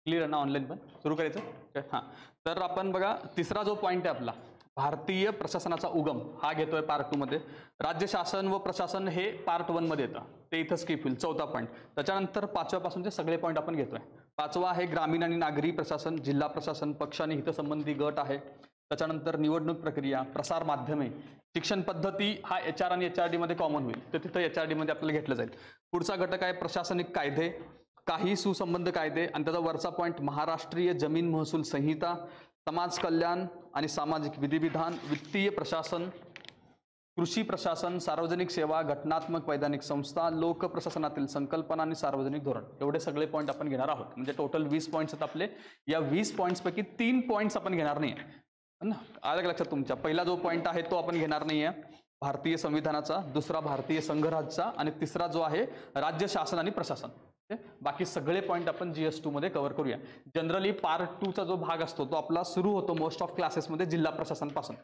Clear आहे ना? Online पण सुरू करायचं. हां, तर आपण बघा तिसरा जो पॉईंट आहे आपला, भारतीय प्रशासनाचा उगम, हा घेतोय पार्ट 2 मध्ये. राज्य शासन व प्रशासन हे पार्ट 1 मध्ये येतं, ते इथं स्किप होईल. चौथा पॉईंट. त्याच्यानंतर पाचव्यापासूनचे सगळे पॉईंट आपण घेतोय. पाचवा आहे ग्रामीण आणि नागरी प्रशासन, जिल्हा प्रशासन, पक्ष आणि हितसंबंधी गट आहे. त्याच्यानंतर निवडणूक प्रक्रिया, प्रसार माध्यमे, शिक्षण पद्धती, हा HR आणि HRD मध्ये कॉमन होईल, तर तिथं HRD मध्ये आपल्याला घेतलं जाईल. पुढचा घटक आहे प्रशासनिक कायदे, काही सुसंबंध कायदे, आणि त्याचा वरचा पॉईंट महाराष्ट्रीय जमीन महसूल संहिता, समाज कल्याण आणि सामाजिक विधिविधान, वित्तीय प्रशासन, कृषी प्रशासन, सार्वजनिक सेवा, घटनात्मक वैधानिक संस्था, लोक प्रशासनातील संकल्पना आणि सार्वजनिक धोरण, एवढे सगळे पॉईंट आपण घेणार आहोत. म्हणजे टोटल 20 पॉईंट्स आहेत आपले. या 20 पॉईंट्स पैकी 3 पॉईंट्स आपण घेणार नाही. आलं लक्षात तुमच्या? पहिला जो पॉईंट आहे तो आपण घेणार नाहीये भारतीय संविधानाचा, दुसरा भारतीय संघराज्याचा, आणि तिसरा जो आहे राज्य शासन आणि प्रशासन. बाकी सगळे पॉईंट आपण GS2 मध्ये कव्हर करूया. जनरली पार्ट 2 चा जो भाग असतो तो आपला सुरू होतो मोस्ट ऑफ क्लासेसमध्ये जिल्हा प्रशासन पासून.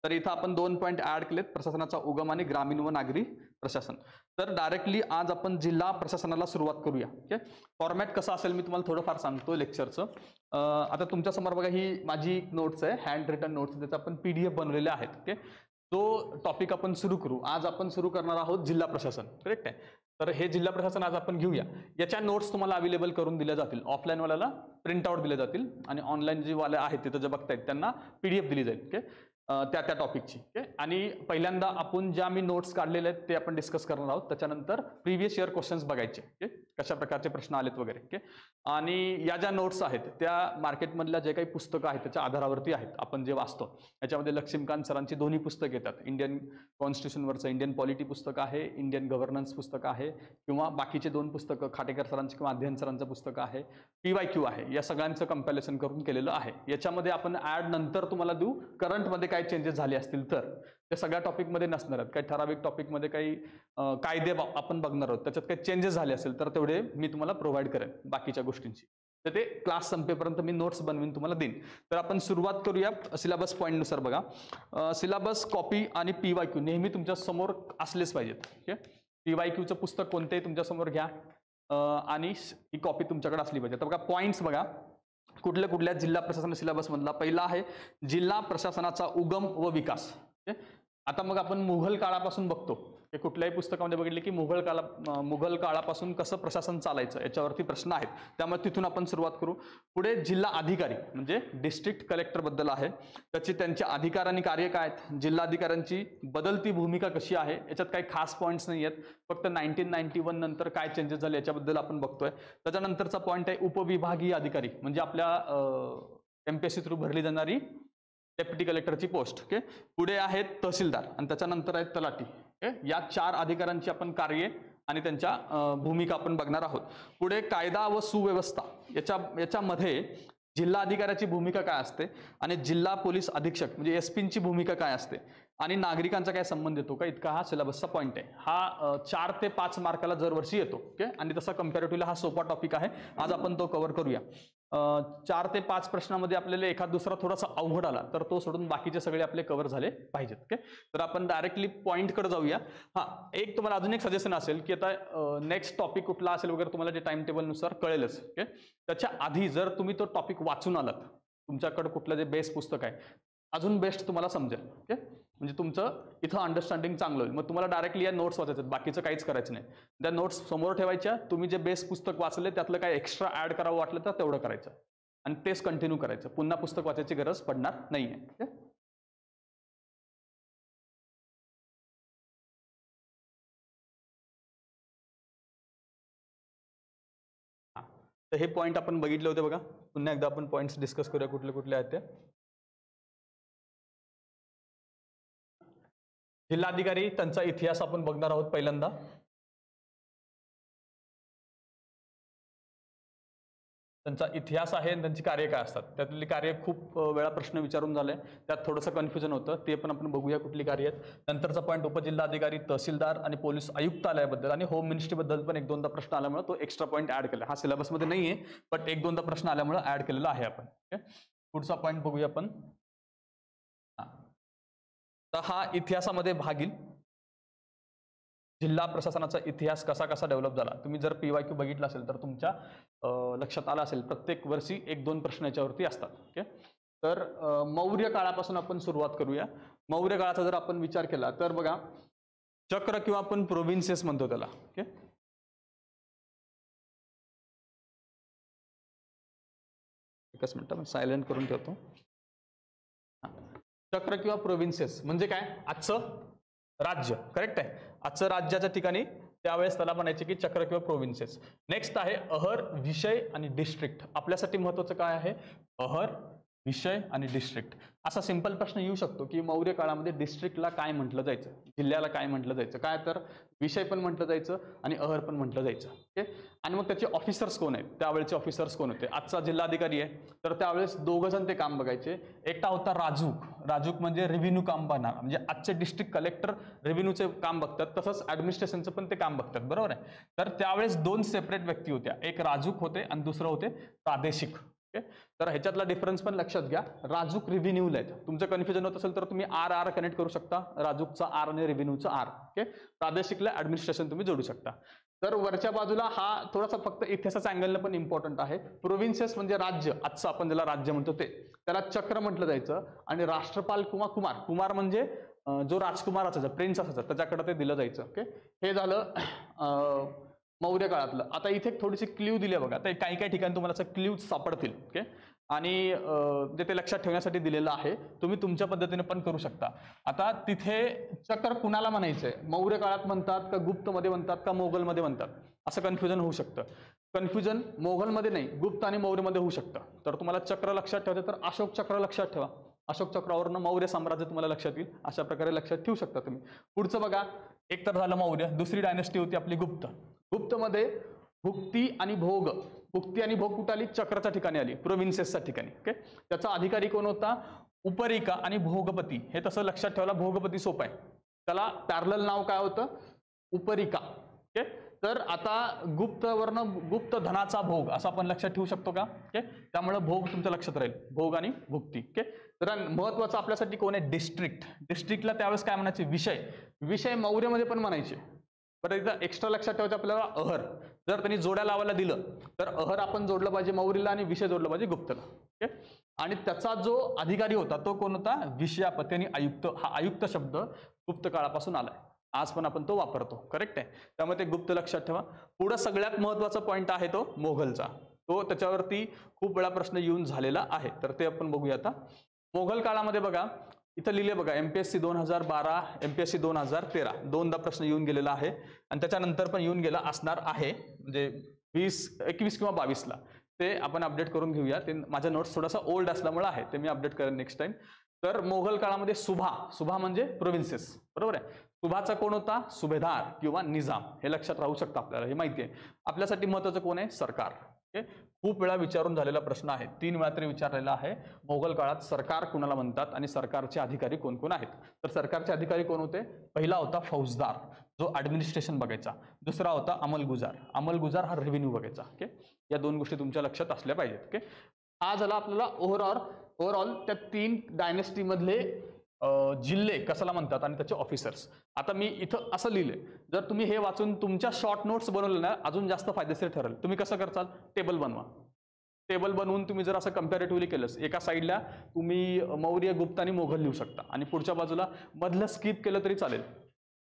तर इथं आपण 2 पॉईंट ऍड केलेत, प्रशासनाचा उगम आणि ग्रामीण व नागरी प्रशासन. तर डायरेक्टली आज आपण जिल्हा प्रशासनाला सुरुवात करूया. ओके, फॉर्मॅट कसं असेल मी तुम्हाला थोडंफार सांगतो लेक्चरचं. आता तुमच्या समोर बघा ही माझी नोट्स आहे, हँड रिटन नोट्स, त्याचं आपण PDF बनवलेले आहेत. ओके, तो टॉपिक आपण सुरू करू. आज आपण सुरू करणार आहोत जिल्हा प्रशासन. करेक्ट आहे? तर हे जिल्हा प्रशासन आज आपण घेऊया. याच्या नोट्स तुम्हाला अवेलेबल करून दिल्या जातील. ऑफलाईन वाल्याला प्रिंट आउट दिले जातील आणि ऑनलाईन जे वाले आहेत तिथं जे बघतायत त्यांना PDF दिली जाईल. ओके, त्या टॉपिकची. ओके, आणि पहिल्यांदा आपण ज्या मी नोट्स काढलेले आहेत ते आपण डिस्कस करणार आहोत. त्याच्यानंतर प्रिव्हियस इयर क्वेश्चन्स बघायचे. ओके, कशा प्रकारचे प्रश्न आलेत वगैरे. ओके, आणि या ज्या नोट्स आहेत त्या मार्केटमधल्या जे काही पुस्तकं आहेत त्याच्या आधारावरती आहेत. आपण जे वाचतो याच्यामध्ये लक्ष्मीकांत सरांची दोन्ही पुस्तकं येतात. इंडियन कॉन्स्टिट्यूशनवरचं इंडियन पॉलिटी पुस्तक आहे, इंडियन गव्हर्नन्स पुस्तक आहे, किंवा बाकीचे 2 पुस्तकं खाटेकर सरांची किंवा अध्ययन सरांचं पुस्तक आहे, PYQ आहे. या सगळ्यांचं कंपॅरिझन करून केलेलं आहे. याच्यामध्ये आपण ऍड नंतर तुम्हाला देऊ करंटमध्ये काय चेंजेस झाले असतील तर. ते सगळ्या टॉपिकमध्ये नसणार आहेत. काही ठराविक टॉपिकमध्ये काही कायदे आपण बघणार आहोत, त्याच्यात काही चेंजेस झाले असेल तर तेवढे मी तुम्हाला प्रोव्हाइड करेन बाकीच्या गोष्टींची. तर ते क्लास संपेपर्यंत मी नोट्स बनवून तुम्हाला देईन. तर आपण सुरुवात करूया सिलेबस पॉईंटनुसार. बघा, सिलेबस कॉपी आणि PYQ नेहमी तुमच्या समोर असलेच पाहिजेत. ओके, PYQचं पुस्तक कोणतेही तुमच्या समोर घ्या आणि ही कॉपी तुमच्याकडे असली पाहिजे. तर बघा पॉईंट्स बघा कुठल्या कुठल्या जिल्हा प्रशासन सिलेबस मधला. पहिला आहे जिल्हा प्रशासनाचा उगम व विकास. आता मग आपण मुघल काळापासून बघतो, हे कुठल्याही पुस्तकामध्ये बघितले की मुघल काळापासून कसं प्रशासन चालायचं याच्यावरती प्रश्न आहेत, त्यामुळे तिथून आपण सुरुवात करू. पुढे जिल्हा अधिकारी म्हणजे डिस्ट्रिक्ट कलेक्टर बद्दल आहे, त्यांचे अधिकार आणि कार्य काय आहेत, जिल्हाधिकाऱ्यांची बदलती भूमिका कशी आहे, याच्यात काही खास पॉईंट्स नाही आहेत, फक्त 1991 नंतर काय चेंजेस झाले याच्याबद्दल आपण बघतोय. त्याच्यानंतरचा पॉईंट आहे उपविभागीय अधिकारी, म्हणजे आपल्या MPSC थ्रू भरली जाणारी डेप्युटी कलेक्टरची पोस्ट. ओके, पुढे आहेत तहसीलदार आणि त्याच्यानंतर आहेत तलाठी. या 4 अधिकाऱ्यांची आपण कार्ये आणि त्यांच्या भूमिका आपण बघणार आहोत. पुढे कायदा व सुव्यवस्था, याच्यामध्ये जिल्हा अधिकाऱ्याची भूमिका काय असते आणि जिल्हा पोलीस अधीक्षक म्हणजे SP ची भूमिका काय असते आणि नागरिकांचा काय संबंध येतो का, इतका हा सिलेबसचा पॉईंट आहे. हा 4 ते 5 मार्काला दरवर्षी येतो. ओके, आणि तसा कम्पॅरेटिव्हली हा सोपा टॉपिक आहे. आज आपण तो कव्हर करूया. 4 ते 5 प्रश्नामध्ये आपल्याला एखाद दुसरा थोडासा अवघड आला तर तो सोडून बाकीचे सगळे आपले कव्हर झाले पाहिजेत. ओके, तर आपण डायरेक्टली पॉईंटकडे जाऊया. एक तुम्हाला अजून एक सजेशन असेल की आता नेक्स्ट टॉपिक कुठला असेल वगैरे तुम्हाला जे टाइम टेबलनुसार कळेलच. ओके, त्याच्या आधी जर तुम्ही तो टॉपिक वाचून आलात, तुमच्याकडे कुठलं जे बेस पुस्तक आहे अजून बेस्ट तुम्हाला समजेल. ओके, म्हणजे तुमचं इथं अंडरस्टँडिंग चांगलं होईल. मग तुम्हाला डायरेक्टली या नोट्स वाचायचं, बाकीचं काहीच करायचं नाही. त्या नोट्स समोर ठेवायच्या, तुम्ही जे बेस पुस्तक वाचले त्यातलं काय एक्स्ट्रा ऍड करावं वाटलं तर तेवढं करायचं आणि तेच कंटिन्यू करायचं. पुन्हा पुस्तक वाचायची गरज पडणार नाहीये. ओके, तर हे पॉईंट आपण बघितले होते बघा. पुन्हा एकदा आपण पॉईंट्स डिस्कस करूया कुठले कुठले आहेत ते. जिल्हाधिकारी त्यांचा इतिहास आपण बघणार आहोत पहिल्यांदा. त्यांचा इतिहास आहे आणि त्यांची कार्य काय असतात. त्यातली कार्य खूप वेळा प्रश्न विचारून झाले, त्यात थोडंसं कन्फ्युजन होतं, ते पण आपण बघूया कुठली कार्य आहेत. नंतरचा पॉईंट उपजिल्हाधिकारी, तहसीलदार आणि पोलीस आयुक्तालयाबद्दल आणि होम मिनिस्ट्रीबद्दल पण 1-2दा प्रश्न आल्यामुळे तो एक्स्ट्रा पॉईंट ऍड केला. हा सिलेबसमध्ये नाहीये बट 1-2दा प्रश्न आल्यामुळे ऍड केलेला आहे आपण. पुढचा पॉईंट बघूया आपण. तर हा इतिहासामध्ये भाग येईल. जिल्हा प्रशासनाचा इतिहास कसा कसा डेव्हलप झाला. तुम्ही जर PYQ बघितला असेल तर तुमच्या लक्षात आलं असेल, प्रत्येक वर्षी 1-2 प्रश्न याच्यावरती असतात. ओके, तर मौर्य काळापासून आपण सुरुवात करूया. मौर्य काळाचा जर आपण विचार केला तर बघा, चक्र किंवा आपण प्रोव्हिन्सेस म्हणतो त्याला. ओके, एकच मिनिट मी सायलेंट करून ठेवतो. चक्र किंवा प्रोव्हिन्सेस म्हणजे काय, आजचं राज्य. करेक्ट आहे, आजचं राज्याच्या ठिकाणी त्यावेळेस त्याला म्हणायचे की चक्र किंवा प्रोव्हिन्सेस. नेक्स्ट आहे अहर, विषय आणि डिस्ट्रिक्ट. आपल्यासाठी महत्वाचं काय आहे, अहर, विषय आणि डिस्ट्रिक्ट. असा सिंपल प्रश्न येऊ शकतो की मौर्य काळामध्ये डिस्ट्रिक्टला काय म्हटलं जायचं, जिल्ह्याला काय म्हटलं जायचं, काय तर विषय पण म्हटलं जायचं आणि अहर पण म्हटलं जायचं. ओके, आणि मग त्याचे ऑफिसर्स कोण आहेत, त्यावेळेचे ऑफिसर्स कोण होते. आजचा जिल्हाधिकारी आहे तर त्यावेळेस 2 जण ते काम बघायचे. एकटा होता राजूक. राजूक म्हणजे रेव्हेन्यू काम बघणार, म्हणजे आजचे डिस्ट्रिक्ट कलेक्टर रेव्हेन्यूचे काम बघतात, तसंच ऍडमिनिस्ट्रेशनचं पण ते काम बघतात. बरोबर आहे. तर त्यावेळेस 2 सेपरेट व्यक्ती होत्या, एक राजूक होते आणि दुसरं होते प्रादेशिक. ओके, तर ह्याच्यातला डिफरन्स पण लक्षात घ्या. राजूक रेव्हेन्यूला आहेत. तुमचं कन्फ्युजन होत असेल तर तुम्ही आर कनेक्ट करू शकता, राजूकचा आर आणि रेव्हेन्यूचा आर. ओके, प्रादेशिकला ऍडमिनिस्ट्रेशन तुम्ही जोडू शकता. तर वरच्या बाजूला हा थोडासा फक्त इतिहासाच्या अँगलनं पण इम्पॉर्टंट आहे. प्रोव्हिन्सेस म्हणजे राज्य, आजचं आपण ज्याला राज्य म्हणतो ते, त्याला चक्र म्हटलं जायचं. आणि राष्ट्रपाल किंवा कुमार, कुमार म्हणजे जो राजकुमार असायचा, प्रिन्स असायचा, त्याच्याकडे ते दिलं जायचं. ओके, हे झालं मौर्य काळातलं. आता इथे थोडीशी क्ल्यू दिली बघा, तर काही काही ठिकाणी तुम्हाला क्ल्यू सापडतील. ओके, आणि ते लक्षात ठेवण्यासाठी दिलेलं आहे, तुम्ही तुमच्या पद्धतीने पण करू शकता. आता तिथे चक्र कुणाला म्हणायचंय, मौर्य काळात म्हणतात का गुप्तमध्ये म्हणतात का मोगलमध्ये म्हणतात, असं कन्फ्युजन होऊ शकतं. कन्फ्युजन मोगलमध्ये नाही, गुप्त आणि मौर्यमध्ये होऊ शकतं. तर तुम्हाला चक्र लक्षात ठेवायचं तर अशोक चक्र लक्षात ठेवा. अशोक चक्रावरनं मौर्य साम्राज्य तुम्हाला लक्षात येईल. अशा प्रकारे लक्षात ठेवू शकता तुम्ही. पुढचं बघा, एक तर झालं मौर्य. दुसरी डायनेस्टी होती आपली गुप्त. गुप्तमध्ये भुक्ती आणि भोग, भुक्ती आणि भोग कुठे आली, चक्रच्या ठिकाणी आली, प्रोव्हिन्सेसच्या ठिकाणी. ओके, त्याचा अधिकारी कोण होता, उपरिका आणि भोगपती. हे तसं लक्षात ठेवायला, भोगपती सोपं आहे, त्याला पॅरलल नाव काय होतं, उपरिका. ओके, तर आता गुप्तवरनं गुप्त धनाचा भोग असं आपण लक्षात ठेवू शकतो का. ओके, त्यामुळे भोग तुमच्या लक्षात राहील, भोग आणि भुक्ती. ओके, तर महत्वाचं आपल्यासाठी कोण आहे, डिस्ट्रिक्ट. डिस्ट्रिक्टला त्यावेळेस काय म्हणायचे, विषय. विषय मौर्यमध्ये पण म्हणायचे. बरं, एकदा एक्स्ट्रा लक्षात ठेवायचं आपल्याला, अहर. जर त्यांनी जोड्या लावायला दिलं तर अहर आपण जोडलं पाहिजे मौर्यला आणि विषय जोडलं पाहिजे गुप्तला. ओके, आणि त्याचा जो अधिकारी होता तो कोण होता, विषयापती आणि आयुक्त. हा आयुक्त शब्द गुप्त काळापासून आलाय, आज पण आपण तो वापरतो. करेक्ट आहे, त्यामुळे ते गुप्त लक्षात ठेवा. पुढे सगळ्यात महत्वाचा पॉईंट आहे तो मोगलचा. तो त्याच्यावरती खूप वेळा प्रश्न येऊन झालेला आहे, तर ते आपण बघूया. आता मोगल काळामध्ये बघा, इथं लिहिले बघा, MPSC 2012, MPSC 2013 दोनदा प्रश्न येऊन गेलेला आहे आणि त्याच्यानंतर पण येऊन गेला असणार आहे, म्हणजे 21 किंवा 22ला. ते आपण अपडेट करून घेऊया. ते माझ्या नोट्स थोडासा ओल्ड असल्यामुळे आहे, ते मी अपडेट करेन नेक्स्ट टाइम. तर मोगल काळामध्ये सुभा म्हणजे प्रोव्हिन्सेस. बरोबर आहे. सुभाचा कोण होता, सुभेदार किंवा निजाम. हे लक्षात राहू शकतं आपल्याला, हे माहिती आहे. आपल्यासाठी महत्वाचं कोण आहे, सरकार. ओके, खूप वेळा विचारून झालेला प्रश्न आहे, 3 वेळा तरी विचारलेला आहे. मोगल काळात सरकार कुणाला म्हणतात आणि सरकारचे अधिकारी कोण कोण आहेत. तर सरकारचे अधिकारी कोण होते, पहिला होता फौजदार, जो ऍडमिनिस्ट्रेशन बघायचा. दुसरा होता अंमलगुजार. अंमलगुजार हा रेव्हेन्यू बघायचा. ओके, या 2 गोष्टी तुमच्या लक्षात असल्या पाहिजेत. ओके, हा झाला आपल्याला ओव्हरऑल त्या 3 डायनेस्टी मधले जिल्हे कशाला म्हणतात आणि त्याचे ऑफिसर्स. आता मी इथं असं लिहिले, जर तुम्ही हे वाचून तुमच्या शॉर्ट नोट्स बनवले ना, अजून जास्त फायदेशीर ठरेल. तुम्ही कसं करताल, टेबल बनवा. टेबल बनवून तुम्ही जर असं कम्पॅरेटिव्हली केलं, एका साईडला तुम्ही मौर्य, गुप्त आणि मोगल लिहू शकता आणि पुढच्या बाजूला मधलं स्किप केलं तरी चालेल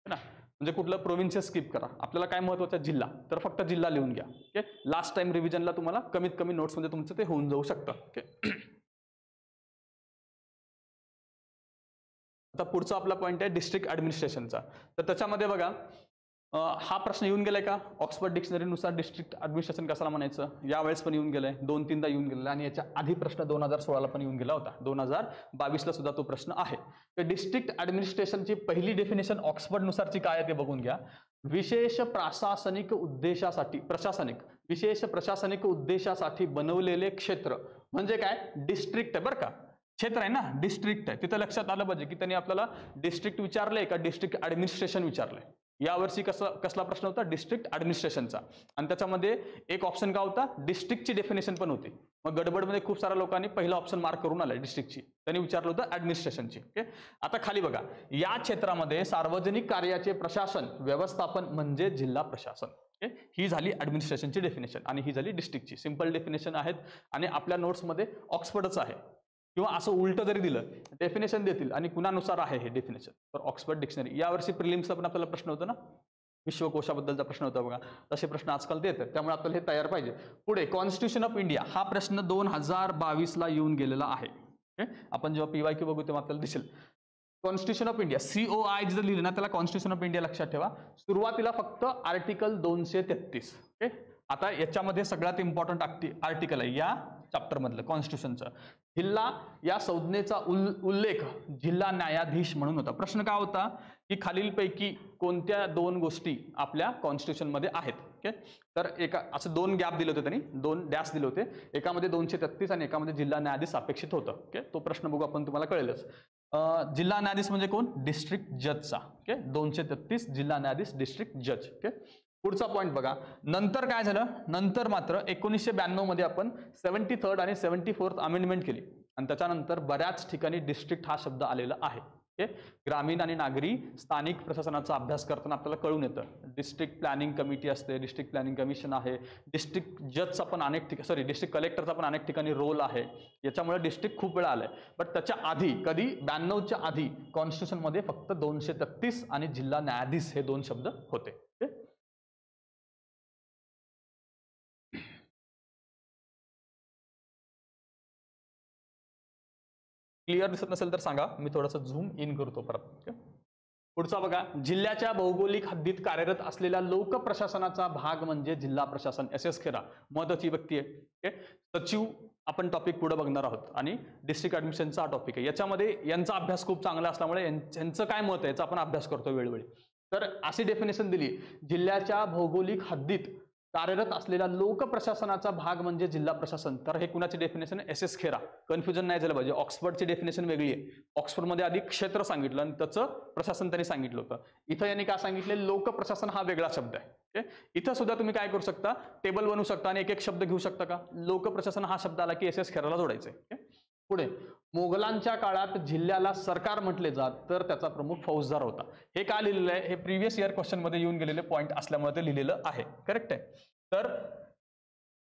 ना. म्हणजे कुठलं प्रोव्हिन्सेस स्किप करा. आपल्याला काय महत्वाचं, जिल्हा, तर फक्त जिल्हा लिहून घ्या. ओके, लास्ट टाइम रिव्हिजनला तुम्हाला कमीत कमी नोट्स मध्ये तुमचं ते होऊन जाऊ शकतं. ओके, आता पुढचा आपला पॉईंट आहे डिस्ट्रिक्ट ऍडमिनिस्ट्रेशनचा. तर त्याच्यामध्ये बघा, हा प्रश्न येऊन गेलाय का, ऑक्सफर्ड डिक्शनरीनुसार डिस्ट्रिक्ट ऍडमिनिस्ट्रेशन कशाला म्हणायचं, यावेळेस पण येऊन गेलंय, 2-3दा येऊन गेलेला. आणि याच्या आधी प्रश्न 2016ला पण येऊन गेला होता, 2022ला सुद्धा तो प्रश्न आहे. तर डिस्ट्रिक्ट ऍडमिनिस्ट्रेशनची पहिली डेफिनेशन ऑक्सफर्ड नुसारची काय आहे ते बघून घ्या. विशेष प्रशासनिक उद्देशासाठी, विशेष प्रशासनिक उद्देशासाठी बनवलेले क्षेत्र म्हणजे काय, डिस्ट्रिक्ट आहे बरं का. क्षेत्र आहे ना, डिस्ट्रिक्ट आहे. तिथं लक्षात आलं पाहिजे की त्यांनी आपल्याला डिस्ट्रिक्ट विचारलंय का डिस्ट्रिक्ट ऍडमिनिस्ट्रेशन विचारलंय. यावर्षी कसला प्रश्न होता? डिस्ट्रिक्ट ऍडमिनिस्ट्रेशनचा. आणि त्याच्यामध्ये एक ऑप्शन का होता? डिस्ट्रिक्टची डेफिनेशन पण होती. मग गडबडमध्ये खूप साऱ्या लोकांनी पहिला ऑप्शन मार्क करून आलाय डिस्ट्रिक्टची. त्यांनी विचारलं होतं ऍडमिनिस्ट्रेशनची. ओके, आता खाली बघा, या क्षेत्रामध्ये सार्वजनिक कार्याचे प्रशासन व्यवस्थापन म्हणजे जिल्हा प्रशासन. ही झाली ऍडमिनिस्ट्रेशनची डेफिनेशन आणि ही झाली डिस्ट्रिक्टची. सिंपल डेफिनेशन आहेत आणि आपल्या नोट्समध्ये ऑक्सफर्डच आहे. किंवा असं उलट जरी दिलं डेफिनेशन देतील आणि कुणानुसार आहे हे डेफिनेशन, तर ऑक्सफर्ड डिक्शनरी. यावर्षी प्रिलिम्सला पण आपल्याला प्रश्न होता ना, विश्वकोशाबद्दलचा प्रश्न होता बघा, तसे प्रश्न आजकाल देतात. त्यामुळे आपल्याला हे तयार पाहिजे. पुढे कॉन्स्टिट्यूशन ऑफ इंडिया हा प्रश्न 2022 ला येऊन गेलेला आहे. आपण जेव्हा PYQ बघू तेव्हा आपल्याला दिसेल. कॉन्स्टिट्यूशन ऑफ इंडिया COI जर लिहिलं ना त्याला कॉन्स्टिट्यूशन ऑफ इंडिया लक्षात ठेवा. सुरुवातीला फक्त आर्टिकल 233. ओके, आता याच्यामध्ये सगळ्यात इम्पॉर्टंट आर्टिकल आहे या चॅप्टर मधलं कॉन्स्टिट्यूशनचं. जिल्हा या संज्ञेचा उल्लेख जिल्हा न्यायाधीश म्हणून होता. प्रश्न काय होता की खालीलपैकी कोणत्या दोन गोष्टी आपल्या कॉन्स्टिट्यूशन मध्ये आहेत? ओके, तर एका असं दोन गॅप दिले होते, त्यांनी दोन डॅश दिले होते. एकामध्ये 233 आणि एकामध्ये जिल्हा न्यायाधीश अपेक्षित होतं. ओके, तो प्रश्न बघू आपण, तुम्हाला कळेलच. जिल्हा न्यायाधीश म्हणजे कोण? डिस्ट्रिक्ट जजचा. ओके, 233 जिल्हा न्यायाधीश डिस्ट्रिक्ट जज. ओके, पुढचा पॉइंट बघा. नंतर काय झालं? नंतर मात्र 1992 मध्ये आपण 73rd आणि 74th अमेंडमेंट केली आणि त्याच्यानंतर बऱ्याच ठिकाणी डिस्ट्रिक्ट हा शब्द आलेला आहे. ग्रामीण आणि नागरी स्थानिक प्रशासनाचा अभ्यास करताना आपल्याला कळून येतं. डिस्ट्रिक्ट प्लॅनिंग कमिटी असते, डिस्ट्रिक्ट प्लॅनिंग कमिशन आहे, डिस्ट्रिक्ट जजचा पण अनेक ठिकाणी, डिस्ट्रिक्ट कलेक्टरचा पण अनेक ठिकाणी रोल आहे. याच्यामुळे डिस्ट्रिक्ट खूप वेळा आलाय. बट त्याच्या आधी कधी 92च्या आधी कॉन्स्टिट्यूशन मध्ये फक्त 233 आणि जिल्हा न्यायाधीश हे दोन शब्द होते. क्लिअर दिसत नसेल तर सांगा, मी थोडंसं झूम इन करतो परत. पुढचा बघा, जिल्ह्याच्या भौगोलिक हद्दीत कार्यरत असलेल्या लोक प्रशासनाचा भाग म्हणजे जिल्हा प्रशासन. SS खेरा महत्वाची व्यक्ती आहे. सचिव आपण टॉपिक पुढे बघणार आहोत आणि डिस्ट्रिक्ट ऍडमिनिस्ट्रेशनचा टॉपिक आहे. याच्यामध्ये यांचा अभ्यास खूप चांगला असल्यामुळे यांचं काय मत आहे याचा आपण अभ्यास करतो वेळोवेळी. तर अशी डेफिनेशन दिली, जिल्ह्याच्या भौगोलिक हद्दीत कार्यरत असलेला लोक प्रशासनाचा भाग म्हणजे जिल्हा प्रशासन. तर हे कुणाची डेफिनेशन आहे? SS खेरा. कन्फ्युजन नाही झालं पाहिजे. ऑक्सफर्डची डेफिनेशन वेगळी आहे. ऑक्सफर्डमध्ये आधी क्षेत्र सांगितलं आणि त्याचं प्रशासन त्यांनी सांगितलं होतं. इथं यांनी काय सांगितले? लोक प्रशासन हा वेगळा शब्द आहे. इथं सुद्धा तुम्ही काय करू शकता? टेबल बनवू शकता आणि एक एक शब्द घेऊ शकता का? लोक प्रशासन हा शब्द आला की SS खेराला जोडायचंय. पुढे, मोगलांच्या काळात जिल्ह्याला सरकार म्हटले जात तर त्याचा प्रमुख फौजदार होता. हे का लिहिलेलं आहे? हे प्रिव्हियस इयर क्वेश्चन मध्ये येऊन गेलेले पॉईंट असल्यामुळे ते लिहिलेलं आहे. करेक्ट आहे. तर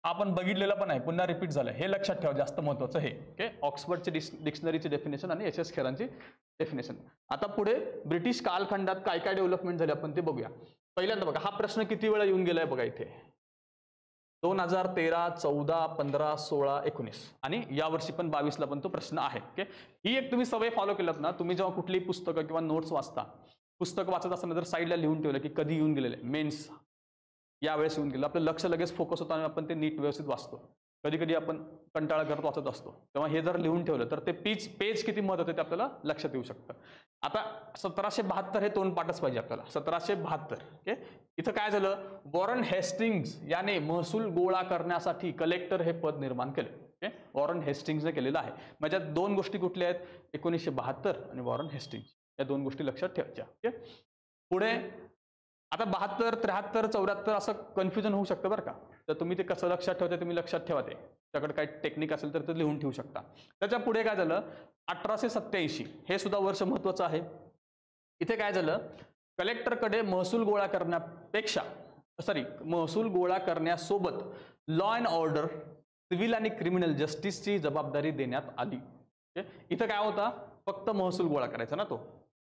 आपण बघितलेलं पण आहे, पुन्हा रिपीट झालं, हे लक्षात ठेवा, जास्त महत्वाचं हे. ओके, ऑक्सफर्डची डिक्शनरीची डेफिनेशन आणि SS खेरांची डेफिनेशन. आता पुढे ब्रिटिश कालखंडात काय काय डेव्हलपमेंट झाली आपण ते बघूया. पहिल्यांदा बघा, हा प्रश्न किती वेळा येऊन गेलाय बघा इथे. 2013, 14, 15, 16, 19 आणि यावर्षी पण 22 ला पण तो प्रश्न आहे. ओके, ही एक तुम्ही सवय फॉलो केलात ना, तुम्ही जेव्हा कुठलीही पुस्तकं किंवा नोट्स वाचता, पुस्तक वाचत असताना जर साईडला लिहून ठेवलं की कधी येऊन गेलेले, मेन्स यावेळेस येऊन गेलं, आपलं लक्ष लगेच फोकस होतं आणि आपण ते नीट व्यवस्थित वाचतो. कधी कधी आपण कंटाळा करत वाचत असतो, तेव्हा हे जर लिहून ठेवलं तर ते पेज किती महत्त्वाचं आहे ते आपल्याला लक्षात येऊ शकतं. आता 1772 हे तोंडपाठच पाहिजे आपल्याला. 1772. ओके, इथं काय झालं? वॉरन हेस्टिंग्स याने महसूल गोळा करण्यासाठी कलेक्टर हे पद निर्माण केले. ओके, वॉरन हेस्टिंग्सने केलेलं आहे. म्हणजे दोन गोष्टी कुठल्या आहेत? 1972 आणि वॉरन हेस्टिंग्स, या दोन गोष्टी लक्षात ठेवायच्या. ओके, पुढे आता 72, 73, 74 असं कन्फ्युजन होऊ शकतं बरं का. तर तुम्ही ते कसं लक्षात ठेवता तुम्ही लक्षात ठेवा. ते त्याकडे काही टेक्निक असेल तर ते लिहून ठेवू शकता. त्याच्या पुढे काय झालं? 1887, हे सुद्धा वर्ष महत्वाचं आहे. इथे काय झालं? कलेक्टरकडे महसूल गोळा करण्यासोबत लॉ अँड ऑर्डर, सिव्हिल आणि क्रिमिनल जस्टिसची जबाबदारी देण्यात आली. इथं काय होता? फक्त महसूल गोळा करायचा ना, तो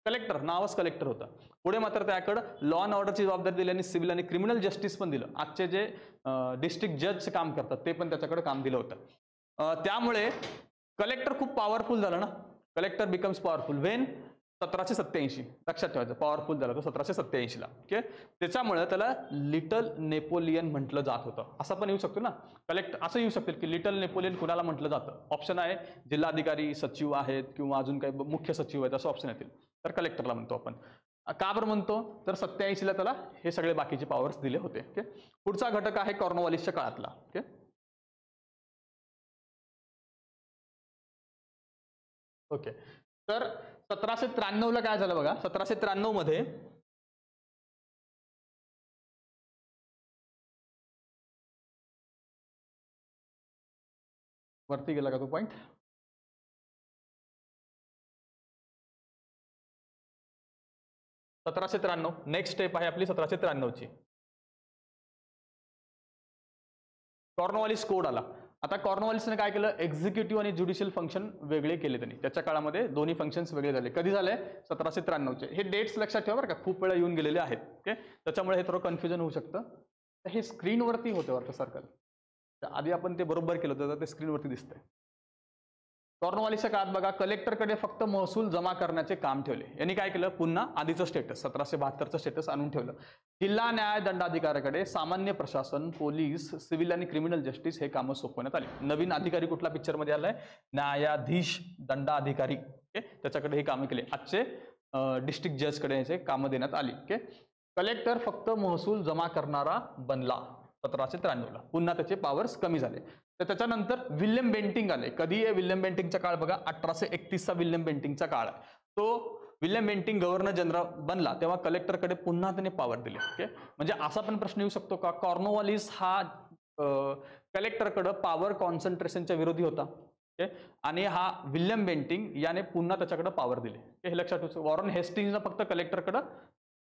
कलेक्टर, नावच कलेक्टर होता. पुढे मात्र त्याकडे लॉ अँड ऑर्डरची जबाबदारी दिली आणि सिव्हिल आणि क्रिमिनल जस्टिस पण दिलं. आजचे जे डिस्ट्रिक्ट जज काम करतात ते पण त्याच्याकडे काम दिलं होतं. त्यामुळे कलेक्टर खूप पॉवरफुल झाला ना. Collector becomes powerful when 1787. लक्षात ठेवायचं, पॉवरफुल झाला तो 1787 ला. ओके, त्याच्यामुळे त्याला लिटल नेपोलियन म्हटलं जात होतं. असं पण येऊ शकतो ना, कलेक्टर असं येऊ शकतं की लिटल नेपोलियन कुणाला म्हटलं जातं? ऑप्शन आहे जिल्हाधिकारी, सचिव आहेत किंवा अजून काही मुख्य सचिव आहेत, असं ऑप्शन येतील. तर कलेक्टरला म्हणतो आपण. का बरं म्हणतो? तर 87 ला त्याला हे सगळे बाकीचे पॉवर्स दिले होते. ओके, पुढचा घटक आहे कॉर्नवॉलिसच्या काळातला. ओके, ओके, तर 1793 ला काय झालं बघा. 1793 मध्ये वरती गेला का तो पॉईंट? (1793) नेक्स्ट स्टेप आहे आपली 1793ची. कॉर्नवॉलिस कोड आला. आता कॉर्नवॉलिसने काय केलं, एक्झिक्युटिव्ह आणि ज्युडिशियल फंक्शन वेगळे केले त्यांनी. त्याच्या काळामध्ये दोन्ही फंक्शन्स वेगळे झाले. कधी झाले? 1793चे. हे डेट्स लक्षात ठेवा बरं का, खूप वेळा येऊन गेलेले आहेत. ओके, त्याच्यामुळे हे थोडं कन्फ्युजन होऊ शकतं. तर हे स्क्रीनवरती होते वाटतं सारखं, आधी आपण ते बरोबर केलं होतं, तर ते स्क्रीनवरती दिसतंय. कॉर्नवॉलिसच्या काळात बघा, कलेक्टरकडे फक्त महसूल जमा करण्याचे काम ठेवले. यांनी काय केलं, पुन्हा आधीचं स्टेटस 1772चं स्टेटस आणून ठेवलं. जिल्हा न्याय दंडाधिकाऱ्याकडे सामान्य प्रशासन, पोलीस, सिव्हिल आणि क्रिमिनल जस्टिस हे कामं सोपवण्यात आली. नवीन अधिकारी कुठला पिक्चरमध्ये आलाय? न्यायाधीश दंडाधिकारी. ओके, त्याच्याकडे हे कामं केले. आजचे डिस्ट्रिक्ट जजकडे याचे कामं देण्यात आली. ओके, कलेक्टर फक्त महसूल जमा करणारा बनला 1793ला. पुन्हा त्याचे पॉवर्स कमी झाले. तर त्याच्यानंतर विल्यम बेंटिंग आले. कधी आहे विल्यम बेंटिंगचा काळ? बघा, 1831चा विल्यम बेंटिंगचा काळ आहे. तो विल्यम बेंटिंग गव्हर्नर जनरल बनला तेव्हा कलेक्टरकडे पुन्हा त्याने पॉवर दिले. ओके, म्हणजे असा पण प्रश्न येऊ शकतो का, कॉर्नवॉलिस हा कलेक्टरकडे पॉवर कॉन्सन्ट्रेशनच्या विरोधी होता. ओके, आणि हा विल्यम बेंटिंग याने पुन्हा त्याच्याकडे पॉवर दिले. हे लक्षात ठेवायचं. वॉरन हेस्टिंग्सनं फक्त कलेक्टरकडे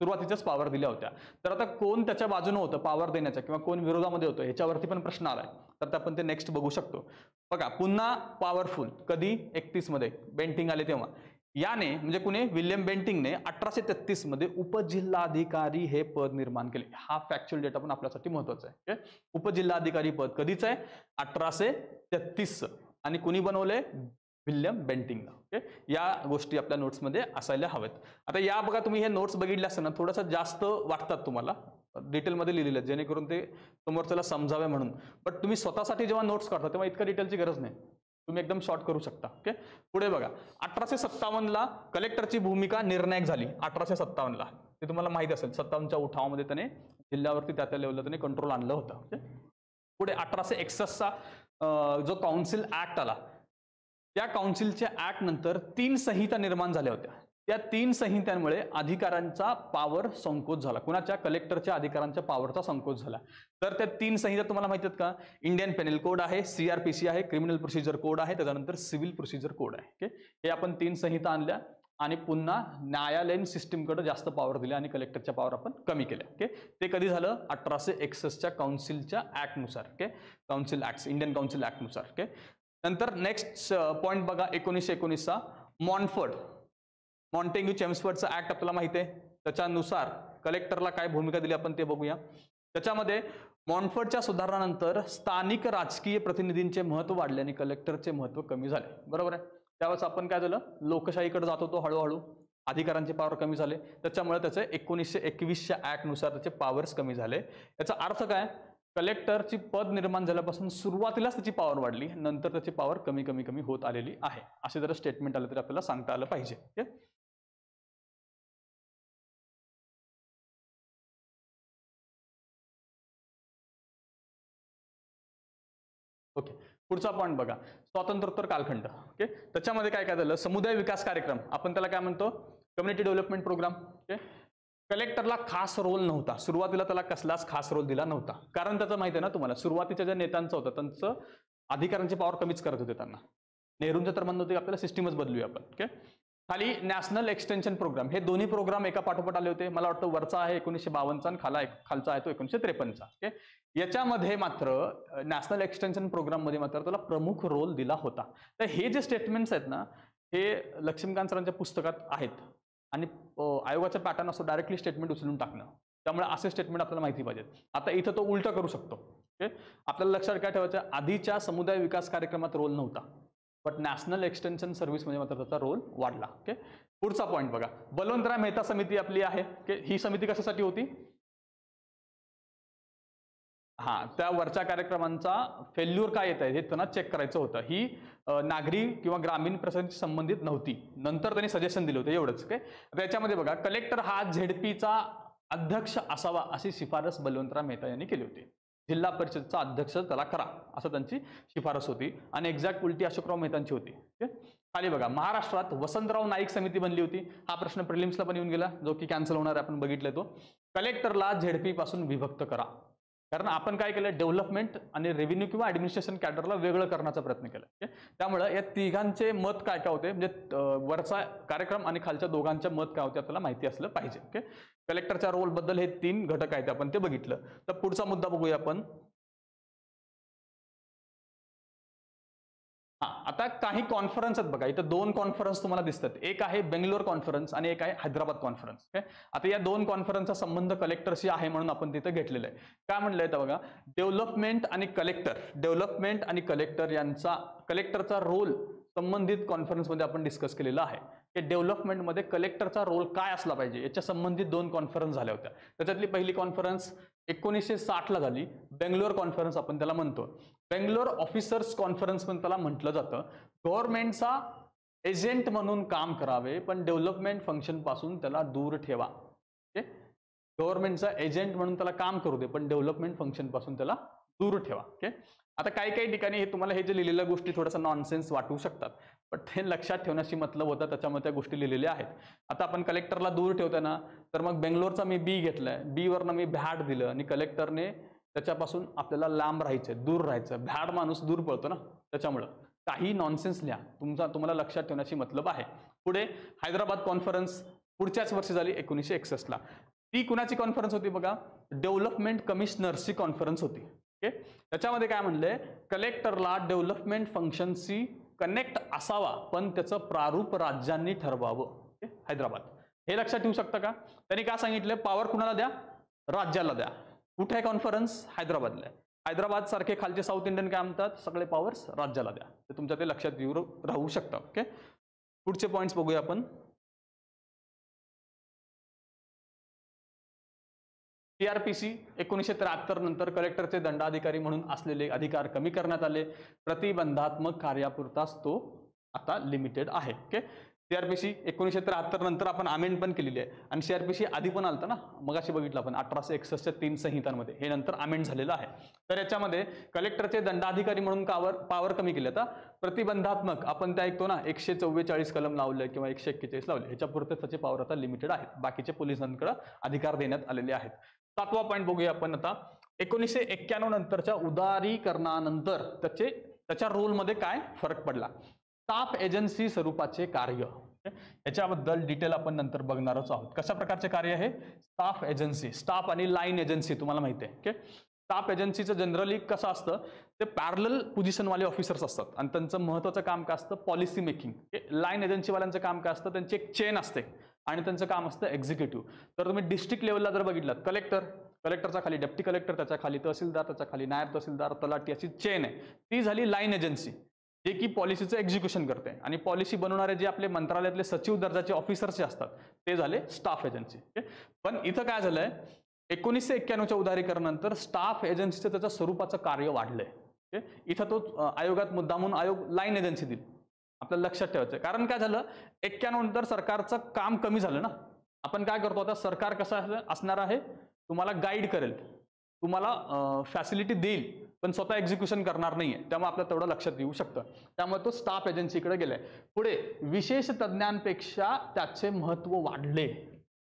सुरुवातीच्याच पॉवर दिल्या होत्या. तर आता कोण त्याच्या बाजूने होतं पॉवर देण्याच्या किंवा कोण विरोधामध्ये होतं ह्याच्यावरती पण प्रश्न आलाय. तर आपण ते नेक्स्ट बघू शकतो. बघा, पुन्हा पॉवरफुल कधी? 31 मध्ये बेंटिंग आले तेव्हा. याने म्हणजे कुणी? विल्यम बेंटिंगने 1833 मध्ये उपजिल्हाधिकारी हे पद निर्माण केले. हा फॅक्च्युअल डेटा पण आपल्यासाठी महत्वाचा आहे. उपजिल्हाधिकारी पद कधीच आहे? 1833. आणि कुणी बनवले? विल्यम बेंटिंगला. ओके, या गोष्टी आपल्या नोट्समध्ये असायला हव्यात. आता या बघा, तुम्ही हे नोट्स बघितले असताना थोडंसं जास्त वाटतात तुम्हाला, डिटेलमध्ये लिहिलेलं आहे जेणेकरून ते समोरच्याला समजावे म्हणून. बट तुम्ही स्वतःसाठी जेव्हा नोट्स काढता तेव्हा इतका डिटेलची गरज नाही, तुम्ही एकदम शॉर्ट करू शकता. ओके, पुढे बघा, 1857ला कलेक्टरची भूमिका निर्णायक झाली. 1857ला ते तुम्हाला माहिती असेल, 57च्या उठावामध्ये त्याने जिल्ह्यावरती त्या लेवलला त्याने कंट्रोल आणलं होतं. ओके, पुढे 1861चा जो काउन्सिल ऍक्ट आला, त्या काउन्सिलच्या ऍक्ट नंतर 3 संहिता निर्माण झाल्या होत्या. त्या 3 संहितांमुळे अधिकारांचा पॉवर संकोच झाला. कुणाच्या? कलेक्टरच्या अधिकारांच्या पॉवरचा संकोच झाला. तर त्या 3 संहिता तुम्हाला माहिती आहेत का? इंडियन पेनल कोड आहे, CRPC आहे, क्रिमिनल प्रोसिजर कोड आहे, त्याच्यानंतर सिव्हिल प्रोसिजर कोड आहे. ओके, हे आपण 3 संहिता आणल्या आणि पुन्हा न्यायालयीन सिस्टीमकडे जास्त पॉवर दिल्या आणि कलेक्टरच्या पॉवर आपण कमी केल्या. ओके, ते कधी झालं? 1861च्या काउन्सिलच्या ऍक्टनुसार. Okay, council act, Indian council ऍक्टनुसार. ओके, नंतर नेक्स्ट पॉइंट बघा, 1919चा मॉन्टेग्यू चेम्सफोर्डचा ऍक्ट आपल्याला माहिती आहे. त्याच्यानुसार कलेक्टरला काय भूमिका दिली आपण ते बघूया. त्याच्यामध्ये मॉन्टफोर्डच्या सुधारणानंतर स्थानिक राजकीय प्रतिनिधींचे महत्व वाढले आणि कलेक्टरचे महत्व कमी झाले. बरोबर आहे. त्यावेळेस आपण काय झालं? लोकशाहीकडे जात होतो हळूहळू, अधिकारांचे पॉवर कमी झाले. त्याच्यामुळे त्याचे 1921च्या ऍक्टनुसार त्याचे पॉवर्स कमी झाले. याचा अर्थ काय? कलेक्टरची पद निर्माण झाल्यापासून सुरुवातीलाच त्याची पॉवर वाढली, नंतर त्याची पॉवर कमी कमी कमी होत आलेली आहे. असे जर स्टेटमेंट आलं तरी आपल्याला सांगता आलं पाहिजे. ओके, पुढचा पॉईंट बघा, स्वातंत्र्योत्तर कालखंड. ओके, त्याच्यामध्ये काय काय झालं? समुदाय विकास कार्यक्रम, आपण त्याला काय म्हणतो? Community development program. ओके, कलेक्टरला खास रोल नव्हता. सुरुवातीला त्याला कसलाच खास रोल दिला नव्हता. कारण त्याचं माहिती आहे ना तुम्हाला, सुरुवातीच्या ज्या नेत्यांचं होतं त्यांचं अधिकारांची पॉवर कमीच करत होते त्यांना. नेहरूंचं तर म्हणणं होतं की आपल्याला सिस्टीमच बदलूया आपण. ओके, खाली नॅशनल एक्सटेन्शन प्रोग्राम, हे दोन्ही प्रोग्राम एका पाठोपाठ आले होते. मला वाटतं वरचा आहे 1952 आणि खालचा आहे तो 1953चा. ओके, याच्यामध्ये मात्र नॅशनल एक्सटेन्शन प्रोग्राम मध्ये मात्र त्याला प्रमुख रोल दिला होता. तर हे जे स्टेटमेंट्स आहेत ना, हे लक्ष्मीकांत सरांच्या पुस्तकात आहेत आणि आयोगाचा पॅटर्न असतो डायरेक्टली स्टेटमेंट उचलून टाकणं. त्यामुळे असे स्टेटमेंट आपल्याला माहिती पाहिजेत. आता इथं तो उलटा करू शकतो. ओके, आपल्याला लक्षात काय ठेवायचं? आधीच्या समुदाय विकास कार्यक्रमात रोल नव्हता, बट नॅशनल एक्सटेन्शन सर्व्हिस मध्ये मात्र त्याचा रोल वाढला. ओके, पुढचा पॉईंट बघा, बलवंतराय मेहता समिती आपली आहे. ओके, ही समिती कशासाठी होती? त्या वरच्या कार्यक्रमांचा फेल्युअर काय येत आहे हे त्यांना चेक करायचं होतं. ही नागरी किंवा ग्रामीण प्रशासनाशी संबंधित नव्हती. नंतर त्यांनी सजेशन दिले होते एवढंच. ओके, त्याच्यामध्ये बघा, कलेक्टर हा झेडपीचा अध्यक्ष असावा अशी शिफारस बलवंतराय मेहता यांनी केली होती. जिल्हा परिषदचा अध्यक्ष त्याला करा असं त्यांची शिफारस होती आणि एक्झॅक्ट उलटी अशोकराव मेहतांची होती. ओके, खाली बघा, महाराष्ट्रात वसंतराव नाईक समिती बनली होती. हा प्रश्न प्रिलिम्सला पण येऊन गेला, जो की कॅन्सल होणार आहे, आपण बघितलं. तो कलेक्टरला झेडपी पासून विभक्त करा. कारण आपण काय केलं, डेव्हलपमेंट आणि रेव्हेन्यू किंवा ऍडमिनिस्ट्रेशन कॅडरला वेगळं करण्याचा प्रयत्न केला. त्यामुळे या तिघांचे मत काय काय होते, म्हणजे वरचा कार्यक्रम आणि खालच्या दोघांच्या मत काय होते आपल्याला माहिती असलं पाहिजे. ओके, कलेक्टरच्या रोल बद्दल हे 3 घटक आहेत, आपण ते बघितलं. तर पुढचा मुद्दा बघूया आपण. आता काही कॉन्फरन्स आहेत बघा, इथं 2 कॉन्फरन्स तुम्हाला दिसतात. एक आहे बेंगलोर कॉन्फरन्स आणि एक आहे हैदराबाद कॉन्फरन्स. ओके, आता या 2 कॉन्फरन्सचा संबंध कलेक्टरशी आहे म्हणून आपण तिथे घेतलेला आहे. काय म्हणलंय तर बघा, डेव्हलपमेंट आणि कलेक्टर यांचा, कलेक्टरचा रोल संबंधित कॉन्फरन्समध्ये आपण डिस्कस केलेला आहे की डेव्हलपमेंटमध्ये कलेक्टरचा रोल काय असला पाहिजे याच्या संबंधित 2 कॉन्फरन्स झाल्या होत्या. त्याच्यातली पहिली कॉन्फरन्स 1960 ला झाली, बेंगलोर कॉन्फरन्स आपण त्याला म्हणतो. बेंगलोर ऑफिसर्स कॉन्फरन्स पण त्याला म्हटलं जातं. गव्हर्नमेंटचा एजंट म्हणून काम करावे पण डेव्हलपमेंट फंक्शन पासून त्याला दूर ठेवा. ओके, गव्हर्नमेंटचा एजंट म्हणून त्याला काम करू दे पण डेव्हलपमेंट फंक्शन पासून त्याला दूर ठेवा. ओके, आता काही काही ठिकाणी हे तुम्हाला हे जे लिहिलेल्या गोष्टी थोडासा नॉनसेन्स वाटू शकतात, पण ते लक्षात ठेवण्याची मतलब होता, त्याच्यामध्ये त्या गोष्टी लिहिलेल्या आहेत. आता आपण कलेक्टरला दूर ठेवताना तर मग बेंगलोरचा मी बी घेतलाय, बी वरनं मी भ्याड दिलं आणि कलेक्टरने त्याच्यापासून आपल्याला लांब राहायचं, दूर राहायचं. भ्याड माणूस दूर पळतो ना, त्याच्यामुळं काही नॉनसेन्स लिहा, तुम्हाला लक्षात ठेवण्याची मतलब आहे. पुढे हैदराबाद कॉन्फरन्स पुढच्याच वर्षी झाली 1961 ला. ती कुणाची कॉन्फरन्स होती बघा, डेव्हलपमेंट कमिशनर्सची कॉन्फरन्स होती. ओके, त्याच्यामध्ये काय म्हणलंय, कलेक्टरला डेव्हलपमेंट फंक्शनशी कनेक्ट असावा पण त्याचं प्रारूप राज्यांनी ठरवावं. ओके, हैदराबाद हे लक्षात ठेवू शकता का. त्यांनी काय सांगितलं, पॉवर कुणाला द्या, राज्याला द्या. कुठे आहे कॉन्फरन्स, हैदराबादला आहे. हैदराबाद सारखे खालचे साऊथ इंडियन काय म्हणतात, सगळे पॉवर्स राज्याला द्या. ते तुमच्या ते लक्षात राहू शकतं. ओके, पुढचे पॉइंट्स बघूया आपण. सीआरपीसी 1973 नंतर कलेक्टरचे दंडाधिकारी म्हणून असलेले अधिकार कमी करण्यात आले. प्रतिबंधात्मक कार्यापुरताच तो आता लिमिटेड आहे. ओके, सीआरपीसी 1973 नंतर आपण अमेंड पण केलेली आहे आणि सीआरपीसी आधी पण आलतं ना, मगाशी बघितलं आपण 1861 च्या 3 संहितांमध्ये, हे नंतर अमेंड झालेलं आहे. तर याच्यामध्ये कलेक्टरचे दंडाधिकारी म्हणून पावर कमी केले. आता प्रतिबंधात्मक आपण त्या ऐकतो ना, 144 कलम लावले किंवा 141 लावले, ह्याच्या पुरते त्याचे पावर आता लिमिटेड आहेत. बाकीचे पोलिसांकडे अधिकार देण्यात आलेले आहेत. 7वा पॉईंट बघूया आपण आता. 1991 नंतरच्या उदारीकरणानंतर त्याच्या रोलमध्ये काय फरक पडला. स्टाफ एजन्सी स्वरूपाचे कार्य, याच्याबद्दल डिटेल आपण नंतर बघणारच आहोत. कशा प्रकारचे कार्य आहे, स्टाफ एजन्सी, स्टाफ आणि लाईन एजन्सी तुम्हाला माहिती आहे. ओके, स्टाफ एजन्सीचं जनरली कसं असतं, ते पॅरलल पोझिशनवाले ऑफिसर्स असतात आणि त्यांचं महत्त्वाचं काम काय असतं, पॉलिसी मेकिंग. लाईन एजन्सीवाल्यांचं काम काय असतं, त्यांची एक चेन असते आणि त्यांचं काम असतं एक्झिक्युटिव्ह. तर तुम्ही डिस्ट्रिक्ट लेवलला जर बघितलात, कलेक्टरचा खाली डेप्टी कलेक्टर, त्याच्या खाली तहसीलदार, त्याच्या खाली नायब तहसीलदार, तलाठी, अशी चेन आहे. ती झाली लाईन एजन्सी, जे की पॉलिसीचं एक्झिक्युशन करते. आणि पॉलिसी बनवणारे जे आपले मंत्रालयातले सचिव दर्जाचे ऑफिसर्स जे असतात ते झाले स्टाफ एजन्सी. पण इथं काय झालंय, 1991च्या उदारीकरणानंतर स्टाफ एजन्सीचं त्याचं स्वरूपाचं कार्य वाढलंय. इथं तो आयोगात मुद्दामून आयोग लाईन एजन्सी दिली, आपल्याला लक्षात ठेवायचं. कारण काय झालं, 91 नंतर सरकारचं काम कमी झालं ना. आपण काय करतो आता, सरकार कसं असणार आहे, तुम्हाला गाईड करेल, तुम्हाला फॅसिलिटी देईल पण स्वतः एक्झिक्युशन करणार नाहीये. त्यामुळे आपल्याला तेवढं लक्षात येऊ शकतं. त्यामुळे तो स्टाफ एजन्सीकडे गेलाय. पुढे विशेष तज्ज्ञांपेक्षा त्याचे महत्व वाढले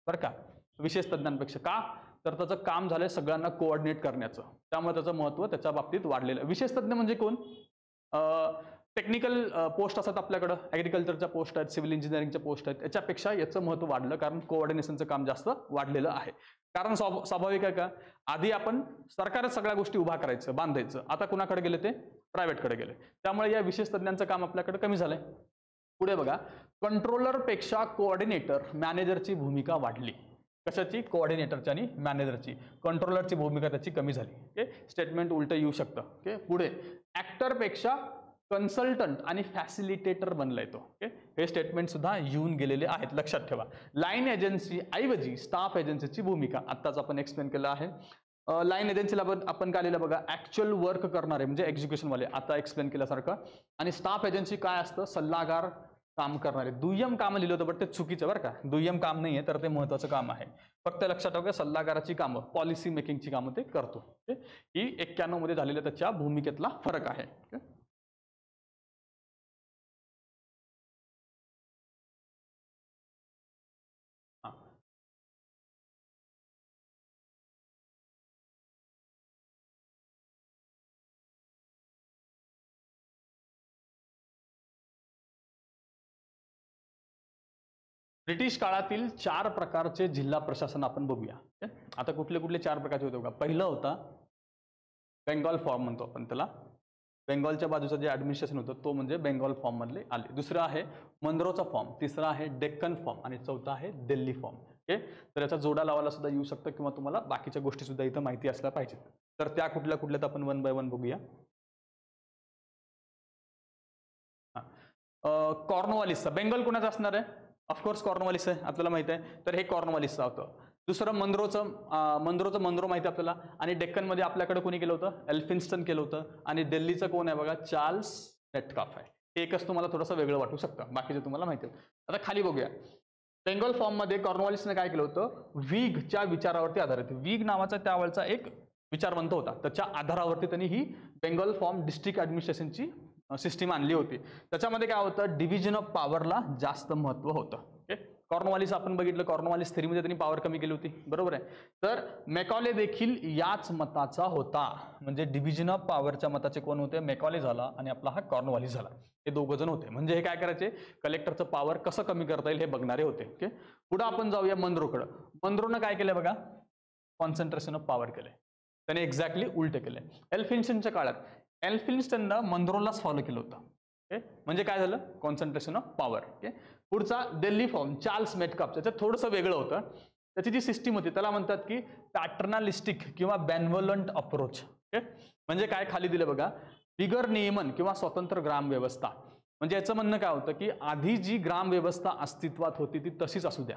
बरं का. विशेष तज्ज्ञांपेक्षा का, तर त्याचं काम झालंय सगळ्यांना कोऑर्डिनेट करण्याचं, त्यामुळे त्याचं महत्व त्याच्या बाबतीत वाढलेलं. विशेष तज्ज्ञ म्हणजे कोण, टेक्निकल पोस्ट असतात आपल्याकडं, ॲग्रिकल्चरच्या पोस्ट आहेत, सिव्हिल इंजिनिअरिंगच्या पोस्ट आहेत, याच्यापेक्षा याचं महत्व वाढलं कारण कोऑर्डिनेशनचं काम जास्त वाढलेलं आहे. कारण स्वाभाविक आहे का, आधी आपण सरकारच सगळ्या गोष्टी उभा करायचं, बांधायचं, आता कुणाकडे गेले, ते प्रायव्हेटकडे गेले. त्यामुळे या विशेष तज्ज्ञांचं काम आपल्याकडे कमी झालंय. पुढे बघा, कंट्रोलर पेक्षा कोऑर्डिनेटर मॅनेजरची भूमिका वाढली. कशाची, कोऑर्डिनेटरची आणि मॅनेजरची. कंट्रोलरची भूमिका त्याची कमी झाली. ओके, स्टेटमेंट उलट येऊ शकतं. ओके, पुढे ऍक्टर पेक्षा कन्सल्टंट आणि फॅसिलिटेटर बनलाय तो. ओके, हे स्टेटमेंट सुद्धा येऊन गेलेले आहेत, लक्षात ठेवा. लाईन एजन्सी ऐवजी स्टाफ एजन्सीची भूमिका आत्ताच आपण एक्सप्लेन केलं आहे. लाईन एजन्सीला आपण काय लिहिलं बघा, ऍक्च्युअल वर्क करणारे म्हणजे एक्झिक्युशन वाले, आता एक्सप्लेन केल्यासारखं. आणि स्टाफ एजन्सी काय असतं, सल्लागार काम करणारे. दुय्यम काम लिहिलं होतं बट ते चुकीचं बरं का, दुय्यम काम नाहीये, तर ते महत्वाचं काम आहे. फक्त लक्षात ठेवा, सल्लागाराची कामं, पॉलिसी मेकिंगची कामं ते करतो. ही 91 मध्ये झालेल्या त्याच्या भूमिकेतला फरक आहे. ब्रिटिश काळातील 4 प्रकारचे जिल्हा प्रशासन आपण बघूया. आता कुठले कुठले 4 प्रकारचे होते बघा. पहिलं होता बेंगॉल फॉर्म म्हणतो आपण त्याला. बेंगॉलच्या बाजूचं जे ऍडमिनिस्ट्रेशन होतं तो म्हणजे बेंगॉल फॉर्म मधले आले. दुसरं आहे मनरोचा फॉर्म, तिसरा आहे डेक्कन फॉर्म आणि चौथा आहे दिल्ली फॉर्म. ओके, तर याचा जोडा लावायला सुद्धा येऊ शकतं किंवा तुम्हाला बाकीच्या गोष्टी सुद्धा इथं माहिती असल्या पाहिजेत. तर त्या कुठल्या कुठल्यात आपण 1 बाय 1 बघूया. कॉर्नवालिसचा बेंगॉल कोणाचा असणार आहे? ऑफकोर्स कॉर्नवालिस आहे, आपल्याला माहिती आहे. तर हे कॉर्नवालिसचं होतं. दुसरं मनरोचं मनरो माहिती आहे आपल्याला. आणि डेक्कनमध्ये आपल्याकडे कोणी केलं होतं? एल्फिन्स्टन केलं होतं. आणि दिल्लीचं कोण आहे बघा? चार्ल्स मेटकाफ आहे. हे एकच तुम्हाला थोडंसं वेगळं वाटू शकतं, बाकीचे तुम्हाला माहिती आहे. आता खाली बघूया. बेंगॉल फॉर्ममध्ये कॉर्नवालिसने काय केलं होतं? विगच्या विचारावरती आधारित, विग नावाचा त्यावेळचा एक विचारवंत होता, त्याच्या आधारावरती त्यांनी ही बेंगॉल फॉर्म डिस्ट्रिक्ट ऍडमिनिस्ट्रेशनची सिस्टीम आणली होती. त्याच्यामध्ये काय होतं? डिव्हिजन ऑफ पॉवरला जास्त महत्व होतं. ओके, कॉर्नवालिस आपण बघितलं, कॉर्नवालिस थेरीमध्ये त्यांनी पॉवर कमी केली होती, बरोबर आहे. तर मेकॉले देखील याच मताचा होता. म्हणजे डिव्हिजन ऑफ पॉवरच्या मताचे कोण होते? मेकॉले झाला आणि आपला हा कॉर्नवालिस झाला. हे दोघं जण होते. म्हणजे हे काय करायचे? कलेक्टरचं पॉवर कसं कमी करता येईल हे बघणारे होते. ओके, पुढे आपण जाऊया मनरोकडे. मनरोनं काय केलं बघा? कॉन्सन्ट्रेशन ऑफ पॉवर केले. त्याने एक्झॅक्टली उलट केले. एल्फिन्स्टनच्या काळात एल्फिन्स्टननं मनरोलाच फॉलो केलं होतं. ओके, म्हणजे काय झालं? Concentration of power. ओके, पुढचा दिल्ली फॉर्म चार्ल्स मेटकाफ, त्याच्यात थोडंसं वेगळं होतं. त्याची जी सिस्टीम होती त्याला म्हणतात की पॅटर्नलिस्टिक किंवा बेनव्होलंट अप्रोच. ओके, म्हणजे काय खाली दिलं बघा? बिगर नियमन किंवा स्वतंत्र ग्राम व्यवस्था. म्हणजे याचं म्हणणं काय होतं की आधी जी ग्राम व्यवस्था अस्तित्वात होती ती तशीच असू द्या.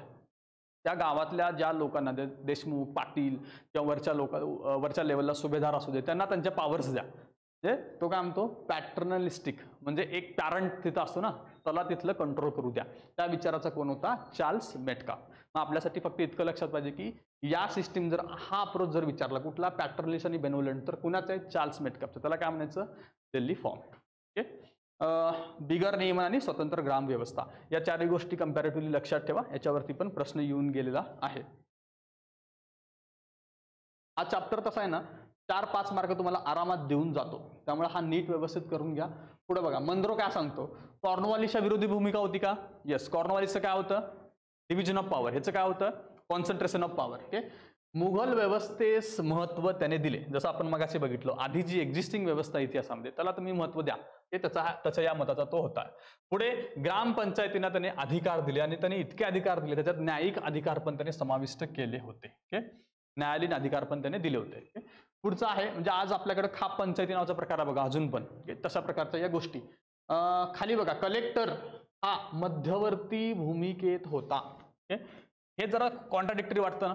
त्या गावातल्या ज्या लोकांना, देशमुख, पाटील किंवा वरच्या लेवलला सुभेदार असू दे, त्यांना त्यांच्या पॉवर्स द्या. तो काय म्हणतो? पॅटर्नलिस्टिक, म्हणजे एक पॅरंट तिथं असतो ना, त्याला तिथलं कंट्रोल करू द्या. त्या विचाराचा कोण होता? Charles Metcalfe. मग आपल्यासाठी फक्त इतकं लक्षात पाहिजे की या सिस्टीम जर हा अप्रोच जर विचारला कुठला पॅटर्नलिस्ट आणि बेनव्होलंट, तर कुणाचं आहे? चार्ल्स मेटकाफचं. त्याला काय म्हणायचं? दिल्ली फॉर्म. ओके, बिगर नियमन आणि स्वतंत्र ग्राम व्यवस्था, या 4 गोष्टी कंपॅरेटिव्हली लक्षात ठेवा. याच्यावरती पण प्रश्न येऊन गेलेला आहे. हा चॅप्टर तसा आहे ना 4-5 मार्क तुम्हाला आरामात देऊन जातो, त्यामुळे हा नीट व्यवस्थित करून घ्या. पुढे बघा, मनरो काय सांगतो? कॉर्नवालिसच्या विरोधी भूमिका होती का? येस. कॉर्नवालिसचं काय होतं? Division of power. ह्याचं काय होतं? Concentration of power. Okay, Mughal व्यवस्थेस महत्व त्याने दिले. जसं आपण मगाशी बघितलं, आधी जी एक्झिस्टिंग व्यवस्था इतिहासामध्ये त्याला तुम्ही महत्व द्या, हे त्याच्या या मताचा तो होता. पुढे ग्रामपंचायतींना त्याने अधिकार दिले आणि त्याने इतके अधिकार दिले, त्याच्यात न्यायिक अधिकार पण त्याने समाविष्ट केले होते. ओके, न्यायालयीन अधिकार पण त्याने दिले होते. ओके, पुढचा आहे म्हणजे आज आपल्याकडे खाप पंचायती नावाचा प्रकार आहे बघा अजून पण. तशा प्रकारच्या या गोष्टी. खाली बघा, कलेक्टर हा मध्यवर्ती भूमिकेत होता. हे जरा कॉन्ट्राडिक्टरी वाटतं ना.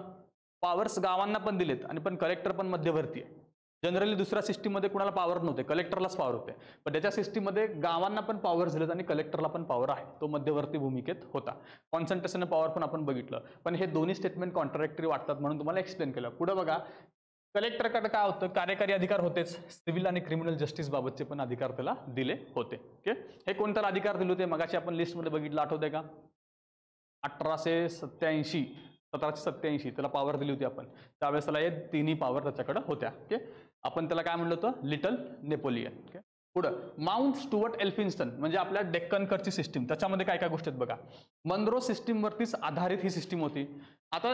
पॉवर्स गावांना पण दिलेत आणि पण कलेक्टर पण मध्यवर्ती आहे. जनरली दुसऱ्या सिस्टीममध्ये कुणाला पॉवर नव्हते, कलेक्टरलाच पॉवर होते. पण त्याच्या सिस्टीममध्ये गावांना पण पॉवर दिलेत आणि कलेक्टरला पण पॉवर आहे. तो मध्यवर्ती भूमिकेत होता. कॉन्सन्ट्रेशन पॉवर पण आपण बघितलं. पण हे दोन्ही स्टेटमेंट कॉन्ट्राडिक्टरी वाटतात म्हणून तुम्हाला एक्सप्लेन केलं. पुढे बघा, कलेक्टरकडे काय होतं? कार्यकारी अधिकार होतेच, सिव्हिल आणि क्रिमिनल जस्टिस बाबतचे पण अधिकार त्याला दिले होते. ओके, हे कोणत्याला अधिकार दिले होते? मगाशी आपण लिस्टमध्ये बघितलं, आठवतंय का? 1787 त्याला पॉवर दिली होती आपण. त्यावेळेस त्याला हे तिन्ही पॉवर त्याच्याकडे होत्या. ओके, आपण त्याला काय म्हणलं होतं? Little Napoleon. ओके, पुढं माउंट स्टुअर्ट एल्फिन्स्टन, म्हणजे आपल्या डेक्कनकडची सिस्टीम. त्याच्यामध्ये काय काय गोष्टी आहेत बघा. मनरो सिस्टीमवरतीच आधारित ही सिस्टीम होती. आता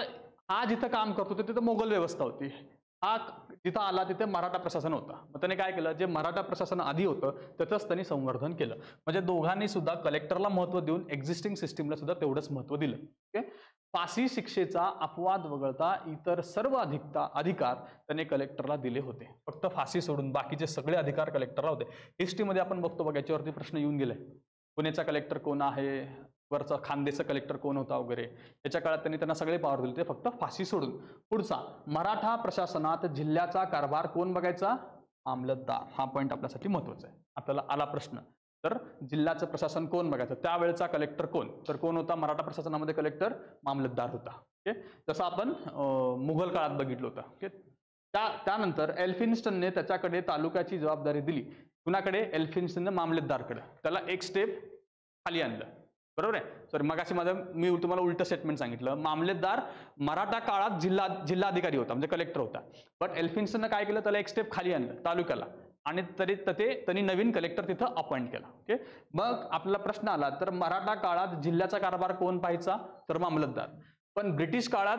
हा जिथं काम करत होते तिथं मोगल व्यवस्था होती. हा जिथं आला तिथे मराठा प्रशासन होता. मग त्याने काय केलं? जे मराठा प्रशासन आधी होतं त्याचंच त्यांनी संवर्धन केलं. म्हणजे दोघांनी सुद्धा कलेक्टरला महत्व देऊन एक्झिस्टिंग सिस्टीमला सुद्धा तेवढंच महत्व दिलं. ओके, फाशी शिक्षेचा अपवाद वगळता इतर सर्व अधिकार त्याने कलेक्टरला दिले होते. फक्त फाशी सोडून बाकीचे सगळे अधिकार कलेक्टरला होते. हिस्ट्रीमध्ये आपण बघतो बघा, याच्यावरती प्रश्न येऊन गेले. पुण्याचा कलेक्टर कोण आहे, वरचा खानदेशचा कलेक्टर कोण होता वगैरे. याच्या काळात त्यांना सगळे पॉवर दिले होते, फक्त फाशी सोडून. पुढचा, मराठा प्रशासनात जिल्ह्याचा कारभार कोण बघायचा? मामलतदार. हा पॉईंट आपल्यासाठी महत्वाचा आहे. आपल्याला आला प्रश्न, तर जिल्ह्याचं प्रशासन कोण बघायचं? त्यावेळेचा कलेक्टर कोण? तर कोण होता मराठा प्रशासनामध्ये? कलेक्टर मामलतदार होता. ओके, जसं आपण मुघल काळात बघितलं होतं. ओके, त्यानंतर एल्फिन्स्टनने त्याच्याकडे तालुक्याची जबाबदारी दिली. कुणाकडे? एल्फिन्स्टनने मामलतदारकडे. त्याला एक स्टेप खाली आणलं, बरोबर आहे. सॉरी, मगाशी मी तुम्हाला उलट स्टेटमेंट सांगितलं. मामलेदार मराठा काळात जिल्हाधिकारी होता, म्हणजे कलेक्टर होता. बट एल्फिन्स्टनने काय केलं? त्याला एक स्टेप खाली आणलं, तालुक्याला. आणि त्यांनी नवीन कलेक्टर तिथं अपॉइंट केला. ओके, मग आपला प्रश्न आला तर मराठा काळात जिल्ह्याचा कारभार कोण पाहायचा, तर मामलतदार. पण ब्रिटिश काळात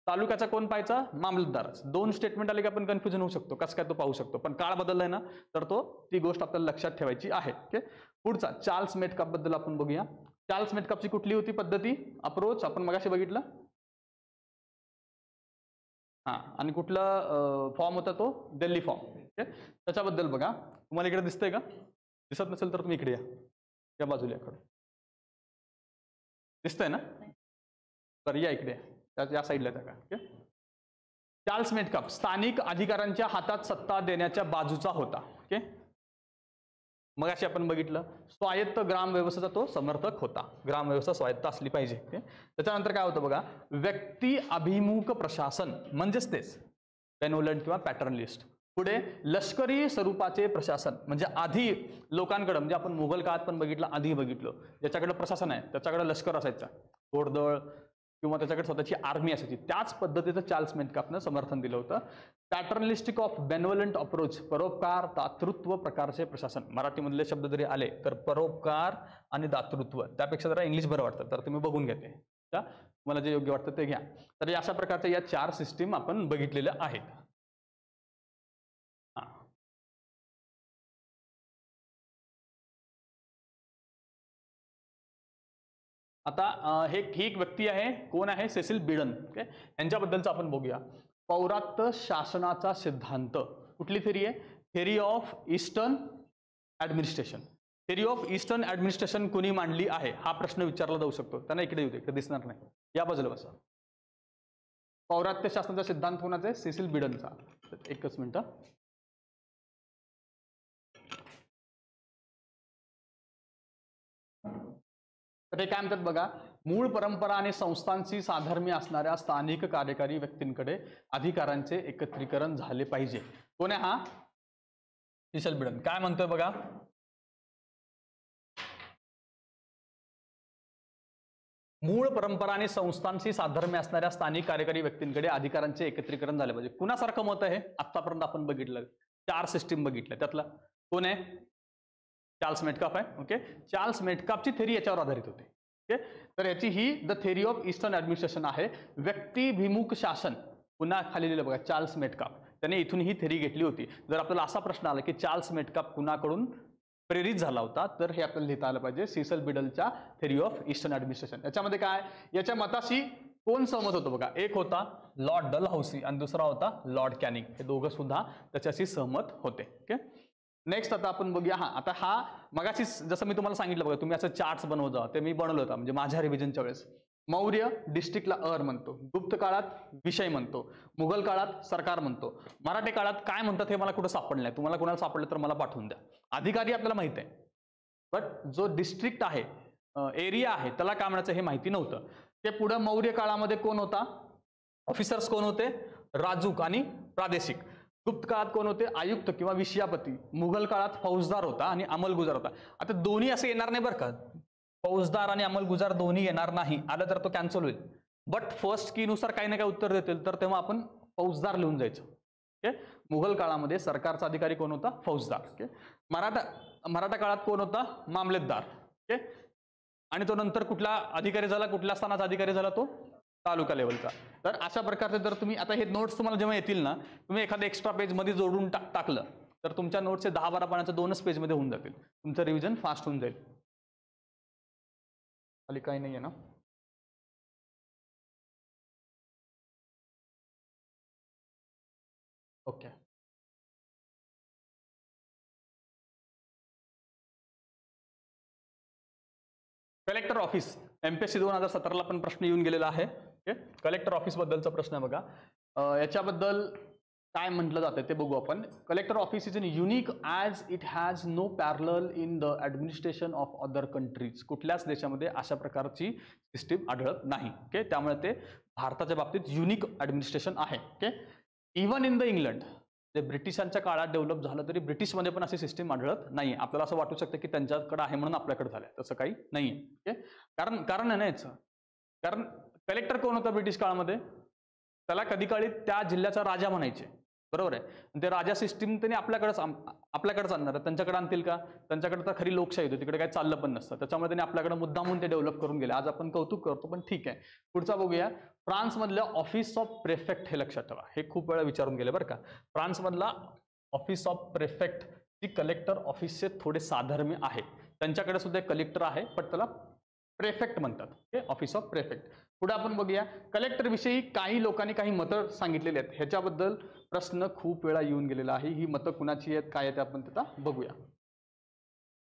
तालुक्याचा कोण पाहायचा, मामलतदारच. दोन स्टेटमेंट आले की आपण कन्फ्युजन होऊ शकतो, कसं काय तो पाहू शकतो. पण काळ बदललाय ना, तर ती गोष्ट आपल्याला लक्षात ठेवायची आहे. ओके, पुढचा चार्ल्स मेटकाप बद्दल आपण बघूया. चार्ल्स मेटकापची कुठली होती पद्धती, अप्रोच, आपण मगाशी बघितलं. हा, आणि कुठला फॉर्म होता तो, दिल्ली फॉर्म. ओके, त्याच्याबद्दल बघा. तुम्हाला इकडे दिसतंय का, दिसत नसेल तर तुम्ही इकडे या बाजूला, इकडे दिसतंय ना, तर या इकडे, या साईडला का. ओके, चार्ल्स मेटकाप स्थानिक अधिकाऱ्यांच्या हातात सत्ता देण्याच्या बाजूचा होता. ओके, मग अशी आपण बघितलं स्वायत्त ग्राम व्यवस्थेचा तो समर्थक होता. ग्राम व्यवस्था स्वायत्त असली पाहिजे. त्याच्यानंतर काय होतं बघा, व्यक्ती अभिमुख प्रशासन, म्हणजेच तेच बेनोलंट किंवा पॅटर्नलिस्ट. पुढे लष्करी स्वरूपाचे प्रशासन, म्हणजे आधी लोकांकडे, म्हणजे आपण मुघल काळात पण बघितलं, आधी बघितलं, ज्याच्याकडे प्रशासन आहे त्याच्याकडे लष्कर असायचं, घोडदळ किंवा त्याच्याकडे स्वतःची आर्मी असायची. त्याच पद्धतीचं चार्ल्स मेटकापनं समर्थन दिलं होतं. पॅटर्नलिस्टिक ऑफ बेनोलंट अप्रोच, परोपकार दातृत्व प्रकारचे प्रशासन. मराठीमधले शब्द जरी आले तर परोपकार आणि दातृत्व, त्यापेक्षा जरा इंग्लिश बरं वाटतं, तर तुम्ही बघून घेते, मला जे योग्य वाटतं ते घ्या. तर अशा प्रकारच्या या 4 सिस्टीम आपण बघितलेल्या आहेत. आता ही एक व्यक्ती आहे, कोण आहे, सेसिल बीडन. ओके, यांच्याबद्दलचं आपण बघूया. पौरात्य शासनाचा सिद्धांत, कुठली थेरी आहे, theory of eastern administration. Theory of eastern administration कोणी मांडली आहे, हा प्रश्न विचारला जाऊ शकतो. त्यांना इकडे येऊ दे, इकडे दिसणार नाही, या बाजूला बसा. पौरात्य शासनाचा सिद्धांत कोणाचा आहे, सेसिल बीडनचा. एकच मिनिट. तर हे काय म्हणतात बघा, मूळ परंपरा आणि संस्थांशी साधर्म्य असणाऱ्या स्थानिक कार्यकारी व्यक्तींकडे अधिकारांचे एकत्रीकरण झाले पाहिजे. कोण आहे हा, सेसिल बीडन. काय म्हणतोय बघा, मूळ परंपरा आणि संस्थांशी साधर्म्य असणाऱ्या स्थानिक कार्यकारी व्यक्तींकडे अधिकारांचे एकत्रीकरण झाले पाहिजे. कुणासारखं मत आहे, आतापर्यंत आपण बघितलं 4 सिस्टीम बघितल्या, त्यातला कोण आहे, चार्ल्स मेटकाप आहे. ओके, चार्ल्स मेटकापची थेरी याच्यावर आधारित होती. ओके, तर याची ही the theory of eastern administration आहे. व्यक्तिभिमुख शासन, पुन्हा खाली लिहिलं बघा, चार्ल्स मेटकाप, त्याने इथून ही थेरी घेतली होती. जर आपल्याला असा प्रश्न आला की चार्ल्स मेटकाप कुणाकडून प्रेरित झाला होता, तर हे आपल्याला लिहिता आलं पाहिजे, सेसिल बीडनच्या थेरी ऑफ ईस्टर्न ऍडमिनिस्ट्रेशन. याच्यामध्ये काय, याच्या मताशी कोण सहमत होतं बघा, एक होता लॉर्ड डलहौसी आणि दुसरा होता लॉर्ड कॅनिंग. हे दोघं सुद्धा त्याच्याशी सहमत होते. ओके, नेक्स्ट आता आपण बघूया. आता हा मगाशी जसं मी तुम्हाला सांगितलं बघा, तुम्ही असं चार्ट्स बनवत जा, ते मी बनवलं होतं म्हणजे माझ्या रिव्हिजनच्या वेळेस. मौर्य डिस्ट्रिक्टला अर म्हणतो, गुप्त काळात विषय म्हणतो, मुघल काळात सरकार म्हणतो, मराठी काळात काय म्हणतात हे मला कुठं सापडलं नाही. तुम्हाला कुणाला सापडलं तर मला पाठवून द्या. अधिकारी आपल्याला माहित आहे, बट जो डिस्ट्रिक्ट आहे, एरिया आहे, त्याला काय म्हणायचं हे माहिती नव्हतं. ते पुढे मौर्य काळामध्ये कोण होता, ऑफिसर्स कोण होते, राजूक आणि प्रादेशिक. गुप्त काळात कोण होते, आयुक्त किंवा विषयापती. मुघल काळात फौजदार होता आणि अंमलगुजार होता. आता दोन्ही असं येणार नाही बरं का, फौजदार आणि अंमलगुजार दोन्ही येणार नाही, आलं तर तो कॅन्सल होईल. बट फर्स्ट की नुसार काही ना काही उत्तर देतील, तर तेव्हा आपण फौजदार लिहून जायचं. ओके, मुघल काळामध्ये सरकारचा अधिकारी कोण होता, फौजदार. ओके, मराठा काळात कोण होता, मामलेदार. ओके, आणि तो नंतर कुठला अधिकारी झाला, कुठल्या स्थानाचा अधिकारी झाला, तो तालुका लेवलचा. तर अशा प्रकारचे जर तुम्ही आता हे नोट्स तुम्हाला जेव्हा येतील ना, तुम्ही एखाद्या एक्स्ट्रा पेज मध्ये जोडून टाकलं तर तुमच्या नोट्सचे 10-12 पानाच्या 2च पेज मध्ये होऊन जातील. तुमचं रिव्हिजन फास्ट होऊन जाईल. खाली काही नाही आहे ना, ओके. कलेक्टर ऑफिस, एमपीएससी 2017ला पण प्रश्न येऊन गेलेला आहे. ओके, कलेक्टर ऑफिस बद्दलचा प्रश्न आहे बघा. याच्याबद्दल काय म्हटलं जातं ते बघू आपण. Collector office is in unique as it has no parallel in the administration of other countries. कुठल्याच देशामध्ये अशा प्रकारची सिस्टीम आढळत नाही. ओके, त्यामुळे ते भारताच्या बाबतीत युनिक ॲडमिनिस्ट्रेशन आहे. Okay, even in the England, जे ब्रिटिशांच्या काळात डेव्हलप झालं तरी ब्रिटिशमध्ये पण अशी सिस्टीम आढळत नाही. आपल्याला असं वाटू शकतं की त्यांच्याकडे आहे म्हणून आपल्याकडे झालंय, तसं काही नाही. ओके, कारण नाही, कारण कलेक्टर कोण होता ब्रिटिश काळामध्ये, त्याला कधी काळी त्या जिल्ह्याचा राजा म्हणायचे. बरोबर आहे. आणि ते राजा सिस्टीम त्यांनी आपल्याकडेच आणणार आहे. त्यांच्याकडे आणतील का? त्यांच्याकडे तर खरी लोकशाही होती, तिकडे काही चाललं पण नसतं. त्याच्यामुळे त्यांनी आपल्याकडे मुद्दामून ते डेव्हलप करून गेले. आज आपण कौतुक करतो, पण ठीक आहे. पुढचा बघूया. फ्रान्समधलं ऑफिस ऑफ प्रेफेक्ट, हे लक्षात ठेवा, हे खूप वेळा विचारून गेले बरं का. फ्रान्समधला ऑफिस ऑफ प्रेफेक्ट ती कलेक्टर ऑफिसचे थोडे साधर्म्य आहे. त्यांच्याकडे सुद्धा एक कलेक्टर आहे, पण त्याला प्रेफेक्ट म्हणतात. Okay, office of prefect. पुढे आपण बघूया. कलेक्टर विषयी काही लोकांनी काही मतं सांगितलेली आहेत. ह्याच्याबद्दल प्रश्न खूप वेळा येऊन गेलेला आहे. ही मतं कुणाची आहेत, काय आहेत, आपण त्याचा बघूया.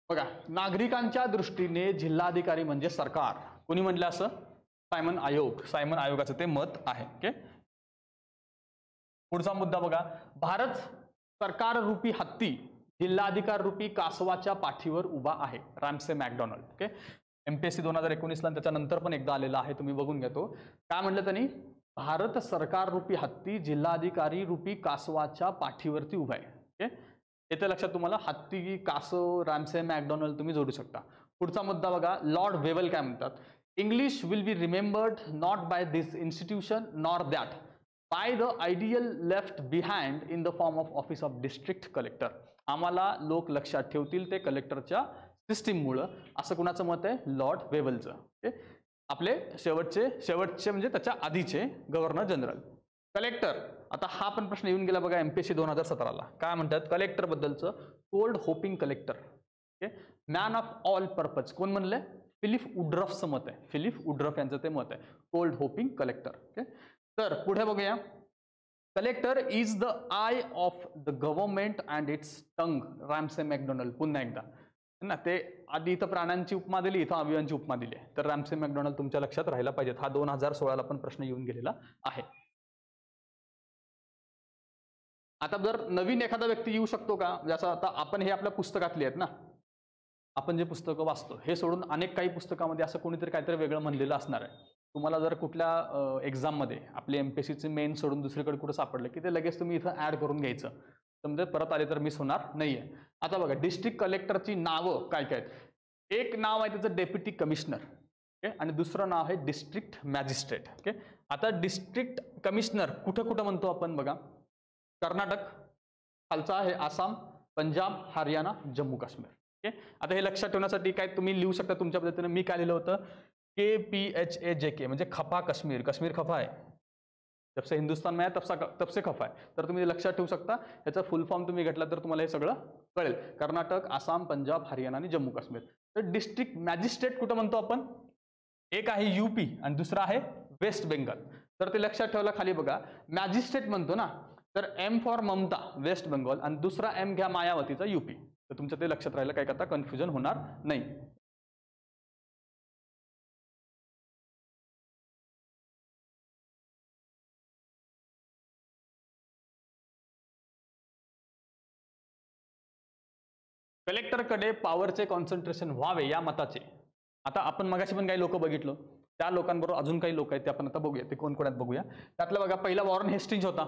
बघा, नागरिकांच्या दृष्टीने जिल्हाधिकारी म्हणजे सरकार. कोणी म्हणलं असं? सायमन आयोगाचं ते मत आहे. ओके, पुढचा मुद्दा बघा. भारत सरकार रूपी हत्ती जिल्हाधिकार रूपी कासवाच्या पाठीवर उभा आहे. Ramsay McDonald. ओके, MPSC 2019 ला त्याच्यानंतर पण एकदा आलेला आहे, तुम्ही बघून घ्या तो. काय म्हटलं त्यांनी? भारत सरकार रूपी हत्ती जिल्हाधिकारी रूपी कासवाच्या पाठीवरती उभा आहे. ओके, येथे लक्षात तुम्हाला हत्ती, कासव, रॅम्से मॅकडॉनल्ड तुम्ही जोडू शकता. पुढचा मुद्दा बघा. लॉर्ड वेव्हल काय म्हणतात? English will be remembered not by this institution nor that by the ideal left behind in the form of office of district collector. आम्हाला लोक लक्षात ठेवतील ते कलेक्टरच्या सिस्टीममुळं, असं कुणाचं मत आहे? लॉर्ड वेव्हलचं. ओके, आपले शेवटचे म्हणजे त्याच्या आधीचे गव्हर्नर जनरल. कलेक्टर, आता हा पण प्रश्न येऊन गेला बघा MPSC 2017 ला. काय म्हणतात कलेक्टर बद्दलचं? Cold hopping collector. Okay, man of all purpose. कोण म्हणलंय? फिलिप वुडरफचं मत आहे. फिलिप वुडरफ यांचं ते मत आहे, कोल्ड होपिंग कलेक्टर. ओके, तर पुढे बघूया. Collector is the eye of the government and its tongue. Ramsay MacDonald. पुन्हा एकदा ना, ते आधी इथं प्राण्यांची उपमा दिली, इथं अवयवांची उपमा दिली आहे. तर रॅम्से मॅकडॉनल्ड तुमच्या लक्षात राहायला पाहिजेत. हा 2016 ला पण प्रश्न येऊन गेलेला आहे. आता जर नवीन एखादा व्यक्ती येऊ शकतो का? जसं आता आपण हे आपल्या पुस्तकातली आहेत ना, आपण जे पुस्तकं वाचतो हे सोडून अनेक काही पुस्तकामध्ये असं कोणीतरी काहीतरी वेगळं म्हणलेलं असणार आहे. तुम्हाला जर कुठल्या एक्झाममध्ये आपले MPSCचे मेन सोडून दुसरीकडे कुठं सापडलं की ते लगेच तुम्ही इथं ऍड करून घ्यायचं. समजा परत आले तर मिस होणार नाहीये. आता बघा, डिस्ट्रिक्ट कलेक्टरची नावं काय काय आहेत? एक नाव आहे त्याचं डेप्युटी कमिशनर. ओके, आणि दुसरं नाव आहे डिस्ट्रिक्ट मॅजिस्ट्रेट. ओके, आता डिस्ट्रिक्ट कमिशनर कुठं कुठं म्हणतो आपण बघा? कर्नाटक, खालचा आहे आसाम, पंजाब, हरियाणा, जम्मू काश्मीर. ओके, आता हे लक्षात ठेवण्यासाठी काय तुम्ही लिहू शकता तुमच्या पद्धतीने. मी काय लिहिलं होतं? KPHAJK म्हणजे खफा काश्मीर. काश्मीर खफा आहे, जब से हिंदुस्तान में आया तब से खफा आहे. तर तुम्ही लक्षात ठेवू शकता. ह्याचा फुल फॉर्म तुम्ही घेतला तर तुम्हाला हे सगळं कळेल. कर्नाटक, आसाम, पंजाब, हरियाणा आणि जम्मू काश्मीर. तर डिस्ट्रिक्ट मॅजिस्ट्रेट कुठं म्हणतो आपण? एक आहे UP आणि दुसरा आहे वेस्ट बेंगल. तर ते लक्षात ठेवला. खाली बघा, मॅजिस्ट्रेट म्हणतो ना, तर M फॉर ममता वेस्ट बेंगॉल आणि दुसरा M घ्या मायावतीचा UP. तर तुमचं ते लक्षात राहिलं, काय करता कन्फ्युजन होणार नाही. कलेक्टरकडे पॉवरचे कॉन्सन्ट्रेशन व्हावे या मताचे. आता आपण मगाशी पण काही लोक बघितलं, त्या लोकांबरोबर अजून काही लोक आहेत ते आपण आता बघूया. ते कोण कोण आहेत बघूया. त्यातलं बघा, पहिला वॉरेन हेस्टिंग्ज होता,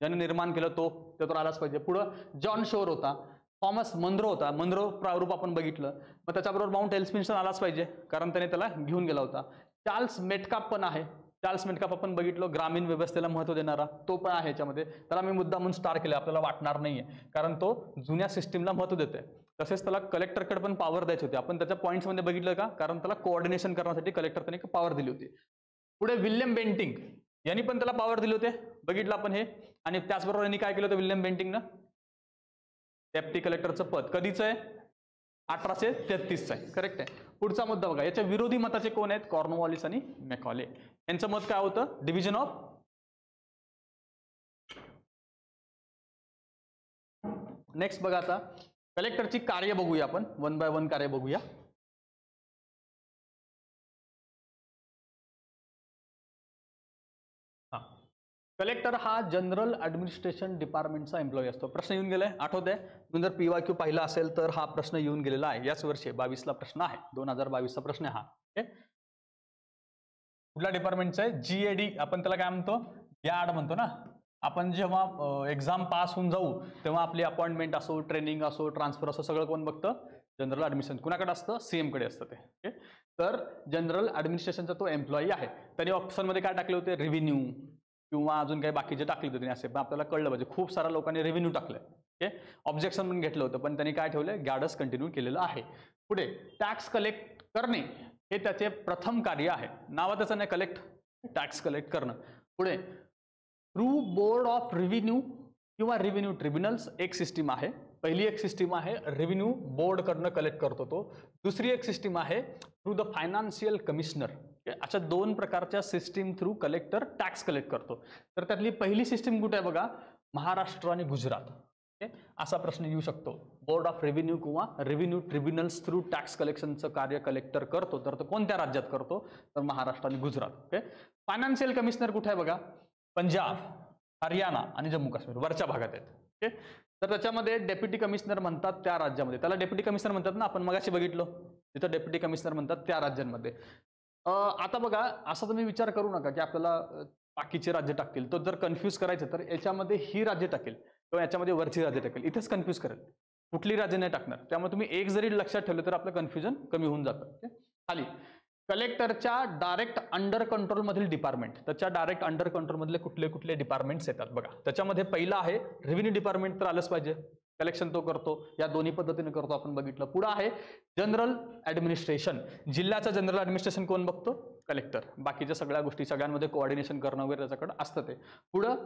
ज्याने निर्माण केलं, तो तर आलाच पाहिजे. पुढं जॉन शोर होता, थॉमस मनरो होता, मनरो प्रारूप आपण बघितलं. मग त्याच्याबरोबर माउंट एल्समिन्स्टन आलाच पाहिजे, कारण त्याने त्याला घेऊन गेला होता. चार्ल्स मेटकाप पण आहे. चार्ल्स मेटकाप आपण बघितलं, ग्रामीण व्यवस्थेला महत्त्व देणारा, तो पण आहे याच्यामध्ये. त्याला मी मुद्दा म्हणून स्टार केला, आपल्याला वाटणार नाहीये, कारण तो जुन्या सिस्टीमला महत्त्व देतोय. तसेच त्याला कलेक्टरकडे पण पॉवर द्यायची होती. आपण त्याच्या पॉईंट्समध्ये बघितलं का? कारण त्याला कोऑर्डिनेशन करण्यासाठी कलेक्टर त्याने पॉवर दिली होती. पुढे विल्यम बेंटिंग यांनी पण त्याला पॉवर दिले होते, बघितलं आपण हे. आणि त्याचबरोबर यांनी काय केलं होतं विल्यम बेंटिंगनं? डेप्टी कलेक्टरचं पद कधीच आहे? 1833 आहे. करेक्ट आहे. पुढचा मुद्दा बघा, याच्या विरोधी मताचे कोण आहेत? कॉर्नवॉलिस आणि मॅकॉले. यांचं मत काय होतं? Division of. नेक्स्ट बघा, आता कलेक्टरची कार्य बघूया आपण, 1 बाय 1 कार्य बघूया. कलेक्टर हा जनरल ऍडमिनिस्ट्रेशन डिपार्टमेंटचा एम्प्लॉई असतो. प्रश्न येऊन गेलाय, आठवतंय? तुम्ही जर PYQ पाहिला असेल तर हा प्रश्न येऊन गेलेला आहे. याच वर्षी 22 ला प्रश्न आहे, 2022 चा प्रश्न आहे हा. ओके, कुठल्या डिपार्टमेंटचा आहे? GAD. आपण त्याला काय म्हणतो? यार्ड म्हणतो ना. आपण जेव्हा एक्झाम पास होऊन जाऊ तेव्हा आपली अपॉइंटमेंट असो, ट्रेनिंग असो, ट्रान्सफर असो, सगळं कोण बघतं? General administration. कुणाकडे असतं? CM कडे असतं ते. ओके, तर जनरल ऍडमिनिस्ट्रेशनचा तो एम्प्लॉई आहे. त्यांनी ऑप्शनमध्ये काय टाकले होते? रेव्हेन्यू, किंवा अजून काही बाकीचे टाकले होते त्यांनी असे, पण आपल्याला कळलं पाहिजे खूप साऱ्या लोकांनी रेव्हेन्यू टाकलंय. ओके, ऑब्जेक्शन पण घेतलं होतं, पण त्यांनी काय ठेवलंय, गॅडस कंटिन्यू केलेलं आहे. पुढे टॅक्स कलेक्ट करणे हे त्याचे प्रथम कार्य आहे. नावातच नाही, कलेक्ट, टॅक्स कलेक्ट करणं. पुढे थ्रू बोर्ड ऑफ रेव्हेन्यू किंवा रेव्हेन्यू ट्रिब्युनल्स एक सिस्टीम आहे. पहिली एक सिस्टीम आहे रेव्हेन्यू बोर्ड कडनं कलेक्ट करतो तो. दुसरी एक सिस्टीम आहे थ्रू द फायनान्शियल कमिशनर. अशा दोन प्रकारच्या system through collector tax collect करतो. तर त्यातली पहिली सिस्टीम कुठे आहे बघा, महाराष्ट्र आणि गुजरात. असा प्रश्न येऊ शकतो. बोर्ड ऑफ रेव्हेन्यू किंवा रेव्हेन्यू ट्रिब्युनल्स थ्रू टॅक्स कलेक्शनचं कार्य कलेक्टर करतो, तर तो कोणत्या राज्यात करतो, तर महाराष्ट्र आणि गुजरात. ओके, फायनान्शियल कमिशनर कुठे आहे बघा, पंजाब, हरियाणा आणि जम्मू काश्मीर वरच्या भागात आहेत. ओके, तर त्याच्यामध्ये डेप्युटी कमिशनर म्हणतात त्या राज्यामध्ये, त्याला डेप्युटी कमिशनर म्हणतात ना, आपण मगाशी बघितलं तिथं डेप्युटी कमिशनर म्हणतात त्या राज्यांमध्ये. आता बघा, असा तुम्ही विचार करू नका की आपल्याला बाकीचे राज्य टाकतील. तो जर कन्फ्यूज करायचं तर याच्यामध्ये ही राज्य टाकेल किंवा याच्यामध्ये वरची राज्य टाकेल, इथेच कन्फ्यूज करेल, कुठली राज्य नाही टाकणार. त्यामुळे तुम्ही एक जरी लक्षात ठेवलं तर आपलं कन्फ्युजन कमी होऊन जातं. खाली कलेक्टरच्या डायरेक्ट अंडर कंट्रोल मधील डिपार्टमेंट, त्याच्या डायरेक्ट अंडर कंट्रोल मधले कुठले कुठले डिपार्टमेंट्स येतात बघा. त्याच्यामध्ये पहिला आहे रेव्हेन्यू डिपार्टमेंट, तर आलंच पाहिजे, कलेक्शन तो करतो, या दोन्ही पद्धतीने करतो आपण बघितलं. पुढे आहे जनरल ऍडमिनिस्ट्रेशन, जिल्ह्याचं जनरल ऍडमिनिस्ट्रेशन कोण बघतो, कलेक्टर. बाकीच्या सगळ्या गोष्टी सगळ्यांमध्ये कोऑर्डिनेशन करणं वगैरे त्याच्याकडे असतं ते. पुढं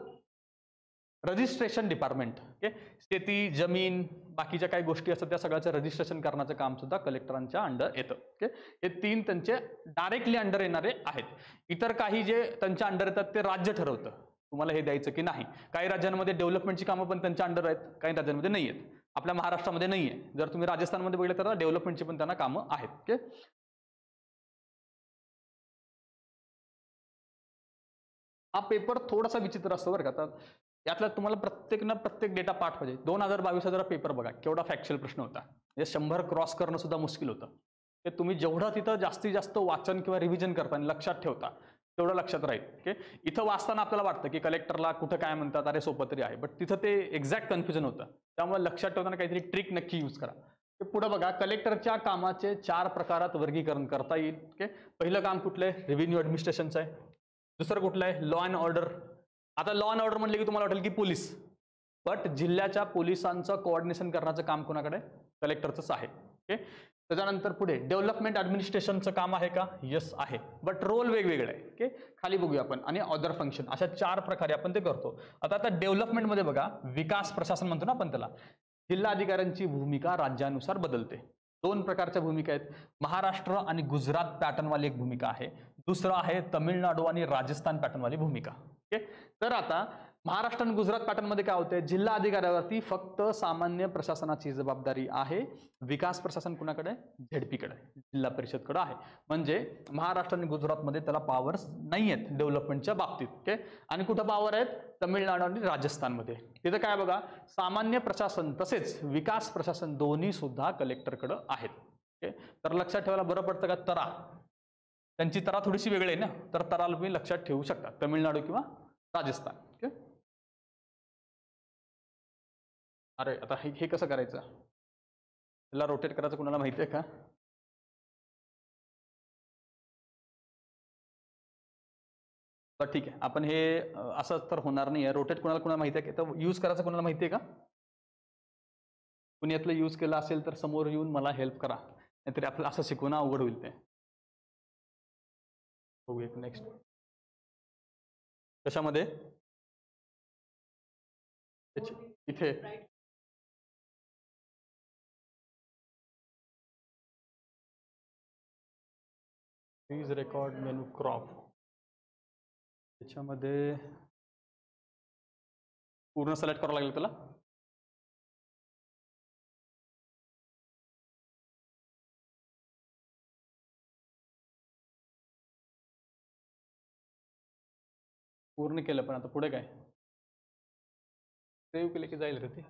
रजिस्ट्रेशन डिपार्टमेंट, ओके, शेती, जमीन, बाकीच्या काही गोष्टी असतात त्या सगळ्याचं रजिस्ट्रेशन करण्याचं काम सुद्धा कलेक्टरांच्या अंडर येतं. ओके, हे तीन त्यांचे डायरेक्टली अंडर येणारे आहेत. इतर काही जे त्यांच्या अंडर येतात ते राज्य ठरवतं तुम्हाला हे द्यायचं की नाही. काही राज्यांमध्ये डेव्हलपमेंटची कामं पण त्यांच्या अंडर आहेत, काही राज्यांमध्ये नाही आहेत. आपल्या महाराष्ट्रामध्ये नाही आहे. जर तुम्ही राजस्थानमध्ये बघितलं तर डेव्हलपमेंटची पण त्यांना कामं आहेत. ओके, हा पेपर थोडासा विचित्र असतो बरं का. तर यातला तुम्हाला प्रत्येक डेटा पाठ पाहिजे. 2022 जरा पेपर बघा, केवढा फॅक्च्युअल प्रश्न होता. हे 100 क्रॉस करणं सुद्धा मुश्किल होतं. ते तुम्ही जेवढं तिथं जास्तीत जास्त वाचन किंवा रिव्हिजन करता आणि लक्षात ठेवता तेवढं लक्षात राहील. ओके, इथं वाचताना आपल्याला वाटतं की कलेक्टरला कुठं काय म्हणतात, अरे सोपं तरी आहे, बट तिथं ते एक्झॅक्ट कन्फ्युजन होतं. त्यामुळे लक्षात ठेवताना काहीतरी ट्रिक नक्की यूज करा. ते पुढे बघा, कलेक्टरच्या कामाचे 4 प्रकारात वर्गीकरण करता येईल. ओके, पहिलं काम कुठलं आहे, रेव्हेन्यू ऍडमिनिस्ट्रेशनचं आहे. दुसरं कुठलं आहे, लॉ अँड ऑर्डर. आता लॉ अँड ऑर्डर म्हणले की तुम्हाला वाटेल की पोलीस, बट जिल्ह्याच्या पोलिसांचं कोऑर्डिनेशन करण्याचं काम कोणाकडे, कलेक्टरचंच आहे. ओके, त्याच्यानंतर पुढे डेव्हलपमेंट ऍडमिनिस्ट्रेशनचं काम आहे का, यस आहे, बट रोल वेगवेगळे आहे. ओके, खाली बघूया आपण, आणि अदर फंक्शन, अशा 4 प्रकारे आपण ते करतो. आता डेव्हलपमेंटमध्ये बघा, विकास प्रशासन म्हणतो ना आपण त्याला, जिल्हाधिकाऱ्यांची भूमिका राज्यानुसार बदलते. 2 प्रकारच्या भूमिका आहेत, महाराष्ट्र आणि गुजरात पॅटर्नवाली एक भूमिका आहे, दुसरं आहे तमिळनाडू आणि राजस्थान पॅटर्नवाली भूमिका. ओके, तर आता महाराष्ट्र आणि गुजरात पॅटर्नमध्ये काय होते, जिल्हा अधिकाऱ्यावरती फक्त सामान्य प्रशासनाची जबाबदारी आहे, विकास प्रशासन कुणाकडे, झेडपीकडे, जिल्हा परिषदकडे आहे. म्हणजे महाराष्ट्र आणि गुजरातमध्ये त्याला पॉवर्स नाही आहेत डेव्हलपमेंटच्या बाबतीत. ओके, आणि कुठं पॉवर आहेत, तमिळनाडू आणि राजस्थानमध्ये. तिथं काय बघा, सामान्य प्रशासन तसेच विकास प्रशासन दोन्ही सुद्धा कलेक्टरकडे आहेत. ओके, तर लक्षात ठेवायला बरं पडतं का, तरा, त्यांची तरा थोडीशी वेगळी आहे ना, तर तराला तुम्ही लक्षात ठेवू शकता, तमिळनाडू किंवा राजस्थान. ओके, अरे आता हे कसं करायचं, त्याला रोटेट करायचं कुणाला माहिती आहे का, तर ठीक आहे, आपण हे असं तर होणार नाही आहे. रोटेट कुणाला माहिती आहे, तर यूज करायचं कुणाला माहिती आहे का, कुणी यातलं यूज केलं असेल तर समोर येऊन मला हेल्प करा, नाहीतरी आपल्याला असं शिकवणं अवघड होईल. ते बघूया नेक्स्ट कशामध्ये, इथे प्लीज रेकॉर्ड मेनू क्रॉप, त्याच्यामध्ये पूर्ण सिलेक्ट करावं लागेल त्याला. पूर्ण केलं, पण आता पुढे काय, सेव्ह केलं की जाईल रे ते.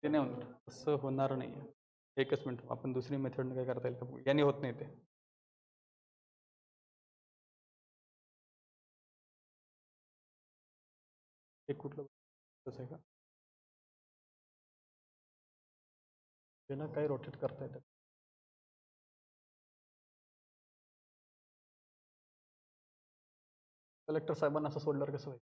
ते नाही होणार, असं होणार नाही. एकच मिनिट, आपण दुसरी मेथडने काय करता येईल का, याने होत नाही ते. हे कुठलं कसं आहे का, ते ना काही रोटेट करता येतं. कलेक्टर साहेबांना असं सोडल्यावर कसं होईल?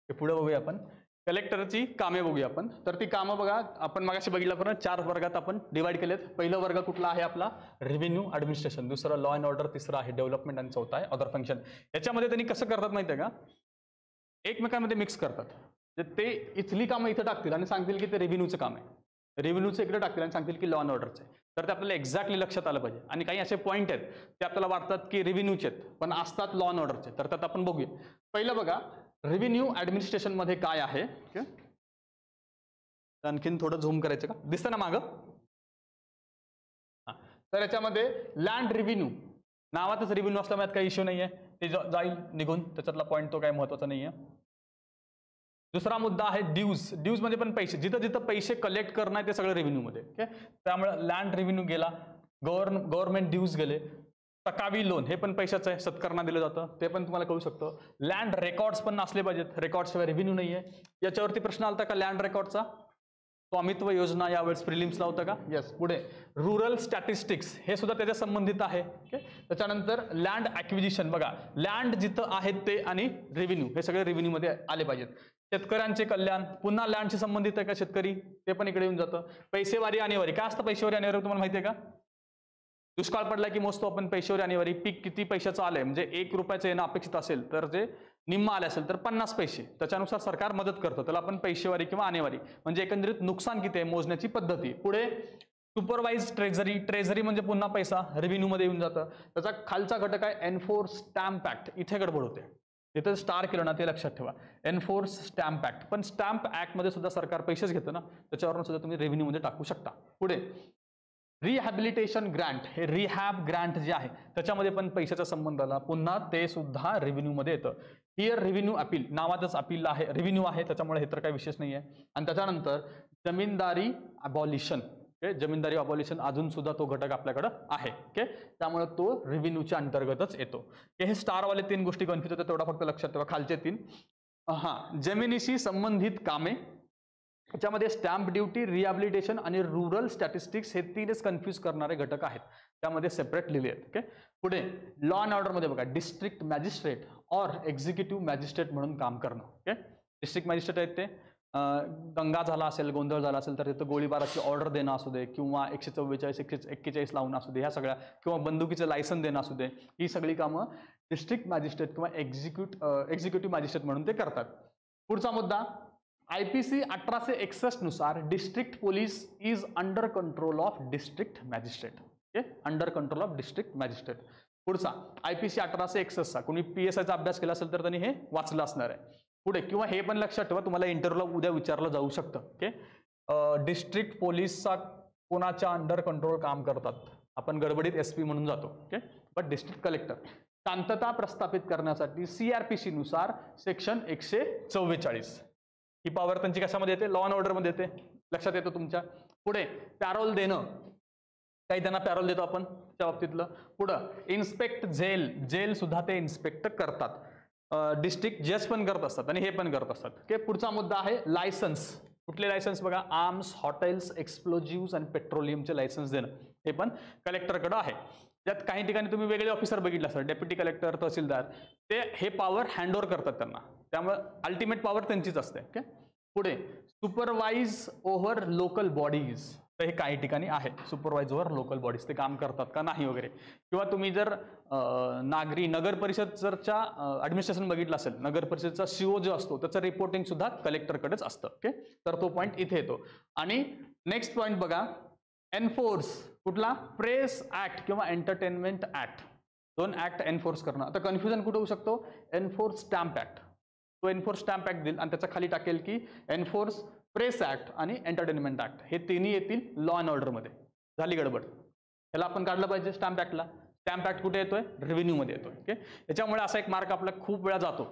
पुढे बघूया आपण कलेक्टरची कामे बघूया आपण. तर ती कामं बघा, आपण मागाशी बघितल्याप्रमाणे 4 वर्गात आपण डिवाइड केलेत. पहिला वर्ग कुठला आहे आपला? रेव्हेन्यू ॲडमिनिस्ट्रेशन, दुसरा लॉ अँड ऑर्डर, तिसरा आहे डेव्हलपमेंट आणि चौथा आहे अदर फंक्शन. याच्यामध्ये त्यांनी कसं करतात माहिती आहे का? एकमेकांमध्ये मिक्स करतात. ते इथली कामं इथं टाकतील आणि सांगतील की ते रेव्हेन्यूचं काम आहे, रेव्हेन्यूचं इकडे टाकतील आणि सांगतील की लॉ अँड ऑर्डरचं आहे. तर ते आपल्याला एक्झॅक्टली लक्षात आलं पाहिजे. आणि काही असे पॉईंट आहेत ते आपल्याला वाटतात की रेव्हेन्यूचे आहेत पण असतात लॉ अँड ऑर्डरचे. तर त्यात आपण बघूया. पहिलं बघा, रेव्हेन्यू ॲडमिनिस्ट्रेशन मध्ये काय आहे. आणखीन थोडं झूम करायचं का? दिसतं ना मागं? तर याच्यामध्ये लँड रेव्हेन्यू, नावातच रेव्हेन्यू असल्यामुळे काही इश्यू नाहीये, ते जाईल निघून, त्याच्यातला पॉईंट तो काही महत्वाचा नाहीये. दुसरा मुद्दा आहे ड्यूज. ड्यूज म्हणजे पण पैसे, जिथं जिथं पैसे कलेक्ट करणं आहे ते सगळं रेव्हेन्यू मध्ये. ओके, त्यामुळे लँड रेव्हेन्यू गेला, गव्हर्नमेंट ड्यूज गेले, तकावी लोन हे पण पैशाचं आहे, सत्कारांना दिलं जातं, ते पण तुम्हाला कळू शकतं. लँड रेकॉर्ड्स पण असले पाहिजेत, रेकॉर्ड शिवाय रेव्हेन्यू नाहीये. याच्यावरती प्रश्न आलता का लँड रेकॉर्डचा? स्वामित्व योजना यावेळेस प्रिलिम्सला होतं का? येस. पुढे रूरल स्टॅटिस्टिक्स हे सुद्धा त्याच्या संबंधित आहे. ओके, त्याच्यानंतर लँड ॲक्विजिशन, बघा लँड जिथं आहेत ते आणि रेव्हेन्यू हे सगळे रेव्हेन्यू मध्ये आले पाहिजेत. शेतकऱ्यांचे कल्याण पुन्हा लँडशी संबंधित आहे का? शेतकरी ते पण इकडे येऊन जातं. पैसेवारी आणेवारी, काय असतं पैसेवारी आणेवारी तुम्हाला माहिती आहे का? दुष्काळ पडला की मोजतो आपण पैसेवारी आणेवारी. पीक किती पैशाचं आलंय, म्हणजे 1 रुपयाचं येणं अपेक्षित असेल तर जे निम्म आले असेल तर 50 पैसे, त्याच्यानुसार सरकार मदत करतं, त्याला आपण पैसेवारी किंवा आणेवारी. म्हणजे एकंदरीत नुकसान किती आहे मोजण्याची पद्धती. पुढे सुपरवाइज ट्रेझरी, ट्रेझरी म्हणजे पुन्हा पैसा रेव्हेन्यू मध्ये येऊन जातं. त्याचा खालचा घटक आहे एनफोर्स स्टॅम्प ऍक्ट. इथे गडबड होते, तिथे स्टार केलं ना ते लक्षात ठेवा. एनफोर्स स्टॅम्प ऍक्ट, पण स्टॅम्प ऍक्ट मध्ये सुद्धा सरकार पैसेच घेतं ना, त्याच्यावरून सुद्धा तुम्ही रेव्हेन्यू मध्ये टाकू शकता. पुढे रिहॅबिलिटेशन ग्रँट, हे रिहॅब ग्रँट जे आहे त्याच्यामध्ये पण पैशाचा संबंध आला, पुन्हा ते सुद्धा रेव्हेन्यू मध्ये येतं. हिअर रेव्हेन्यू अपील, नावातच अपील आहे, रेव्हेन्यू आहे त्याच्यामुळे हे तर काही विशेष नाही आहे. आणि त्याच्यानंतर जमीनदारी अबॉलिशन, जमीनदारी अबॉलिशन अजून सुद्धा तो घटक आपल्याकडे आहे. ओके, त्यामुळे तो रेव्हेन्यूच्या अंतर्गतच येतो. हे स्टारवाले 3 गोष्टी कन्फ्युज होतात, तेवढा फक्त लक्षात ठेवा. खालचे 3 जमिनीशी संबंधित कामे, त्याच्यामध्ये स्टॅम्प ड्युटी, रिहॅबिलिटेशन आणि रूरल स्टॅटिस्टिक्स हे 3च कन्फ्यूज करणारे घटक आहेत, त्यामध्ये सेपरेट लिहिले आहेत. ओके, पुढे लॉ अँड ऑर्डर मध्ये बघा, डिस्ट्रिक्ट मॅजिस्ट्रेट और एक्झिक्युटिव्ह मॅजिस्ट्रेट म्हणून काम करणं. ओके, डिस्ट्रिक्ट मॅजिस्ट्रेट आहेत ते दंगा झाला असेल, गोंधळ झाला असेल तर तिथं गोळीबाराची ऑर्डर देणं असू दे, किंवा 144, 141 लावणं असू दे, ह्या सगळ्या, किंवा बंदुकीचं लायसन देणं असू दे, ही सगळी कामं डिस्ट्रिक्ट मॅजिस्ट्रेट किंवा एक्झिक्युटिव्ह मॅजिस्ट्रेट म्हणून ते करतात. पुढचा मुद्दा, IPC 1861 नुसार district police is under control of district magistrate. Okay, under control of district magistrate. पुढचा IPC 1861 कोणी PSI चा अभ्यास केला असेल तर त्यांनी हे वाचलं असणार आहे. पुढे, किंवा हे पण लक्षात ठेवा, तुम्हाला इंटरव्ह्यूला उद्या विचारलं जाऊ शकतं. ओके, डिस्ट्रिक्ट पोलीसचा कोणाच्या अंडर कंट्रोल काम करतात? आपण गडबडीत SP म्हणून जातो. Okay, but district collector. शांतता प्रस्थापित करण्यासाठी CRPC नुसार सेक्शन 144, ही पॉवर त्यांची कशामध्ये येते? लॉ अँड ऑर्डर मध्ये येते, लक्षात येतं तुमच्या. पुढे पॅरोल देणं, काही त्यांना पॅरोल देतो आपण त्या बाबतीतलं. पुढं इन्स्पेक्ट जेल, जेल सुद्धा ते इन्स्पेक्ट करतात. डिस्ट्रिक्ट जज पण करत असतात आणि हे पण करत असतात. ओके, पुढचा मुद्दा आहे लायसन्स. कुठले लायसन्स? बघा, आर्म्स, हॉटेल्स, एक्सप्लोजिव्स आणि पेट्रोलियमचे लायसन्स देणं हे पण कलेक्टरकडे आहे. त्यात काही ठिकाणी तुम्ही वेगळे ऑफिसर बघितलं असेल, डेप्युटी कलेक्टर, तहसीलदार, ते हे पॉवर हँडओव्हर करतात त्यांना, त्यामुळे अल्टिमेट पॉवर त्यांचीच असते. ओके, पुढे सुपरवाइज ओव्हर लोकल बॉडीज, तर हे काही ठिकाणी आहे सुपरवाइज ओव्हर लोकल बॉडीज, ते काम करतात का नाही वगैरे. किंवा तुम्ही जर नगर परिषदच्या ऍडमिनिस्ट्रेशन बघितलं असेल, नगर परिषदचा CO जो असतो त्याचं रिपोर्टिंग सुद्धा कलेक्टरकडेच असतं. ओके, तर तो पॉईंट इथे येतो. आणि नेक्स्ट पॉईंट बघा, एनफोर्स, कुठला? प्रेस ऍक्ट किंवा एंटरटेनमेंट ऍक्ट, 2 ऍक्ट एनफोर्स करणं. आता कन्फ्युजन कुठे होऊ शकतो? एनफोर्स स्टॅम्प ऍक्ट, तो एनफोर्स स्टॅम्प ऍक्ट देईल आणि त्याच्या खाली टाकेल की एनफोर्स प्रेस ऍक्ट आणि एंटरटेनमेंट ऍक्ट, हे तिन्ही येतील लॉ अँड ऑर्डर मध्ये. झाली गडबड, ह्याला आपण काढलं पाहिजे स्टॅम्प ऍक्टला. स्टॅम्प ऍक्ट कुठे येतोय? रेव्हेन्यू मध्ये येतोय. ओके, याच्यामुळे असा एक मार्क आपला खूप वेळा जातो,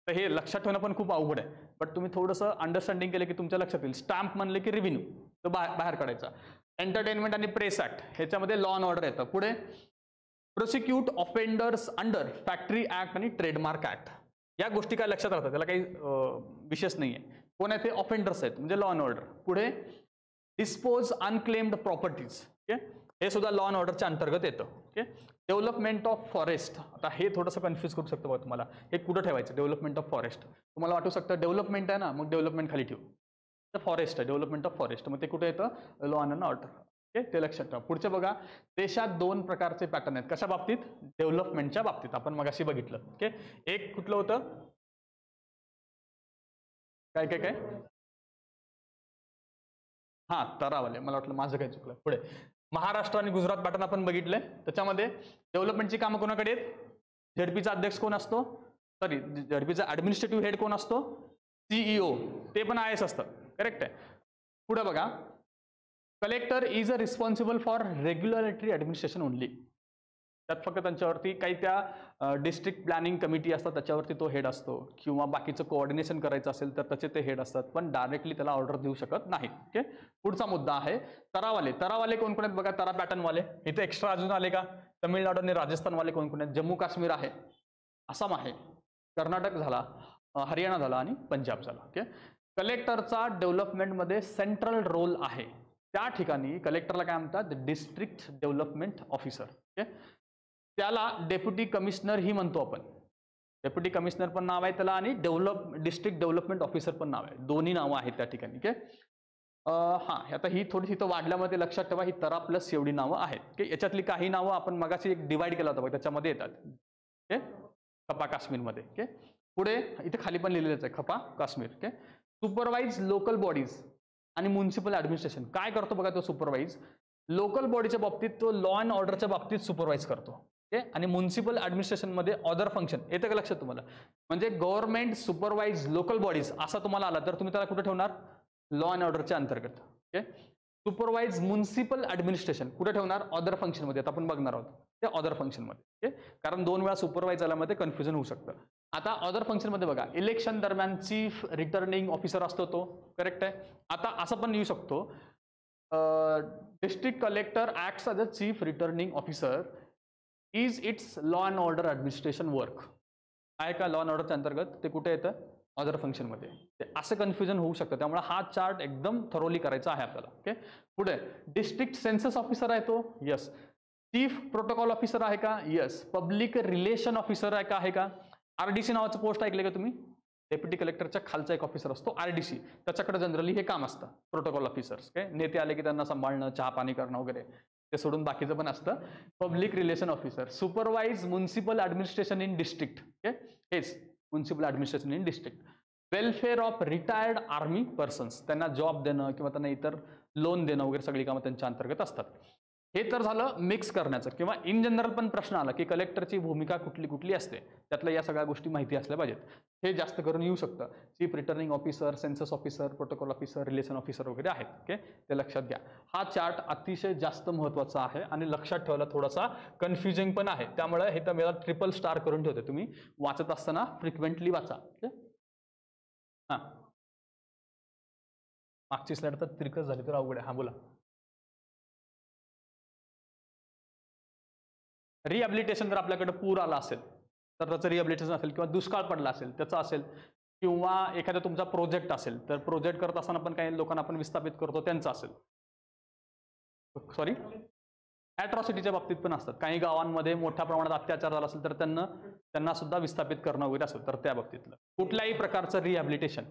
तर हे लक्षात ठेवणं पण खूप अवघड आहे. बट तुम्ही थोडंसं अंडरस्टँडिंग केलं की तुमच्या लक्षात येईल. स्टॅम्प म्हणले की रेव्हेन्यू, तो बाहेर काढायचा. एंटरटेनमेंट आणि प्रेस ऍक्ट ह्याच्यामध्ये लॉ अँड ऑर्डर येतं. पुढे prosecute offenders under factory act आणि ट्रेडमार्क ऍक्ट, या गोष्टी काय लक्षात राहतात, त्याला काही विशेष नाहीये. कोण आहे ते? ऑफेंडर्स आहेत, म्हणजे लॉ अँड ऑर्डर. पुढे डिस्पोज अनक्लेम्ड प्रॉपर्टीज. ओके, हे सुद्धा लॉ अँड ऑर्डरच्या अंतर्गत येतं. ओके. डेव्हलपमेंट ऑफ फॉरेस्ट, आता हे थोडंसं कन्फ्यूज करू शकतं बघा तुम्हाला, हे कुठं ठेवायचं डेव्हलपमेंट ऑफ फॉरेस्ट. तुम्हाला वाटू शकतं डेव्हलपमेंट आहे ना, मग डेव्हलपमेंट खाली ठेवू, तर फॉरेस्ट आहे, डेव्हलपमेंट ऑफ फॉरेस्ट, मग ते कुठे येतं लॉ अँड ऑर्डर. ओके, ते लक्षात ठेवा. पुढचे बघा, देशात 2 प्रकारचे पॅटर्न आहेत. कशा बाबतीत? डेव्हलपमेंटच्या बाबतीत. आपण मगाशी बघितलं. ओके, एक कुठलं होतं, काय काय काय, हा तरावाले, मला वाटलं माझं काय चुकलं. पुढे महाराष्ट्र आणि गुजरात पॅटर्न आपण बघितले. त्याच्यामध्ये डेव्हलपमेंटची कामं कोणाकडे आहेत? झेडपीचा अध्यक्ष कोण असतो, सॉरी झेडपीचा ऍडमिनिस्ट्रेटिव्ह हेड कोण असतो? सीईओ, ते पण IAS असतं. करेक्ट आहे. पुढे बघा, collector is a responsible for regulatory administration only. त्यात फक्त त्यांच्यावरती काही त्या डिस्ट्रिक्ट प्लॅनिंग कमिटी असतात त्याच्यावरती तो हेड असतो, किंवा बाकीचं कोऑर्डिनेशन करायचं असेल तर त्याचे ते हेड असतात, पण डायरेक्टली त्याला ऑर्डर देऊ शकत नाही. ओके. पुढचा मुद्दा आहे तरावाले. तरावाले कोण कोण आहेत बघा, तरा पॅटर्नवाले. इथे एक्स्ट्रा अजून आले का? तमिळनाडू आणि राजस्थानवाले कोण कोण आहेत? जम्मू काश्मीर आहे, आसाम आहे, कर्नाटक झाला, हरियाणा झाला आणि पंजाब झाला. ओके. कलेक्टरचा डेव्हलपमेंटमध्ये सेंट्रल रोल आहे. त्या ठिकाणी कलेक्टरला काय म्हणतात? District development officer. ओके. त्याला डेप्युटी कमिशनर ही म्हणतो आपण. डेप्युटी कमिशनर पण नाव आहे त्याला आणि डिस्ट्रिक्ट डेव्हलपमेंट ऑफिसर पण नाव आहे. दोन्ही नावं आहेत त्या ठिकाणी. ओके. हां, आता ही थोडी इथं वाढल्यामध्ये लक्षात ठेवा, ही तरा प्लस एवढी नावं आहेत. ओके. याच्यातली काही नावं आपण मगाशी एक डिवाइड केला होता बघा, त्याच्यामध्ये येतात. ओके, खपा काश्मीरमध्ये. ओके. पुढे इथे खाली पण लिहिलेलंच आहे खपा Kashmir. Okay. Supervise local bodies आणि म्युन्सिपल ऍडमिनिस्ट्रेशन. काय करतो बघा तो सुपरवाइज? लोकल बॉडीच्या बाबतीत तो लॉ अँड ऑर्डरच्या बाबतीत सुपरवाइज करतो. ओके. आणि म्युन्सिपल ऍडमिनिस्ट्रेशनमध्ये अदर फंक्शन. येतं का लक्षात तुम्हाला? म्हणजे गव्हर्नमेंट सुपरवाइज लोकल बॉडीज असा तुम्हाला आला तर तुम्ही त्याला कुठे ठेवणार? लॉ अँड ऑर्डरच्या अंतर्गत. ओके. सुपरवाइज म्युन्सिपल ऍडमिनिस्ट्रेशन कुठे ठेवणार? अदर फंक्शनमध्ये. आता आपण बघणार आहोत ते अदर फंक्शनमध्ये. ओके. कारण 2 वेळा सुपरवाइज आल्यामध्ये कन्फ्युजन होऊ शकतं. आता अदर फंक्शनमध्ये बघा, इलेक्शन दरम्यान चीफ रिटर्निंग ऑफिसर असतो तो. करेक्ट आहे. आता असं पण येऊ शकतो, district collector acts as a chief returning officer is it's law and order administration work. आहे का लॉ अँड ऑर्डरच्या अंतर्गत? ते कुठे येतं? अदर फंक्शनमध्ये. ते असं कन्फ्युजन होऊ शकतं, त्यामुळे हा चार्ट एकदम थरोली करायचा आहे आपल्याला. ओके. पुढे डिस्ट्रिक्ट सेन्सस ऑफिसर आहे तो, यस. चीफ प्रोटोकॉल ऑफिसर आहे का? यस. पब्लिक रिलेशन ऑफिसर आहे का? आहे का? RDC नावाचं पोस्ट ऐकले का तुम्ही? डेप्युटी कलेक्टरच्या खालचा एक ऑफिसर असतो RDC, त्याच्याकडे जनरली हे काम असतं, प्रोटोकॉल ऑफिसर्स. ओके. नेते आले की त्यांना सांभाळणं, चहा पाणी करणं वगैरे, ते सोडून बाकीचं पण असतं. Public relation officer. Supervise municipal administration in district. Okay. हेच municipal administration in district. Welfare of retired army persons, त्यांना जॉब देणं किंवा त्यांना इतर लोन देणं वगैरे सगळी कामं त्यांच्या अंतर्गत असतात. हे तर झालं मिक्स करण्याचं, किंवा इन जनरल पण प्रश्न आला की कलेक्टरची भूमिका कुठली कुठली असते, त्यातल्या या सगळ्या गोष्टी माहिती असल्या पाहिजेत. हे जास्त करून येऊ शकतं. Chief returning officer, census officer, protocol officer, relation officer वगैरे आहेत. ओके. ते लक्षात घ्या. हा चार्ट अतिशय जास्त महत्त्वाचा आहे आणि लक्षात ठेवायला थोडासा कन्फ्युजिंग पण आहे, त्यामुळे हे तर मला ट्रिपल स्टार करून ठेवते. तुम्ही वाचत असताना फ्रिक्वेंटली वाचा. ओके. हां, मागची स्लाइड तर तिरकस झाली तर अवघड आहे. हां, बोला. रिहॅबिलिटेशन जर आपल्याकडे पूर आला असेल तर त्याचं रिहॅबिलिटेशन असेल, किंवा दुष्काळ पडला असेल त्याचं असेल, किंवा एखादा तुमचा प्रोजेक्ट असेल तर प्रोजेक्ट करत असताना पण काही लोकांना आपण विस्थापित करतो त्यांचं असेल. सॉरी, ॲट्रॉसिटीच्या बाबतीत पण असतात. काही गावांमध्ये मोठ्या प्रमाणात अत्याचार झाला असेल तर त्यांना सुद्धा विस्थापित करणं वगैरे असेल तर त्या बाबतीतलं कुठल्याही प्रकारचं रिहॅबिलिटेशन.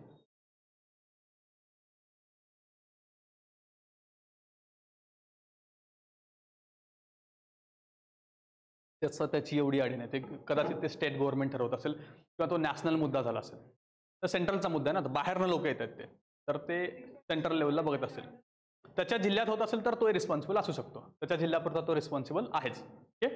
त्याची एवढी अडी नाही. ते कदाचित ते स्टेट गव्हर्नमेंट ठरवत असेल, किंवा तो नॅशनल मुद्दा झाला असेल तर सेंट्रलचा मुद्दा आहे ना, बाहेरनं लोक येतात ते, तर ते सेंट्रल लेवलला बघत असेल. त्याच्या जिल्ह्यात होत असेल तर तो रिस्पॉन्सिबल असू शकतो. त्याच्या जिल्ह्यापुरता तो रिस्पॉन्सिबल आहेच. ओके.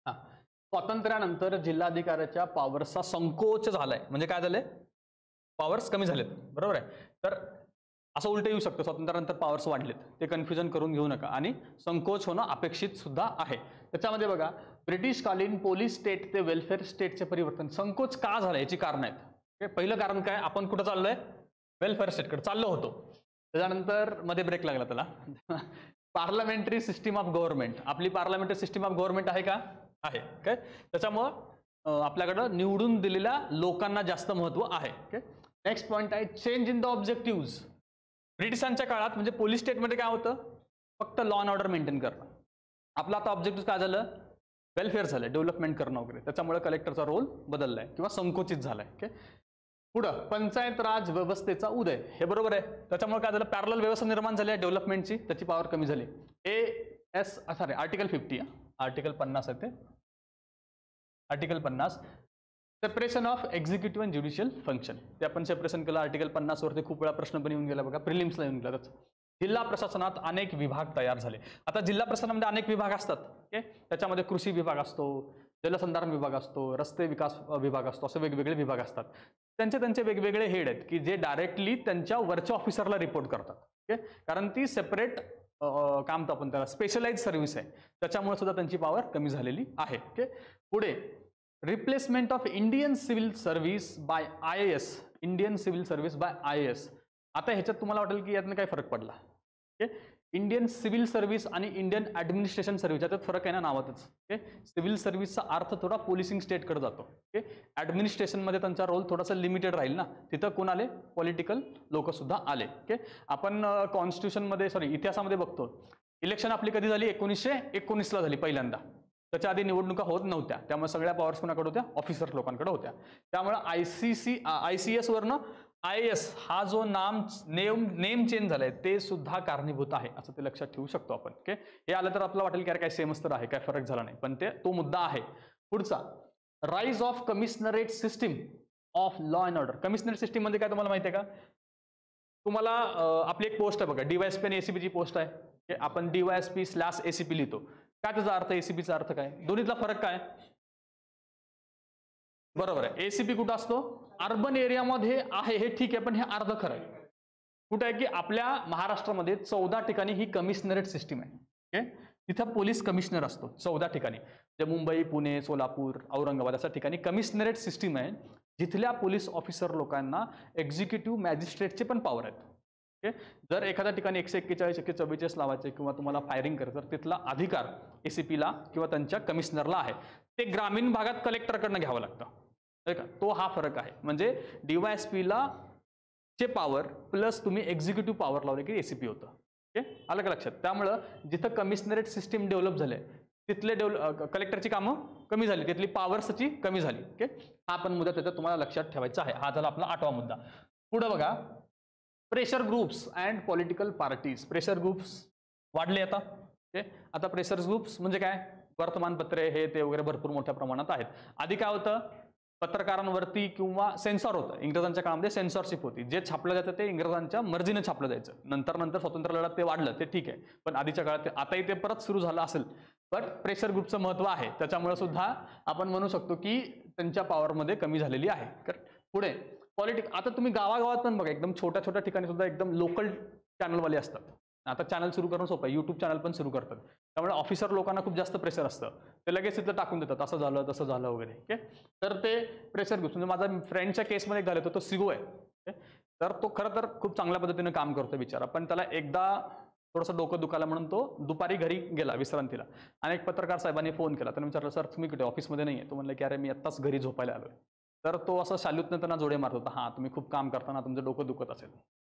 हां, स्वातंत्र्यानंतर जिल्हाधिकाऱ्याच्या पॉवर्सचा संकोच झालाय. म्हणजे काय झालंय? पॉवर्स कमी झालेत. बरोबर आहे. तर असं उलट येऊ शकतं, स्वातंत्र्यानंतर पॉवर्स वाढलेत. ते कन्फ्युजन करून घेऊ नका. आणि संकोच होणं अपेक्षित सुद्धा आहे. त्याच्यामध्ये बघा, ब्रिटिशकालीन पोलीस स्टेट ते वेलफेअर स्टेटचे परिवर्तन. संकोच का झालं याची कारण आहेत. पहिलं कारण काय? आपण कुठं चाललोय? वेलफेअर स्टेटकडे चाललो होतो. त्याच्यानंतर मध्ये ब्रेक लागला त्याला. Parliamentary system of government. आपली पार्लमेंटरी सिस्टीम ऑफ गव्हर्नमेंट आहे का? आहे. काय त्याच्यामुळं आपल्याकडं निवडून दिलेल्या लोकांना जास्त महत्व आहे. ओके, नेक्स्ट पॉईंट आहे चेंज इन द ऑब्जेक्टिव्ह. ब्रिटिशांच्या काळात म्हणजे पोलीस स्टेटमध्ये काय होतं, फक्त लॉ अँड ऑर्डर मेंटेन करणं. आपला आता ऑब्जेक्टिव्ह काय झालं, वेलफेअर झालं, डेव्हलपमेंट करणं वगैरे. त्याच्यामुळे कलेक्टरचा रोल बदललाय किंवा संकुचित झालाय. ओके, पुढं पंचायत राज व्यवस्थेचा उदय, हे बरोबर आहे. त्याच्यामुळे काय झालं, पॅरलल व्यवस्था निर्माण झाली आहे डेव्हलपमेंटची, त्याची पॉवर कमी झाली. सॉरी आर्टिकल 50, आर्टिकल 50 आहे ते, article 50 separation of executive and judicial function, ते आपण सेपरेशन केलं. आर्टिकल 50 वरती खूप वेळा प्रश्न पण येऊन गेला बघा, प्रिलिम्सला येऊन गेला. जिल्हा प्रशासनात अनेक विभाग तयार झाले. आता जिल्हा प्रशासनामध्ये अनेक विभाग असतात. ओके, त्याच्यामध्ये कृषी विभाग असतो, जलसंधारण विभाग असतो, रस्ते विकास विभाग असतो, असे वेगवेगळे विभाग असतात. त्यांचे वेगवेगळे हेड आहेत की जे डायरेक्टली त्यांच्या वरच्या ऑफिसरला रिपोर्ट करतात. ओके, कारण ती सेपरेट काम तर आपण त्याला स्पेशलाइज सर्व्हिस आहे, त्याच्यामुळे सुद्धा त्यांची पॉवर कमी झालेली आहे. ओके, पुढे replacement of Indian civil service by IAS, Indian civil service by IAS. आता ह्याच्यात तुम्हाला वाटेल की यातनं काय फरक पडला. ओके, इंडियन सिव्हिल सर्व्हिस आणि इंडियन ॲडमिनिस्ट्रेशन सर्व्हिस याच्यात फरक आहे ना नावातच. ओके, सिव्हिल सर्व्हिसचा अर्थ थोडा पोलिसिंग स्टेटकडे जातो. ओके, ॲडमिनिस्ट्रेशनमध्ये त्यांचा रोल थोडासा लिमिटेड राहील ना, तिथं कोण आले, पॉलिटिकल लोक सुद्धा आले. ओके, आपण कॉन्स्टिट्यूशनमध्ये इतिहासामध्ये बघतो, इलेक्शन आपली कधी झाली, 1919ला झाली पहिल्यांदा. त्याच्या आधी निवडणुका होत नव्हत्या, त्यामुळे सगळ्या पॉवर्स कोणाकडे होत्या, ऑफिसर लोकांकडे होत्या. त्यामुळे ICS वरनं IAS हा जो नेम चेंज झालाय ते सुद्धा कारणीभूत आहे, असं ते लक्षात ठेवू शकतो आपण. ओके, हे आलं तर आपल्याला वाटेल की काय सेमच तर आहे, काय फरक झाला नाही, पण तो मुद्दा आहे. पुढचा rise of commissionerate system of law and order. Commissionerate system म्हणजे काय तुम्हाला माहिती आहे का, तुम्हाला आपली एक पोस्ट आहे बघा, DYSP आणि ACP ची पोस्ट आहे. आपण DYSP/ACP लिहितो. काय त्याचा अर्थ, ACPचा अर्थ काय, दोन्हीतला फरक काय. बरोबर आहे, ACP कुठं असतो, अर्बन एरियामध्ये आहे, हे ठीक आहे, पण हे अर्ध खरं आहे. कुठं आहे की आपल्या महाराष्ट्रामध्ये 14 ठिकाणी ही कमिशनरेट सिस्टीम आहे. ओके, तिथं पोलीस कमिशनर असतो 14 ठिकाणी, जे मुंबई, पुणे, सोलापूर, औरंगाबाद अशा ठिकाणी कमिशनरेट सिस्टीम आहे, जिथल्या पोलीस ऑफिसर लोकांना एक्झिक्युटिव्ह मॅजिस्ट्रेटचे पण पॉवर आहेत. ओके, जर एखाद्या ठिकाणी 141, 144 लावायचे किंवा तुम्हाला फायरिंग करायचं तर तिथला अधिकार ACPला किंवा त्यांच्या कमिशनरला आहे. ते ग्रामीण भागात कलेक्टरकडनं घ्यावं लागतं. तो हा फरक आहे. म्हणजे DYSPला चे पॉवर प्लस तुम्ही एक्झिक्युटिव्ह पॉवर लावले की ACP होतं. ओके, आलं का लक्षात. त्यामुळं जिथं कमिशनरेट सिस्टीम डेव्हलप झाले तिथले कलेक्टरची कामं कमी झाली, तिथली पॉवर्सची कमी झाली. ओके, हा पण मुद्दा त्याचा तुम्हाला लक्षात ठेवायचा आहे. हा झाला आपला 8वा मुद्दा. पुढे बघा, pressure groups and political parties. Pressure groups वाढले आता. ओके, आता प्रेशर ग्रुप्स म्हणजे काय, वर्तमानपत्रे हे ते वगैरे भरपूर मोठ्या प्रमाणात आहेत. आधी काय होतं, पत्रकारांवरती किंवा सेन्सॉर होतं. इंग्रजांच्या काळामध्ये सेन्सॉरशिप होती, जे छापलं जातं ते इंग्रजांच्या मर्जीने छापलं जायचं. नंतर स्वातंत्र्य लढ्यात ते वाढलं, ते ठीक आहे, पण आधीच्या काळात आताही ते परत सुरू झालं असेल. बट प्रेशर ग्रुपचं महत्व आहे, त्याच्यामुळे सुद्धा आपण म्हणू शकतो की त्यांच्या पॉवरमध्ये कमी झालेली आहे. पुढे पॉलिटिक्स. आता तुम्ही गावागावात पण बघा, एकदम छोट्या छोट्या ठिकाणी सुद्धा एकदम लोकल चॅनलवाले असतात. आता चॅनल सुरू करणं सोपं आहे, यूट्यूब चॅनल पण सुरू करतात. त्यामुळे ऑफिसर लोकांना खूप जास्त प्रेशर असतं, ते लगेच तिथं टाकून देतात, असं झालं तसं झालं वगैरे. ओके, तर ते प्रेशर ग्रुप, म्हणजे माझा फ्रेंडच्या केसमध्ये झालं होतं, तो सिगो आहे. तर तो खरं तर खूप चांगल्या पद्धतीने काम करतो बिचारा, पण त्याला एकदा थोडंसं डोकं दुखायला म्हणून तो दुपारी घरी गेला विश्रांतीला, आणि एक पत्रकार साहेबांनी फोन केला. त्याने विचारलं, सर तुम्ही कुठे, ऑफिसमध्ये नाही आहे. तो म्हणलं की अरे मी आत्ताच घरी झोपायला आलोय. तर तो असं शालूतनं त्यांना जोडे मारत होता, हां तुम्ही खूप काम करताना तुमचं डोकं दुखत असेल,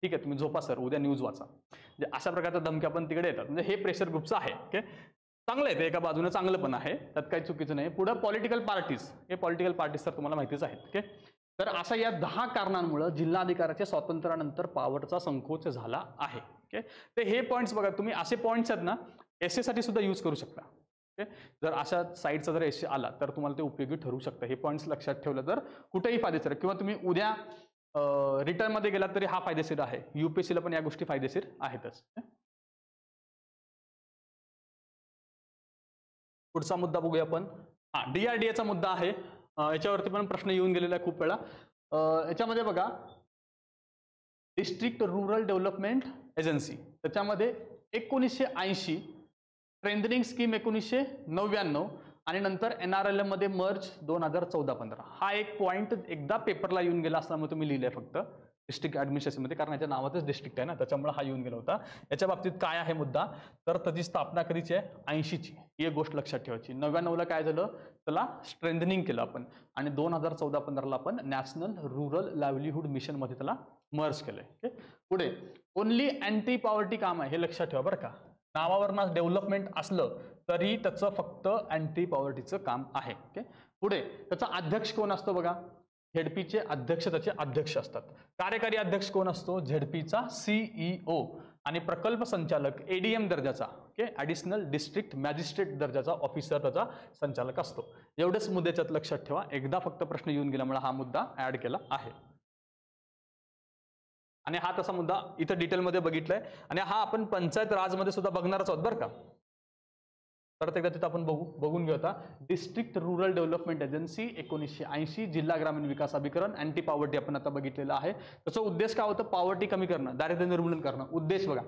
ठीक आहे तुम्ही झोपा सर, उद्या न्यूज वाचा. म्हणजे अशा प्रकारच्या धमक्या पण तिकडे येतात. म्हणजे हे प्रेशर ग्रुपचं आहे. ओके, चांगलं आहे ते, एका बाजूने चांगलं पण आहे, त्यात काही चुकीचं नाही. पुढे पॉलिटिकल पार्टीज. हे पॉलिटिकल पार्टीज तर तुम्हाला माहितीच आहेत. ओके, तर अशा या 10 कारणांमुळे जिल्हाधिकाऱ्याच्या स्वातंत्र्यानंतर पॉवरचा संकोच झाला आहे. ओके, तर हे पॉईंट्स बघा, तुम्ही असे पॉईंट्स आहेत ना एसए साठी सुद्धा यूज करू शकता. ओके, जर अशा साईडचा जर एसए आला तर तुम्हाला ते उपयोगी ठरू शकतं. हे पॉईंट्स लक्षात ठेवलं तर कुठेही फायदेशीर, किंवा तुम्ही उद्या रिटर्न मध्ये गेलात तरी हा फायदेशीर आहे. UPSCला पण या गोष्टी फायदेशीर आहेतच. पुढचा मुद्दा बघूया आपण. हा, DRDAचा मुद्दा आहे. याच्यावरती पण प्रश्न येऊन गेलेला आहे खूप वेळा. याच्यामध्ये बघा, डिस्ट्रिक्ट रूरल डेव्हलपमेंट एजन्सी, त्याच्यामध्ये 1980 स्ट्रेंथनिंग स्कीम 1999 आणि नंतर NRLM मध्ये मर्ज 2014-15. हा एक पॉईंट एकदा पेपरला येऊन गेला असल्यामुळे तुम्ही लिहिलंय फक्त डिस्ट्रिक्ट ऍडमिनिस्ट्रेशन मध्ये, कारण याच्या नावातच डिस्ट्रिक्ट आहे ना, त्याच्यामुळे हा येऊन गेला होता. याच्या बाबतीत काय आहे मुद्दा, तर त्याची स्थापना कधीची आहे, 80ची. ही एक गोष्ट लक्षात ठेवायची. 99ला काय झालं, त्याला स्ट्रेंथनिंग केलं आपण आणि 2014-15ला आपण नॅशनल रुरल लाईव्हलीहूड मिशन मध्ये त्याला मर्ज केलंय. ओके, पुढे ओनली अँटी पॉवर्टी काम आहे हे लक्षात ठेवा बरं का. नावावरनं डेव्हलपमेंट असलं तरी त्याचं फक्त अँटी पॉवर्टीचं काम आहे. ओके, पुढे त्याचा अध्यक्ष कोण असतो बघा, झेडपीचे अध्यक्ष त्याचे अध्यक्ष असतात. कार्यकारी अध्यक्ष कोण असतो, झेडपीचा सीईओ आणि प्रकल्प संचालक एडीएम दर्जाचा, ओके, ॲडिशनल डिस्ट्रिक्ट मॅजिस्ट्रेट दर्जाचा ऑफिसर त्याचा संचालक असतो. एवढेच मुद्दे त्यात लक्षात ठेवा. एकदा फक्त प्रश्न येऊन गेल्यामुळे हा मुद्दा ऍड केला आहे आणि हा तसा मुद्दा इथं डिटेलमध्ये बघितलाय आणि हा आपण पंचायत राजमध्ये सुद्धा बघणारच आहोत बरं का. परत एकदा तिथं आपण बघून घेऊ. आता डिस्ट्रिक्ट रुरल डेव्हलपमेंट एजन्सी 1980, जिल्हा ग्रामीण विकास अभिकरण, अँटी पॉवर्टी आपण आता बघितलेलं आहे. त्याचा उद्देश काय होतं, पॉवर्टी कमी करणं, दारिद्र्य निर्मूलन करणं. उद्देश बघा,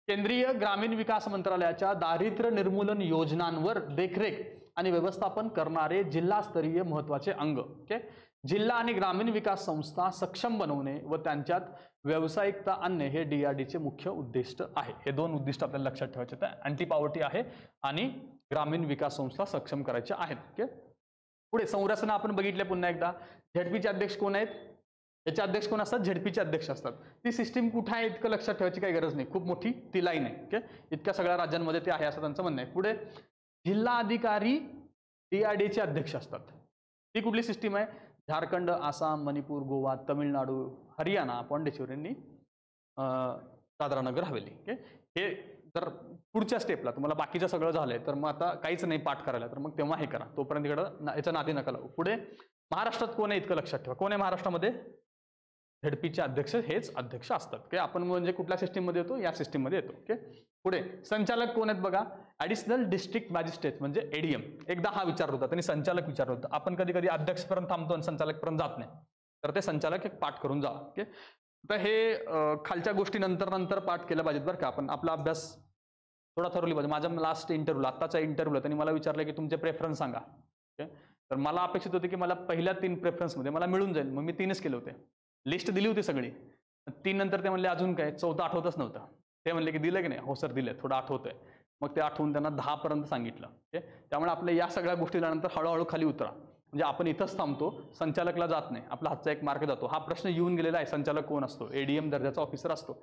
केंद्रीय ग्रामीण विकास मंत्रालयाच्या दारिद्र्य निर्मूलन योजनांवर देखरेख आणि व्यवस्थापन करणारे जिल्हास्तरीय महत्त्वाचे अंग. ओके, जिल्हा आणि ग्रामीण विकास संस्था सक्षम बनवणे व त्यांच्यात व्यावसायिकता आणणे हे DRDचे मुख्य उद्दिष्ट आहे. हे दोन उद्दिष्ट आपल्याला लक्षात ठेवायचे आहेत. अँटी पॉवर्टी आहे आणि ग्रामीण विकास संस्था सक्षम करायच्या आहेत. ओके, पुढे संरचना आपण बघितल्या पुन्हा एकदा. झेडपीचे अध्यक्ष कोण आहेत, याचे अध्यक्ष कोण असतात, झेडपीचे अध्यक्ष असतात. ती सिस्टीम कुठे आहे इतकं लक्षात ठेवायची काही गरज नाही, खूप मोठी ती लाईन आहे. ओके, इतक्या सगळ्या राज्यांमध्ये ते आहे असं त्यांचं म्हणणं आहे. पुढे जिल्हा अधिकारी DRDचे अध्यक्ष असतात. ती कुठली सिस्टीम आहे, झारखंड, आसाम, मणिपूर, गोवा, तमिळनाडू, हरियाणा, पॉंडिचेरी यांनी दादरा नगर हवेली. ओके, हे जर पुढच्या स्टेपला तुम्हाला बाकीचं सगळं झालंय तर मग आता काहीच नाही पाठ करायला, तर मग तेव्हा हे करा, तोपर्यंत इकडं याच्या नादी नका लागू. पुढे महाराष्ट्रात कोण आहे इतकं लक्षात ठेवा. कोण आहे महाराष्ट्रामध्ये, झेडपीचे अध्यक्ष हेच अध्यक्ष असतात. ओके, आपण म्हणजे कुठल्या सिस्टीममध्ये येतो, या सिस्टीममध्ये येतो. ओके, पुढे संचालक कोण आहेत बघा, ॲडिशनल डिस्ट्रिक्ट मॅजिस्ट्रेट म्हणजे एडीएम. एकदा हा विचार होता त्यांनी संचालक विचारलं होतं. आपण कधी कधी अध्यक्षपर्यंत थांबतो आणि संचालकपर्यंत जात नाही, तर ते संचालक एक पाठ करून जा. ओके, तर हे खालच्या गोष्टी नंतर पाठ केल्या पाहिजेत बरं का. आपण आपला अभ्यास थोडा ठरवली पाहिजे. माझ्या लास्ट इंटरव्ह्यूला, आत्ताच्या इंटरव्ह्यूला त्यांनी मला विचारलं की तुमचे प्रेफरन्स सांगा. ओके, तर मला अपेक्षित होते की मला पहिल्या 3 प्रेफरन्समध्ये मला मिळून जाईल, मग मी 3च केले होते. लिस्ट दिली होती सगळी, 3 नंतर ते म्हणले अजून काय, 4थं आठवतच नव्हतं. ते म्हणले की दिलं की नाही, हो सर दिलं, थोडं आठवतंय. मग ते आठवून त्यांना 10 पर्यंत सांगितलं. ओके, त्यामुळे आपल्या या सगळ्या गोष्टीला नंतर हळूहळू खाली उतरा, म्हणजे आपण इथंच थांबतो, संचालकला जात नाही, आपला हातचा एक मार्क जातो. हा प्रश्न येऊन गेलेला आहे, संचालक कोण असतो, एडीएम दर्जाचा ऑफिसर असतो.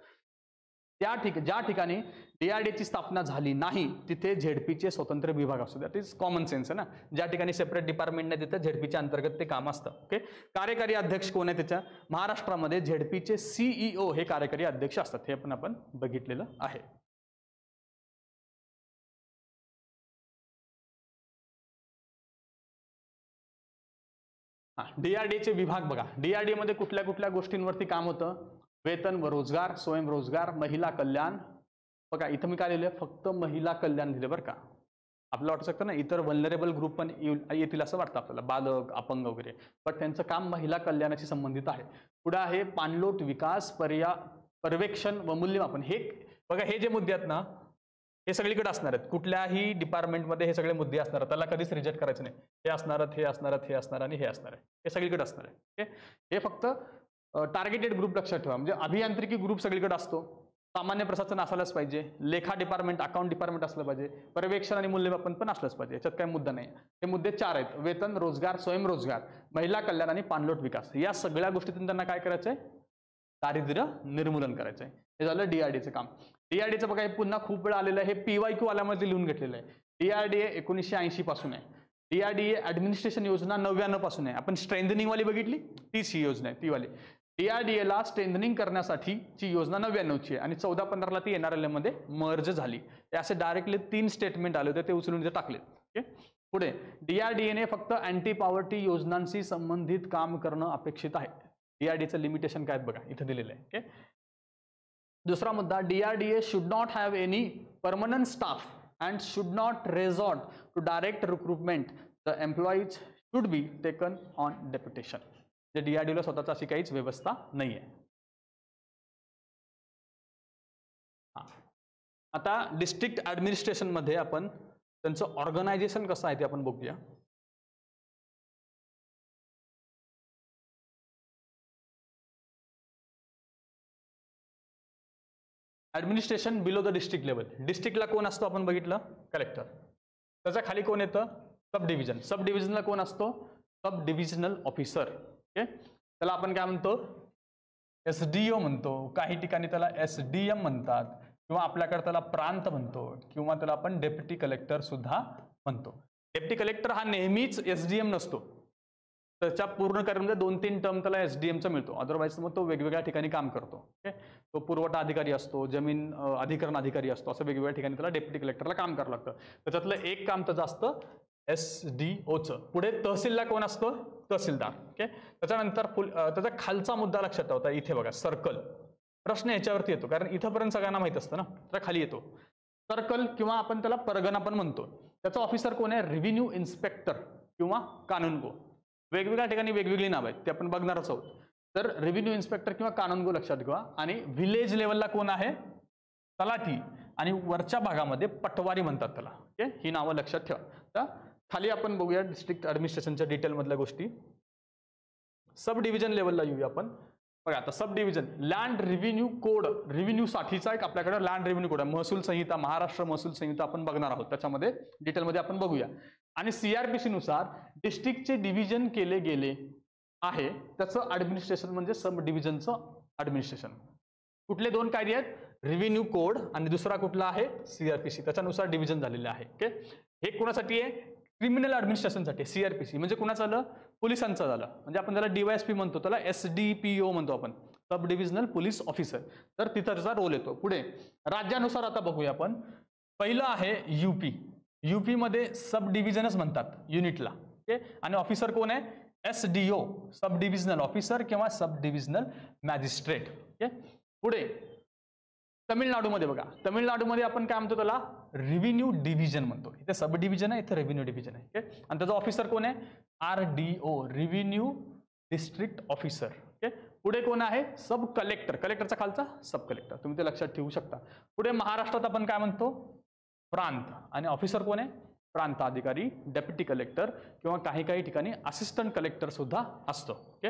ज्या ठिकाणी DRDची स्थापना झाली नाही तिथे झेडपीचे स्वतंत्र विभाग असतो. दॅट इज कॉमन सेन्स आहे ना. ज्या ठिकाणी सेपरेट डिपार्टमेंट नाही तिथे झेडपीच्या अंतर्गत ते काम असतं. ओके, कार्यकारी अध्यक्ष कोण आहे त्याच्या, महाराष्ट्रामध्ये झेडपीचे सीईओ हे कार्यकारी अध्यक्ष असतात. हे पण आपण बघितलेलं आहे. DRDचे विभाग बघा. DRD मध्ये कुठल्या कुठल्या गोष्टींवरती काम होतं, वेतन व रोजगार, स्वयंरोजगार, महिला कल्याण. बघा इथं मी काय लिहिलंय, फक्त महिला कल्याण लिहिले बरं का. आपल्याला वाटू शकतं ना इतर वल्नरेबल ग्रुप पण येतील असं वाटतं आपल्याला, बालक, अपंग वगैरे, पण त्यांचं काम महिला कल्याणाशी संबंधित आहे. पुढे आहे पाणलोट विकास, पर्यवेक्षण व मूल्यमापन. हे बघा, हे जे मुद्दे आहेत ना हे सगळीकडे असणार आहेत. कुठल्याही डिपार्टमेंटमध्ये हे सगळे मुद्दे असणार आहेत, त्याला कधीच रिजेक्ट करायचं नाही. हे असणार आहेत, हे असणार आहेत, हे असणार आणि हे असणार आहे, हे सगळीकडे असणार आहे. ओके, हे फक्त टार्गेटेड ग्रुप लक्षात ठेवा. म्हणजे अभियांत्रिकी ग्रुप सगळीकडे असतो, सामान्य प्रशासन असायलाच पाहिजे, लेखा डिपार्टमेंट, अकाउंट डिपार्टमेंट असलं पाहिजे, पर्यवेक्षण आणि मूल्यमापन पण असलंच पाहिजे. याच्यात काही मुद्दा नाही. हे मुद्दे 4 आहेत, वेतन, रोजगार, स्वयंरोजगार, महिला कल्याण आणि पाणलोट विकास. या सगळ्या गोष्टीतून त्यांना काय करायचंय, दारिद्र्य निर्मूलन करायचंय. हे झालं DRDचं काम. DRDचं बघा, हे पुन्हा खूप वेळा आलेलं आहे, हे PYQ आल्यामध्ये लिहून घेतलेलं आहे. DRDA 1980 पासून आहे. DRDA ऍडमिनिस्ट्रेशन योजना 99 पासून आहे. आपण स्ट्रेंथनिंग वाली बघितली, तीच ही योजना आहे, ती वाली. DRDA ला स्ट्रेंथनिंग करण्यासाठीची योजना 99 ची आहे आणि 14-15ला ती NRLM मध्ये मर्ज झाली. हे असे डायरेक्टली 3 स्टेटमेंट आले होते, ते उचलून इथे टाकले. ओके, पुढे DRDA ने फक्त अँटी पॉवर्टी योजनांशी संबंधित काम करणं अपेक्षित आहे. DRDचं लिमिटेशन काय बघा इथे दिलेलं आहे. ओके, दुसरा मुद्दा, DRDA should not have any permanent staff and should not resort to direct recruitment. The employees should be taken on deputation. DRDA ला स्वतःची अशी काहीच व्यवस्था नाहीये. आता डिस्ट्रिक्ट ऍडमिनिस्ट्रेशन मध्ये आपण त्यांचं ऑर्गनायझेशन कसं आहे ते आपण बघूया. Administration below the district level. डिस्ट्रिक्टला कोण असतो आपण बघितलं, कलेक्टर. त्याच्या खाली कोण येतं? सब डिव्हिजन. सब डिव्हिजनला कोण असतो? सब डिव्हिजनल ऑफिसर. ओके, त्याला आपण काय म्हणतो? SDO म्हणतो. काही ठिकाणी त्याला SDM म्हणतात, किंवा आपल्याकडे त्याला प्रांत म्हणतो, किंवा त्याला आपण डेप्युटी कलेक्टर सुद्धा म्हणतो. डेप्युटी कलेक्टर हा नेहमीच SDM नसतो. त्याच्या पूर्ण कार्यामध्ये 2-3 टर्म त्याला SDMचा मिळतो. अदरवाईज मग तो वेगवेगळ्या ठिकाणी काम करतो. ओके, तो पुरवठा अधिकारी असतो, जमीन अधिकरण अधिकारी असतो, असं वेगवेगळ्या ठिकाणी त्याला डेप्युटी कलेक्टरला काम करावं लागतं. त्याच्यातलं एक काम त्याचं असतं SDOचं. पुढे तहसीलला कोण असतो? तहसीलदार. ओके, त्याच्यानंतर त्याचा खालचा मुद्दा लक्षात ठेवता. इथे बघा सर्कल. प्रश्न याच्यावरती येतो, कारण इथंपर्यंत सगळ्यांना माहित असतं ना, तर खाली येतो सर्कल, किंवा आपण त्याला परगणा पण म्हणतो. त्याचा ऑफिसर कोण आहे? रेव्हेन्यू इन्स्पेक्टर किंवा कानूनगो. वेगवेगळ्या ठिकाणी वेगवेगळी नाव आहेत, ते आपण बघणारच आहोत. तर रेव्हेन्यू इन्स्पेक्टर किंवा कानूनगो लक्षात ठेवा. आणि व्हिलेज लेवलला कोण आहे? तलाठी. आणि वरच्या भागामध्ये पटवारी म्हणतात त्याला. ओके, ही नावं लक्षात ठेवा. तर खाली आपण बघूया डिस्ट्रिक्ट ॲडमिनिस्ट्रेशनच्या डिटेलमधल्या गोष्टी. सब डिव्हिजन लेवलला येऊया आपण. बघा आता sub division land revenue code, revenue साठीचा एक आपल्याकडे लँड रेव्हेन्यू कोड आहे. महसूल संहिता, महाराष्ट्र महसूल संहिता आपण बघणार आहोत, त्याच्यामध्ये डिटेलमध्ये आपण बघूया. आणि CRPC नुसार डिस्ट्रिक्टचे डिव्हिजन केले गेले आहे, त्याचं ॲडमिनिस्ट्रेशन म्हणजे सब डिव्हिजनचं ॲडमिनिस्ट्रेशन. कुठले 2 कायदे आहेत? रेव्हेन्यू कोड आणि दुसरा कुठला आहे? CRPC. त्याच्यानुसार डिव्हिजन झालेले आहे. ओके, हे कोणासाठी आहे? क्रिमिनल ॲडमिनिस्ट्रेशनसाठी. CRPC म्हणजे कुणाचं झालं? पोलिसांचं झालं. म्हणजे आपण त्याला DYSP म्हणतो, त्याला SDPO म्हणतो आपण, सब डिव्हिजनल पोलीस ऑफिसर. तर तिथं त्याचा रोल येतो. पुढे राज्यानुसार आता बघूया आपण. पहिलं आहे UP. UP मध्ये सब डिव्हिजनच म्हणतात युनिटला. ओके, आणि ऑफिसर कोण आहे? SDO, सब डिव्हिजनल ऑफिसर किंवा सब डिव्हिजनल मॅजिस्ट्रेट. ओके, पुढे तमिळनाडूमध्ये बघा. तमिळनाडूमध्ये आपण काय म्हणतो? त्याला रेव्हेन्यू डिव्हिजन म्हणतो. इथे सब डिव्हिजन आहे, इथे रेव्हेन्यू डिव्हिजन आहे. ओके, आणि त्याचा ऑफिसर कोण आहे? RDO, revenue district officer. Okay, पुढे कोण आहे? सब कलेक्टर. कलेक्टरचा खालचा सब कलेक्टर. तुम्ही ते लक्षात ठेवू शकता. पुढे महाराष्ट्रात आपण काय म्हणतो? प्रांत. आणि ऑफिसर कोण आहे? प्रांत अधिकारी, डेप्युटी कलेक्टर, किंवा काही काही ठिकाणी असिस्टंट कलेक्टर सुद्धा असतो. ओके,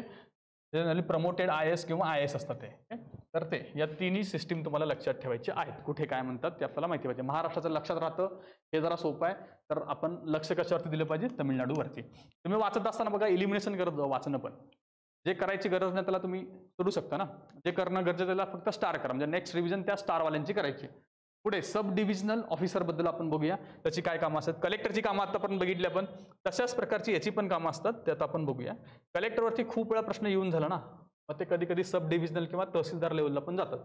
जनरली प्रमोटेड IAS किंवा IAS असतात ते. तर ते या तिन्ही सिस्टीम तुम्हाला लक्षात ठेवायचे आहेत. कुठे काय म्हणतात ते आपल्याला माहिती पाहिजे. महाराष्ट्राचं लक्षात राहतं, हे जरा सोपं आहे. तर आपण लक्ष कशावरती दिलं पाहिजे? तमिळनाडूवरती. तुम्ही वाचत असताना बघा इलिमिनेशन करत जाऊ, वाचणं पण. जे करायची गरज नाही त्याला तुम्ही सोडू शकता ना. जे करणं गरजेचं त्याला फक्त स्टार करा, म्हणजे नेक्स्ट रिव्हिजन त्या स्टारवाल्यांची करायची. पुढे सब डिव्हिजनल ऑफिसर बद्दल आपण बघूया, त्याची काय कामं असतात. कलेक्टरची कामं आतापर्यंत बघितली आपण, तशाच प्रकारची याची पण कामं असतात, त्यात आपण बघूया. कलेक्टरवरती खूप वेळा प्रश्न येऊन झाला ना, मग ते कधी कधी सब डिव्हिजनल किंवा तहसीलदार लेवलला पण जातात.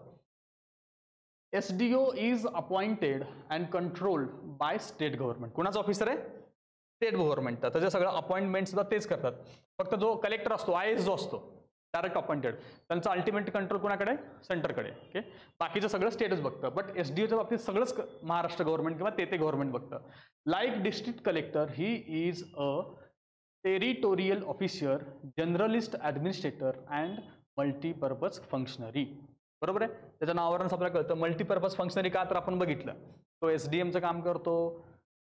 SDO is appointed and controlled by state government. कुणाचा ऑफिसर आहे? स्टेट गव्हर्नमेंटचा. त्याचे सगळं अपॉइंटमेंट सुद्धा तेच करतात. फक्त जो कलेक्टर असतो, IAS जो असतो, डायरेक्ट अपॉइंटेड, त्यांचा अल्टिमेट कंट्रोल कोणाकडे? सेंटरकडे. ओके, बाकीचं सगळं स्टेटच बघतं. बट SDOच्या बाबतीत सगळंच महाराष्ट्र गव्हर्नमेंट किंवा ते गव्हर्नमेंट बघतं. Like district collector, he is a territorial officer, generalist administrator and multipurpose functionary. बरोबर आहे. त्याच्या नावावरूनच आपल्याला कळतं मल्टीपर्पज फंक्शनरी का, तर आपण बघितलं तो SDMचं काम करतो,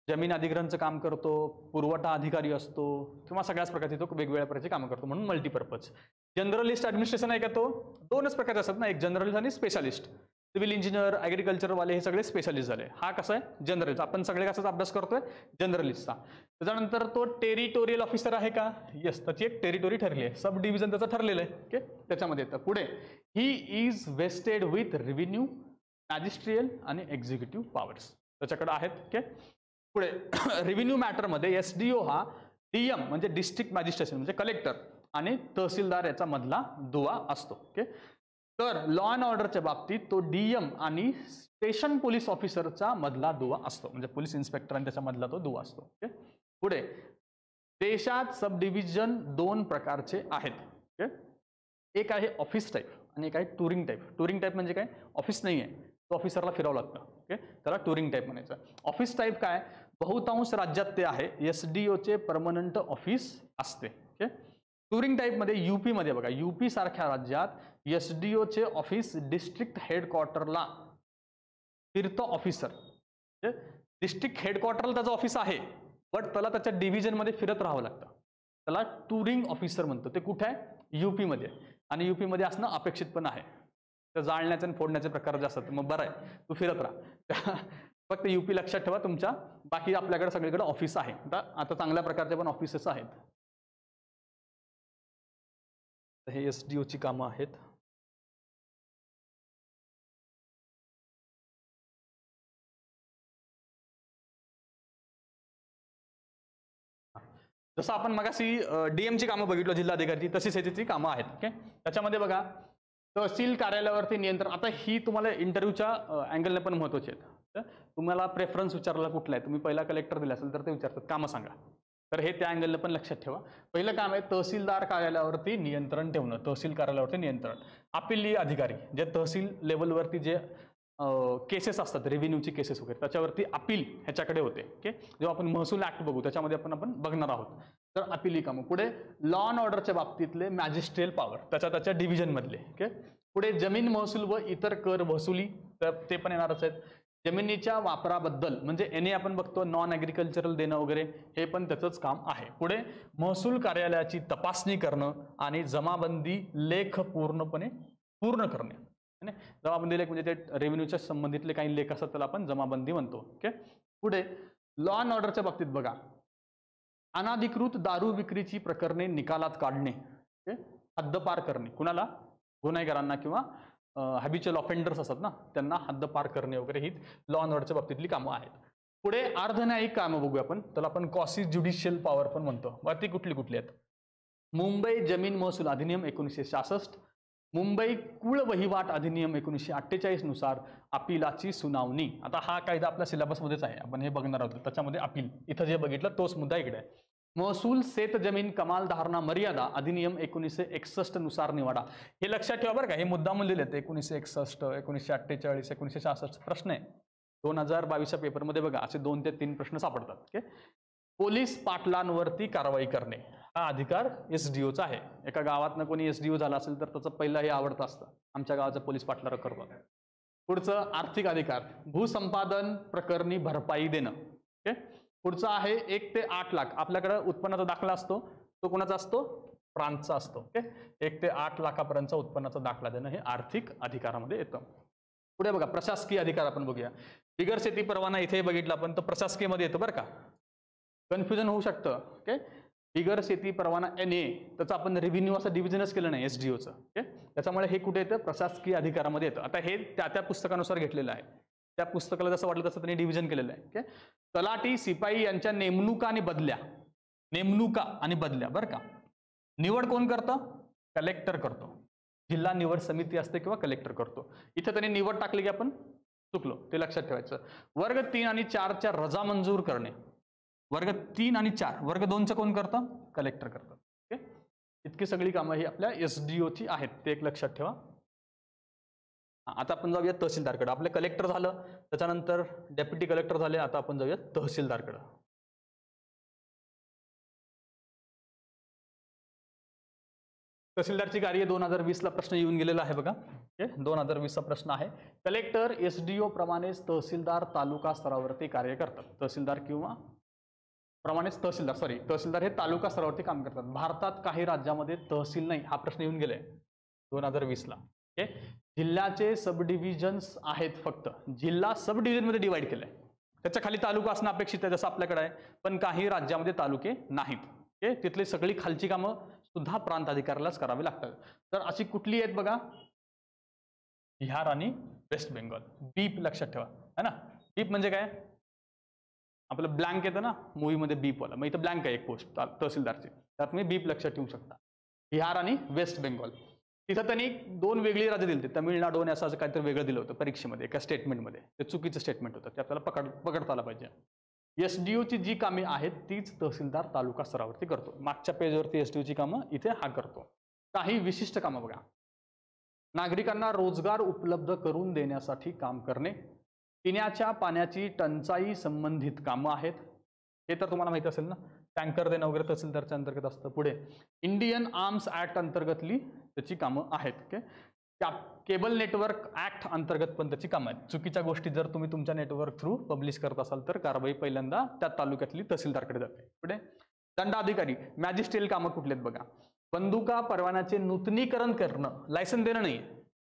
जमीन अधिग्रहणचं काम करतो, पुरवठा अधिकारी असतो, किंवा सगळ्याच प्रकारचे तो वेगवेगळ्या प्रकारचे कामं करतो, म्हणून मल्टीपर्पज. जनरलिस्ट ॲडमिनिस्ट्रेशन आहे का, तो 2च प्रकारचे असतात ना, एक जनरलिस्ट आणि स्पेशालिस्ट. सिव्हिल इंजिनियर, ॲग्रिकल्चरवाले हे सगळे स्पेशालिस्ट झाले. हा कसा आहे? जनरलिस्ट. आपण सगळे कसाचा अभ्यास करतोय? जनरलिस्टचा. त्याच्यानंतर तो टेरिटोरियल ऑफिसर आहे का? येस, त्याची एक टेरिटोरी ठरली आहे, सब डिव्हिजन त्याचं ठरलेलं आहे. ओके, त्याच्यामध्ये येतं. पुढे he is vested with revenue, magisterial आणि एक्झिक्युटिव्ह पॉवर्स त्याच्याकडे आहेत. ओके, पुढे रेव्हेन्यू मॅटरमध्ये SDO हा DM म्हणजे डिस्ट्रिक्ट मॅजिस्ट्रेशन म्हणजे कलेक्टर आणि तहसीलदार याचा मधला दुवा असतो. ओके, तर लॉ अँड ऑर्डरच्या बाबतीत तो DM आणि स्टेशन पोलीस ऑफिसरचा मधला दुवा असतो, म्हणजे पोलीस इन्स्पेक्टर आणि त्याच्या मधला तो दुवा असतो. ओके, पुढे देशात सब डिव्हिजन 2 प्रकारचे आहेत. ओके, एक आहे ऑफिस टाईप आणि एक आहे टुरिंग टाईप. टुरिंग टाईप म्हणजे काय? ऑफिस नाही आहे, तो ऑफिसरला फिरावं लागतं. ओके, त्याला टुरिंग टाईप म्हणायचं. ऑफिस टाईप काय? बहुतांश राज्यात ते आहे, SDOचे परमनंट ऑफिस असते. ओके, टुरिंग टाईपमध्ये UP मध्ये बघा, UP सारख्या राज्यात SDOचे ऑफिस डिस्ट्रिक्ट हेडक्वार्टरला फिरतं ऑफिसर. डिस्ट्रिक्ट हेडक्वार्टरला त्याचं ऑफिस आहे, बट त्याला त्याच्या डिव्हिजनमध्ये फिरत राहावं लागतं. त्याला टुरिंग ऑफिसर म्हणतो. ते कुठे आहे? UP मध्ये. आणि UP मध्ये असणं अपेक्षित पण आहे. तर जाळण्याचे आणि फोडण्याचे प्रकार जे असतात, मग बरं आहे तू फिरत राहा. फक्त यूपी लक्षात ठेवा तुमच्या, बाकी आपल्याकडे सगळीकडे ऑफिस आहे. आता चांगल्या प्रकारचे पण ऑफिसेस आहेत. हे SDO ची कामं आहेत. जसं आपण मगाशी DM ची कामं बघितलं जिल्हाधिकारीची, तशीच ह्याची कामं आहेत. ओके, त्याच्यामध्ये बघा तहसील कार्यालयावरती नियंत्रण. आता ही तुम्हाला इंटरव्ह्यूच्या अँगलने पण महत्त्वाची आहेत. तुम्हाला प्रेफरन्स विचारला कुठला आहे, तुम्ही पहिला कलेक्टर दिला असेल तर ते विचारतात कामं सांगा, तर हे त्या अँगलने पण लक्षात ठेवा. पहिलं काम आहे तहसीलदार कार्यालयावरती नियंत्रण ठेवणं. तहसील कार्यालयावरती नियंत्रण. अपिली अधिकारी जे तहसील लेवलवरती जे केसेस असतात, रेव्हेन्यूची केसेस वगैरे, त्याच्यावरती अपील ह्याच्याकडे होते. ओके, जेव्हा आपण महसूल ऍक्ट बघू त्याच्यामध्ये आपण बघणार आहोत. तर अपिली कामं. पुढे लॉ अँड ऑर्डरच्या बाबतीतले मॅजिस्ट्रियल पॉवर, त्याच्या डिव्हिजन मधले. ओके, पुढे जमीन महसूल व इतर कर वसुली, तर ते पण येणारच आहेत. जमिनीच्या वापराबद्दल म्हणजे याने आपण बघतो नॉन ॲग्रिकल्चरल देणं वगैरे, हे पण त्याचंच काम आहे. पुढे महसूल कार्यालयाची तपासणी करणं आणि जमाबंदी लेख पूर्ण करणे. जमाबंदी लेख म्हणजे ते रेव्हेन्यूच्या संबंधितले काही लेख असतात, त्याला आपण जमाबंदी म्हणतो. ओके, पुढे लॉ अँड ऑर्डरच्या बाबतीत बघा अनाधिकृत दारू विक्रीची प्रकरणे निकालात काढणे, हद्दपार करणे. कुणाला? गुन्हेगारांना किंवा हॅबिच्युअल ऑफेंडर्स असतात ना, त्यांना हद्दपार करणे वगैरे ही लॉ अँड ऑर्डरच्या बाबतीतली कामं आहेत. पुढे अर्धन्यायिक कामं बघूया आपण, त्याला आपण क्वासी ज्युडिशियल पॉवर पण म्हणतो. मग ती कुठली कुठली आहेत? मुंबई जमीन महसूल अधिनियम 1966, मुंबई कुळ वहिवाट अधिनियम 1948 नुसार अपिलाची सुनावणी. आता हा कायदा आपल्या सिलेबसमध्येच आहे, आपण हे बघणार आहोत. त्याच्यामध्ये अपील, इथं जे बघितलं तोच मुद्दा इकडे आहे. महसूल शेत जमीन कमाल धारणा मर्यादा अधिनियम 1961 नुसार निवाडा. हे लक्षात ठेवा बरं का, हे मुद्दाम लिहिलेत. 1961, 1948, 1966 प्रश्न आहे 2022च्या पेपरमध्ये बघा, असे 2 ते 3 प्रश्न सापडतात. ओके, पोलीस पाटलांवरती कारवाई करणे हा अधिकार SDOचा आहे. एका गावातनं कोणी SDO झाला असेल तर त्याचं पहिलं हे आवडतं असतं, आमच्या गावाचा पोलीस पाटला करतो. पुढचं आर्थिक अधिकार, भूसंपादन प्रकरणी भरपाई देणं. ओके, पुढचं आहे 1 ते 8 लाख. आपल्याकडे उत्पन्नाचा दाखला असतो, तो कोणाचा असतो? प्रांतचा असतो. ओके, 1 ते 8 लाखापर्यंतचा उत्पन्नाचा दाखला देणं हे आर्थिक अधिकारामध्ये येतं. पुढे बघा प्रशासकीय अधिकार आपण बघूया. बिगर शेती परवाना इथे बघितलं आपण, तर प्रशासकीय मध्ये येतो बरं का, कन्फ्युजन होऊ शकतं. ओके, बिगर शेती परवाना NA, त्याचं आपण रेव्हेन्यू असं डिव्हिजनच केलं नाही SDOचं. ओके, त्याच्यामुळे हे कुठे येतं? प्रशासकीय अधिकारामध्ये येतं. आता हे त्या पुस्तकानुसार घेतलेलं आहे, त्या पुस्तकाला जसं वाटलं तसं त्यांनी डिव्हिजन केलेलं आहे. ओके, तलाठी शिपाई यांच्या नेमणुका आणि बदल्या बरं का. निवड कोण करतं? कलेक्टर करतो. जिल्हा निवड समिती असते किंवा कलेक्टर करतो. इथं त्यांनी निवड टाकली की आपण चुकलो, ते लक्षात ठेवायचं. वर्ग 3 आणि 4च्या रजा मंजूर करणे. वर्ग 3 आणि 4, वर्ग 2चं कोण करतं? कलेक्टर करतं. ओके, इतकी सगळी कामं ही आपल्या SDOची आहेत, ते एक लक्षात ठेवा. आता आपण जाऊया तहसीलदारकडे. आपलं कलेक्टर झालं, त्याच्यानंतर डेप्युटी कलेक्टर झाले, आता आपण जाऊया तहसीलदारकडे. तहसीलदारची कार्य 2020ला प्रश्न येऊन गेलेला आहे बघा. 2020चा प्रश्न आहे. कलेक्टर SDO प्रमाणेच तहसीलदार तालुका स्तरावरती कार्य करतात. तहसीलदार हे तालुका स्तरावरती काम करतात. भारतात काही राज्यामध्ये तहसील नाही, हा प्रश्न येऊन गेलाय 2020ला. ओके, जिल्ह्याचे सब डिव्हिजन्स आहेत, फक्त जिल्हा सब डिव्हिजन मध्ये डिवाइड केलाय, त्याच्या खाली तालुका असणं अपेक्षित आहे जसं आपल्याकडे आहे, पण काही राज्यामध्ये तालुके नाहीत. ओके, तिथली सगळी खालची कामं सुद्धा प्रांत अधिकाऱ्यालाच करावी लागतात. तर अशी कुठली आहेत बघा? बिहार आणि वेस्ट बेंगॉल. बीप लक्षात ठेवा, है ना. बीप म्हणजे काय? आपलं ब्लँक येतं ना मूवीमध्ये बीप वाला, मग इथं ब्लँक आहे एक पोस्ट तहसीलदारची, त्यात तुम्ही बीप लक्षात ठेवू शकता. बिहार आणि वेस्ट बेंगॉल. तिथं त्यांनी 2 वेगळी राज्य दिली, तमिळनाडू आणि असं काहीतरी वेगळं दिलं होतं परीक्षेमध्ये, एका स्टेटमेंटमध्ये. ते चुकीचं स्टेटमेंट होतं, ते आपल्याला पकडता आलं पाहिजे. SDOची जी कामे आहेत तीच तहसीलदार तालुका स्तरावरती करतो. मागच्या पेजवरती SDOची कामं, इथे हा करतो. काही विशिष्ट कामं बघा. नागरिकांना रोजगार उपलब्ध करून देण्यासाठी काम करणे. पिण्याच्या पाण्याची टंचाई संबंधित कामं आहेत, हे तर तुम्हाला माहिती असेल ना. टँकर देणं वगैरे तहसीलदारच्या अंतर्गत असतं. पुढे इंडियन आर्म्स ऍक्ट अंतर्गतली त्याची कामं आहेत. ओके, केबल नेटवर्क ऍक्ट अंतर्गत पण त्याची कामं आहेत. चुकीच्या गोष्टी जर तुम्ही तुमच्या नेटवर्क थ्रू पब्लिश करत असाल तर कारवाई पहिल्यांदा त्या तालुक्यातली तहसीलदारकडे जाते. पुढे दंडाधिकारी, मॅजिस्ट्रियल कामं कुठली आहेत बघा. बंदुका परवान्याचे नूतनीकरण करणं, लायसन देणं नाही,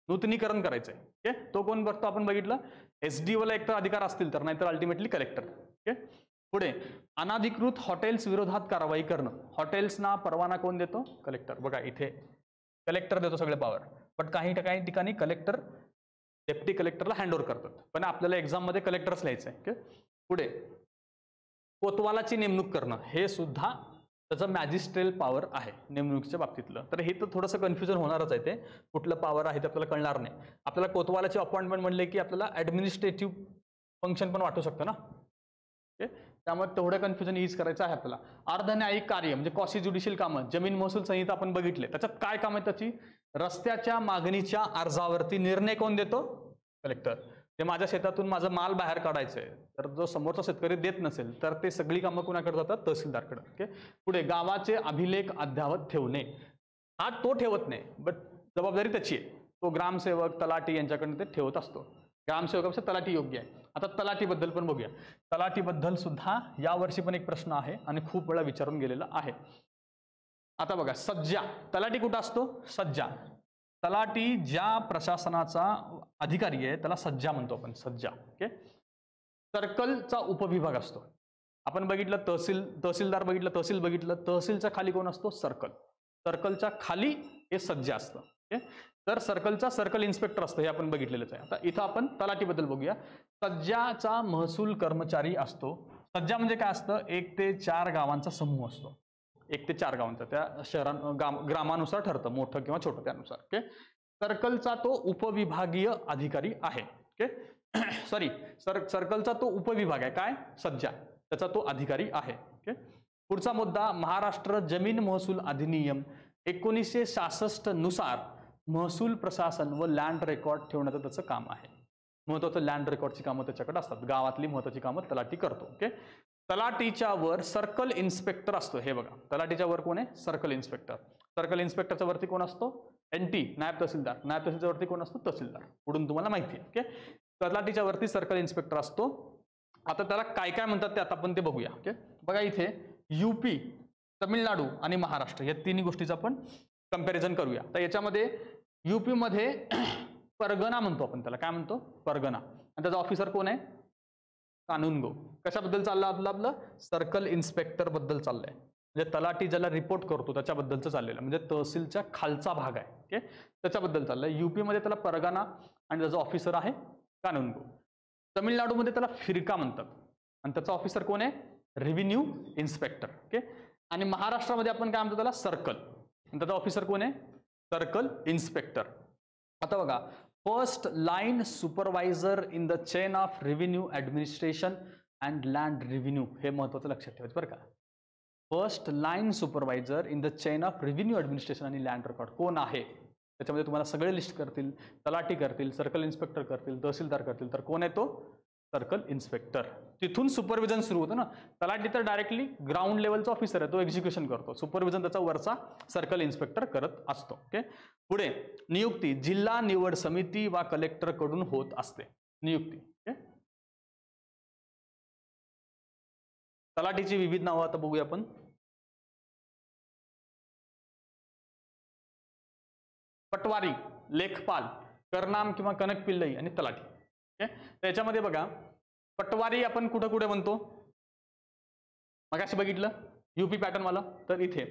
नूतनीकरण करायचंय. ओके, तो कोण बघतो आपण बघितलं, SDO ला एकतर अधिकार असतील तर, नाहीतर अल्टिमेटली कलेक्टर. ओके, पुढे अनाधिकृत हॉटेल्स विरोधात कारवाई करणं. हॉटेल्सना परवाना कोण देतो? कलेक्टर. बघा इथे कलेक्टर देतो सगळे पॉवर, पण काही ठिकाणी कलेक्टर डेप्टी कलेक्टरला हँडओव्हर करतात, पण आपल्याला एक्झाम मध्ये कलेक्टरच लिहायचं आहे. ओके, पुढे कोतवालाची नेमणूक करणं, हे सुद्धा त्याचं मॅजिस्ट्रेल पॉवर आहे नेमणुकीच्या बाबतीतलं. तर हे तर थोडंसं कन्फ्युजन होणारच आहे, ते कुठलं पॉवर आहे ते आपल्याला कळणार नाही. आपल्याला कोतवालाची अपॉइंटमेंट म्हणले की आपल्याला ऍडमिनिस्ट्रेटिव्ह फंक्शन पण वाटू शकतं ना. ओके, त्यामुळे तेवढं कन्फ्युजन ईज करायचं आहे आपल्याला. अर्धन्यायिक कार्य म्हणजे कॉसी ज्युडिशियल कामं, जमीन महसूल संहिता आपण बघितले, त्याच्यात काय काम आहे त्याची? रस्त्याच्या मागणीच्या अर्जावरती निर्णय कोण देतो? कलेक्टर. ते माझ्या शेतातून माझा माल बाहेर काढायचंय, तर जो समोरचा शेतकरी देत नसेल तर ते सगळी कामं कुणाकडे जातात? तहसीलदारकडे. ओके, पुढे गावाचे अभिलेख अद्यावत ठेवणे, हा तो ठेवत नाही, बट जबाबदारी त्याची आहे. तो ग्रामसेवक, तलाठी यांच्याकडे ते ठेवत असतो. ग्रामसेवकापेक्षा तलाठी योग्य आहे. आता तलाठीबद्दल पण बघूया. तलाठीबद्दल सुद्धा यावर्षी पण एक प्रश्न आहे आणि खूप वेळा विचारून गेलेला आहे. आता बघा, सज्जा. तलाठी कुठं असतो? सज्जा. तलाठी ज्या प्रशासनाचा अधिकारी आहे त्याला सज्जा म्हणतो आपण, सज्जा. ओके, सर्कलचा उपविभाग असतो. आपण बघितलं तहसीलदार बघितलं, तहसील बघितलं, तहसीलच्या खाली कोण असतो? सर्कल. सर्कलच्या खाली हे सज्जा असतं. ओके, तर सर्कलचा सर्कल इन्स्पेक्टर असतो, हे आपण बघितलेलंच आहे. आता इथं आपण तलाठीबद्दल बघूया. सज्जाचा महसूल कर्मचारी असतो. सज्जा म्हणजे काय असतं? 1 ते 4 गावांचा समूह असतो. 1 ते 4 गावांचा, त्या ग्रामानुसार ठरतं, मोठं किंवा छोटं त्यानुसार. ओके, सर्कलचा तो उपविभागीय अधिकारी आहे. ओके, सॉरी, सर्कलचा तो उपविभाग आहे, काय? सज्जा, त्याचा तो अधिकारी आहे. ओके, पुढचा मुद्दा, महाराष्ट्र जमीन महसूल अधिनियम 1966 नुसार महसूल प्रशासन व लँड रेकॉर्ड ठेवण्याचं त्याचं काम आहे. महत्वाचं लँड रेकॉर्डची कामं त्याच्याकडे असतात. गावातली महत्वाची कामं तलाठी करतो. ओके, तलाठीच्या वर सर्कल इन्स्पेक्टर असतो. हे बघा, तलाठीच्या वर कोण आहे? Circle inspector. सर्कल इन्स्पेक्टरच्या वरती कोण असतो? NT, नायब तहसीलदार. नायब तहसीलच्या वरती कोण असतो? तहसीलदार. पुढून तुम्हाला माहिती आहे. ओके, तलाठीच्या वरती सर्कल इन्स्पेक्टर असतो. आता त्याला काय काय म्हणतात ते आता आपण ते बघूया. ओके, बघा इथे UP, तमिळनाडू आणि महाराष्ट्र या तिन्ही गोष्टीचं आपण कंपॅरिझन करूया. तर याच्यामध्ये UP मध्ये परगणा म्हणतो आपण त्याला. काय म्हणतो? परगणा. आणि त्याचा ऑफिसर कोण आहे? कानूनगो. कशाबद्दल चाललं आपलं? सर्कल इन्स्पेक्टर बद्दल चाललंय. म्हणजे तलाठी ज्याला रिपोर्ट करतो त्याच्याबद्दलचं चाललेलं, म्हणजे तहसीलच्या खालचा भाग आहे. ओके, त्याच्याबद्दल चाललंय. UP मध्ये त्याला परगणा आणि त्याचा ऑफिसर आहे कानूनगो. तमिळनाडूमध्ये त्याला फिरका म्हणतात आणि त्याचा ऑफिसर कोण आहे? Revenue inspector. ओके, आणि महाराष्ट्रामध्ये आपण काय म्हणतो त्याला? सर्कल, आणि त्याचा ऑफिसर कोण आहे? Circle inspector. आता बघा, first line supervisor in the chain of revenue administration and land revenue, हे महत्वाचं लक्षात ठेवायचं बरं का. First line supervisor in the chain of revenue administration आणि लँड रेकॉर्ड कोण आहे? त्याच्यामध्ये तुम्हाला सगळे लिस्ट करतील, तलाठी करतील, सर्कल इन्स्पेक्टर करतील, तहसीलदार करतील, तर कोण आहे तो? Circle inspector. तिथून सुपरविजन सुरू होतं ना. तलाठी तर डायरेक्टली ग्राउंड लेवलचा ऑफिसर आहे, तो एक्झिक्युशन करतो. सुपरविजन त्याचा वरचा सर्कल इन्स्पेक्टर करत असतो. ओके, पुढे नियुक्ती जिल्हा निवड समिती वा कलेक्टर कडून होत असते. नियुक्ती. ओके, तलाठीची विविध नावं आता बघूया आपण. पटवारी, लेखपाल, करनाम किंवा कनक पिल्लई आणि तलाठी. ओके, त्याच्यामध्ये बघा, पटवारी आपण कुठं कुठे म्हणतो? मगाशी बघितलं UP पॅटर्न वाला. तर इथे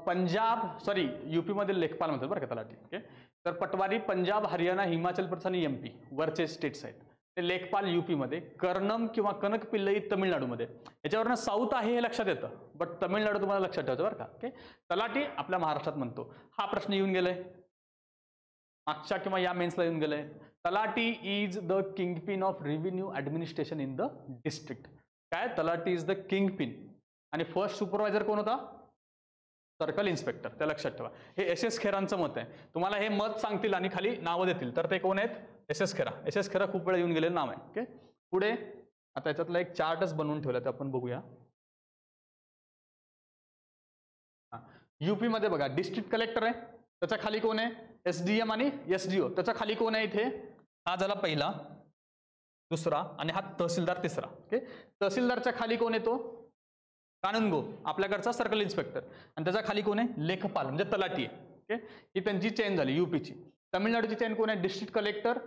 पंजाब, सॉरी, UP मध्ये लेखपाल म्हणतात बरं का तलाठी. ओके, तर पटवारी पंजाब, हरियाणा, हिमाचल प्रदेश आणि MP वरचे स्टेट्स आहेत. ते लेखपाल UP मध्ये, कर्नम किंवा कनक पिल्लई तमिळनाडूमध्ये. याच्यावरनं साऊथ आहे हे लक्षात येतं, बट तमिळनाडू तुम्हाला लक्षात ठेवायचं बरं का. ओके, तलाठी आपल्या महाराष्ट्रात म्हणतो. हा प्रश्न येऊन गेलाय मागच्या किंवा या मेन्सला येऊन गेलाय. तलाठी is the kingpin of revenue administration in the district. काय? तलाठी इज द किंगपिन. आणि फर्स्ट सुपरवायझर कोण होता? Circle inspector. त्या लक्षात ठेवा. हे SS खेरांचं मत आहे. तुम्हाला हे मत सांगतील आणि खाली नावं देतील, तर ते कोण आहेत? SS खेरा. SS खेरा खूप वेळा येऊन गेलेलं नाव आहे. ओके, पुढे आता याच्यातला एक चार्टच बनवून ठेवला, ते आपण बघूया. UP मध्ये बघा, डिस्ट्रिक्ट कलेक्टर आहे, त्याच्या खाली कोण आहे? SDM आणि SDO. त्याच्या खाली कोण आहे? इथे हा झाला पहिला, दुसरा आणि हा तहसीलदार तिसरा. ओके, तहसीलदारच्या खाली कोण येतो? कानूनगो, आपल्याकडचा सर्कल इन्स्पेक्टर. आणि त्याच्या खाली कोण आहे? लेखपाल म्हणजे तलाठी आहे. ओके, ही त्यांची चेंज झाली UP ची. तमिळनाडूची चेन कोण आहे? डिस्ट्रिक्ट कलेक्टर,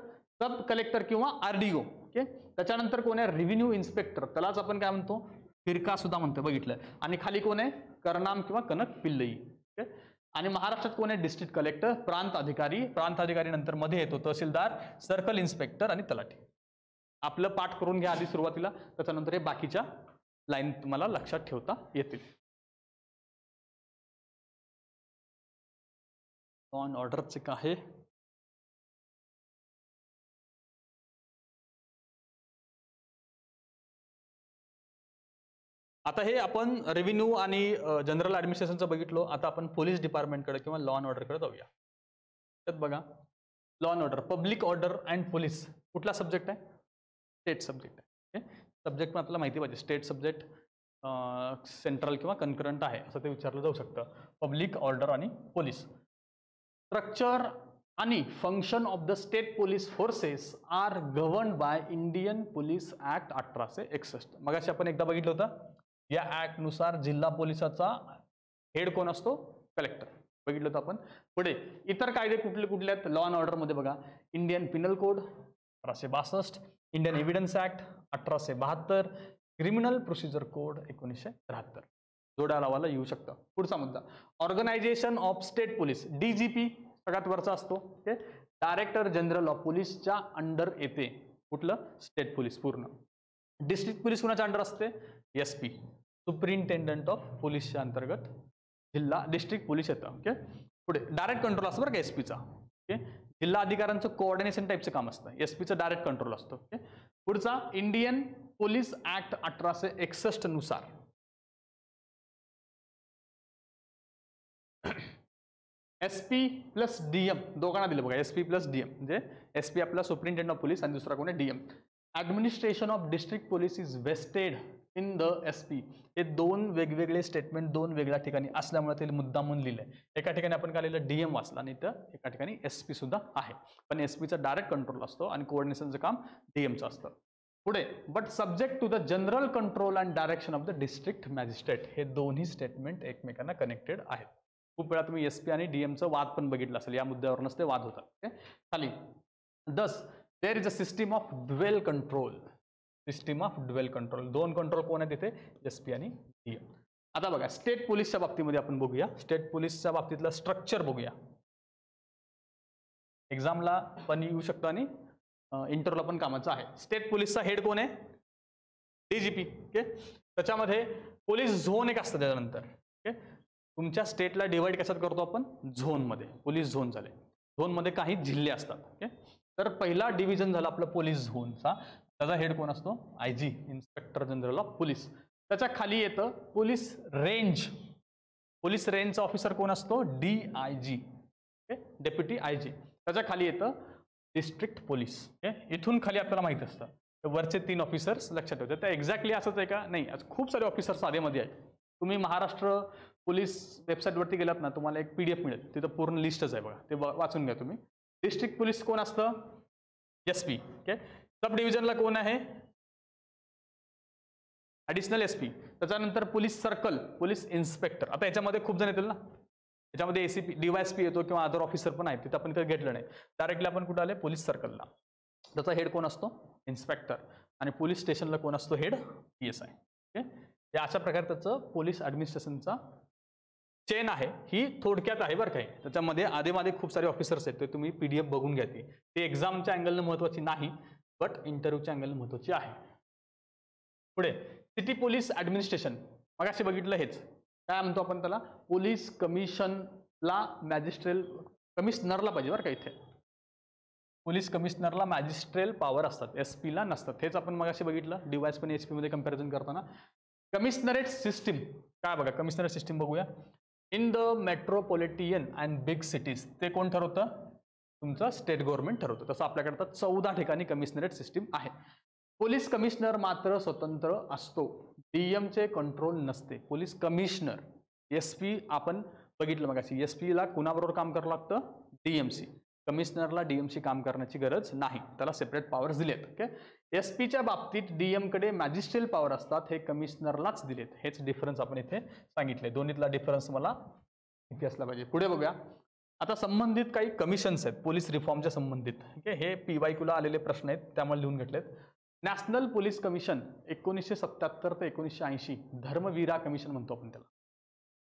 सब कलेक्टर किंवा आरडीओ. ओके. त्याच्यानंतर कोण आहे? रेव्हेन्यू इन्स्पेक्टर, त्यालाच आपण काय म्हणतो? फिरका सुद्धा म्हणतो, बघितलं. आणि खाली कोण आहे? करनाम किंवा कनक पिल्लई. ओके. आणि महाराष्ट्रात कोण आहे? डिस्ट्रिक्ट कलेक्टर, प्रांत अधिकारी, प्रांत अधिकारी नंतर मध्ये येतो तहसीलदार, सर्कल इन्स्पेक्टर आणि तलाठी. आपलं पाठ करून घ्या आधी सुरुवातीला, त्याच्यानंतर हे बाकीच्या लाईन तुम्हाला लक्षात ठेवता येतील. ऑन ऑर्डरचे काय आहे? आता हे आपण रेव्हेन्यू आणि जनरल ऍडमिनिस्ट्रेशनचं बघितलो. आता आपण पोलीस डिपार्टमेंटकडे किंवा लॉ अँड ऑर्डरकडे जाऊया. त्यात बघा, law and order, public order and police कुठला सब्जेक्ट आहे? स्टेट सब्जेक्ट आहे. सब्जेक्ट पण आपल्याला माहिती पाहिजे. स्टेट सब्जेक्ट सेंट्रल किंवा कन्करंट आहे असं ते विचारलं जाऊ शकतं. पब्लिक ऑर्डर आणि पोलीस. स्ट्रक्चर आणि function of the state police forces are governed by Indian police act 1861. मगाशी आपण एकदा बघितलं होतं. या ऍक्ट नुसार जिल्हा पोलिसाचा हेड कोण असतो? कलेक्टर. बघितलं होतं आपण. पुढे इतर कायदे कुठले कुठले आहेत लॉ अँड ऑर्डर मध्ये? बघा, Indian penal code 1862, Indian evidence act 1872, criminal procedure code 1973. जोड्या लावायला येऊ शकतं. पुढचा मुद्दा, organisation of state police, DGP सगळ्यात वरचा असतो. डायरेक्टर जनरल ऑफ पोलीसच्या अंडर येते. कुठलं? स्टेट पोलीस पूर्ण. डिस्ट्रिक्ट पोलीस कुणाच्या अंडर असते? एसपी, सुप्रिंटेंडंट ऑफ पोलीसच्या अंतर्गत जिल्हा डिस्ट्रिक्ट पोलीस येतं. ओके. पुढे डायरेक्ट कंट्रोल असतं बरं का एसपीचा. ओके. जिल्हा अधिकाऱ्यांचं कोऑर्डिनेशन टाईपचं काम असतं. एसपीचं डायरेक्ट कंट्रोल असतं. ओके. पुढचा, इंडियन पोलीस ऍक्ट 1861 नुसार एसपी प्लस डीएम दोघांना दिलं बघा. एसपी प्लस डीएम म्हणजे एसपी आपला सुप्रिंटेंडंट ऑफ पोलीस आणि दुसरा कोण आहे? DM. Administration of district police is vested in the SP. हे दोन वेगवेगळे स्टेटमेंट दोन वेगळ्या ठिकाणी असल्यामुळे ते मुद्दामून लिहिलंय. एका ठिकाणी आपण काय लिहिलं? डीएम वाचला, आणि तर एका ठिकाणी एसपी सुद्धा आहे. पण एसपीचा डायरेक्ट कंट्रोल असतो आणि कोऑर्डिनेशनचं काम डीएमचं असतं. पुढे, but subject to the general control and direction of the district magistrate. हे दोन्ही स्टेटमेंट एकमेकांना कनेक्टेड आहेत. खूप वेळा तुम्ही एसपी आणि डीएमचं वाद पण बघितलं असेल. या मुद्द्यावरूनच ते वाद होतात. खाली, thus there is a system of dual control. System of dual control, दोन कंट्रोल कोण आहेत तिथे? एसपी आणि डीएम. आता बघा, स्टेट पोलीसच्या बाबतीमध्ये आपण बघूया. स्टेट पोलीसच्या बाबतीतलं स्ट्रक्चर बघूया. एक्झामला पण येऊ शकतं आणि इंटरव्ह्यूला पण कामाचं आहे. स्टेट पोलीसचा हेड कोण आहे? डीजीपी. ओके. त्याच्यामध्ये पोलीस झोन एक असतं. त्याच्यानंतर ओके, तुमच्या स्टेटला डिवाइड कशात करतो आपण? झोनमध्ये. पोलीस झोन झाले. झोनमध्ये काही जिल्हे असतात. ओके. तर पहिला डिव्हिजन झाला आपला पोलीस झोनचा. त्याचा हेड कोण असतो? IG, inspector general of police. त्याच्या खाली येतं पोलीस रेंज. पोलीस रेंजचा ऑफिसर कोण असतो? DIG, deputy IG. त्याच्या खाली येतं डिस्ट्रिक्ट पोलीस. इथून खाली आपल्याला माहित असतं वरचे 3 ऑफिसर्स लक्षात ठेवतात. त्या एक्झॅक्टली असंच आहे का? नाही, खूप सारे ऑफिसर्स आधीमध्ये आहेत. तुम्ही महाराष्ट्र पोलीस वेबसाईटवरती गेलात ना, तुम्हाला एक PDF मिळेल. तिथं पूर्ण लिस्टच आहे बघा, ते वाचून घ्या तुम्ही. डिस्ट्रिक्ट पोलीस कोण असतं? एसपी. ओके. सब डिव्हिजनला कोण आहे? Additional SP. त्याच्यानंतर पोलीस सर्कल, पोलीस इन्स्पेक्टर. आता याच्यामध्ये खूप जण येतील ना, याच्यामध्ये एसीपी, डीवायएसपी येतो किंवा अदर ऑफिसर पण आहेत. तिथं आपण काही घेतलं नाही. डायरेक्टली आपण कुठं आले? पोलीस सर्कलला. त्याचा हेड कोण असतो? इन्स्पेक्टर. आणि पोलीस स्टेशनला कोण असतो? Head PSI. ओके. या अशा प्रकारे त्याचं पोलीस ॲडमिनिस्ट्रेशनचा चेन आहे. ही थोडक्यात आहे बरं काही. त्याच्यामध्ये आधीमध्ये खूप सारे ऑफिसर्स आहेत. ते तुम्ही PDF बघून घ्या. ती एक्झामच्या अँगलनं महत्त्वाची नाही, बट इंटरव्ह्यूच्या अँगलनं महत्त्वाची आहे. पुढे, सिटी पोलीस ॲडमिनिस्ट्रेशन. मग असे बघितलं हेच. काय म्हणतो आपण त्याला? पोलीस कमिशनला मॅजिस्ट्रेल कमिशनरला पाहिजे बरं का इथे. पोलीस कमिशनरला मॅजिस्ट्रेल पॉवर असतात, एसपीला नसतात. हेच आपण मग असे बघितलं डीवायएसपी आणि एसपी मध्ये कंपॅरिझन करताना. कमिशनरेट सिस्टीम काय बघा, कमिशनरेट सिस्टीम बघूया. In the metropolitan and big cities ते कोण ठरवतं? तुमचं स्टेट गव्हर्नमेंट ठरवतं. तसं आपल्याकडे 14 ठिकाणी कमिशनरेट सिस्टीम आहे. पोलीस कमिशनर मात्र स्वतंत्र असतो. डीएमचे कंट्रोल नसते. पोलीस कमिशनर, एसपी आपण बघितलं मग अशी, एसपीला कुणाबरोबर काम करावं लागतं? डीएमसी. कमिशनरला डीएमसी काम करण्याची गरज नाही, त्याला सेपरेट पॉवर्स दिलेत. ओके. एसपीच्या बाबतीत डीएमकडे मॅजिस्ट्रेल पॉवर असतात, हे कमिशनरलाच दिलेत. हेच डिफरन्स आपण इथे सांगितले. दोन्हीतला डिफरन्स मला इथे असला पाहिजे. पुढे बघूया. आता संबंधित काही कमिशन्स आहेत पोलीस रिफॉर्मच्या संबंधित, ठीक आहे. हे PYQ ला आलेले प्रश्न आहेत त्यामुळे लिहून घेतलेत. नॅशनल पोलीस कमिशन 1977 ते 1980 धर्मवीरा कमिशन म्हणतो आपण त्याला.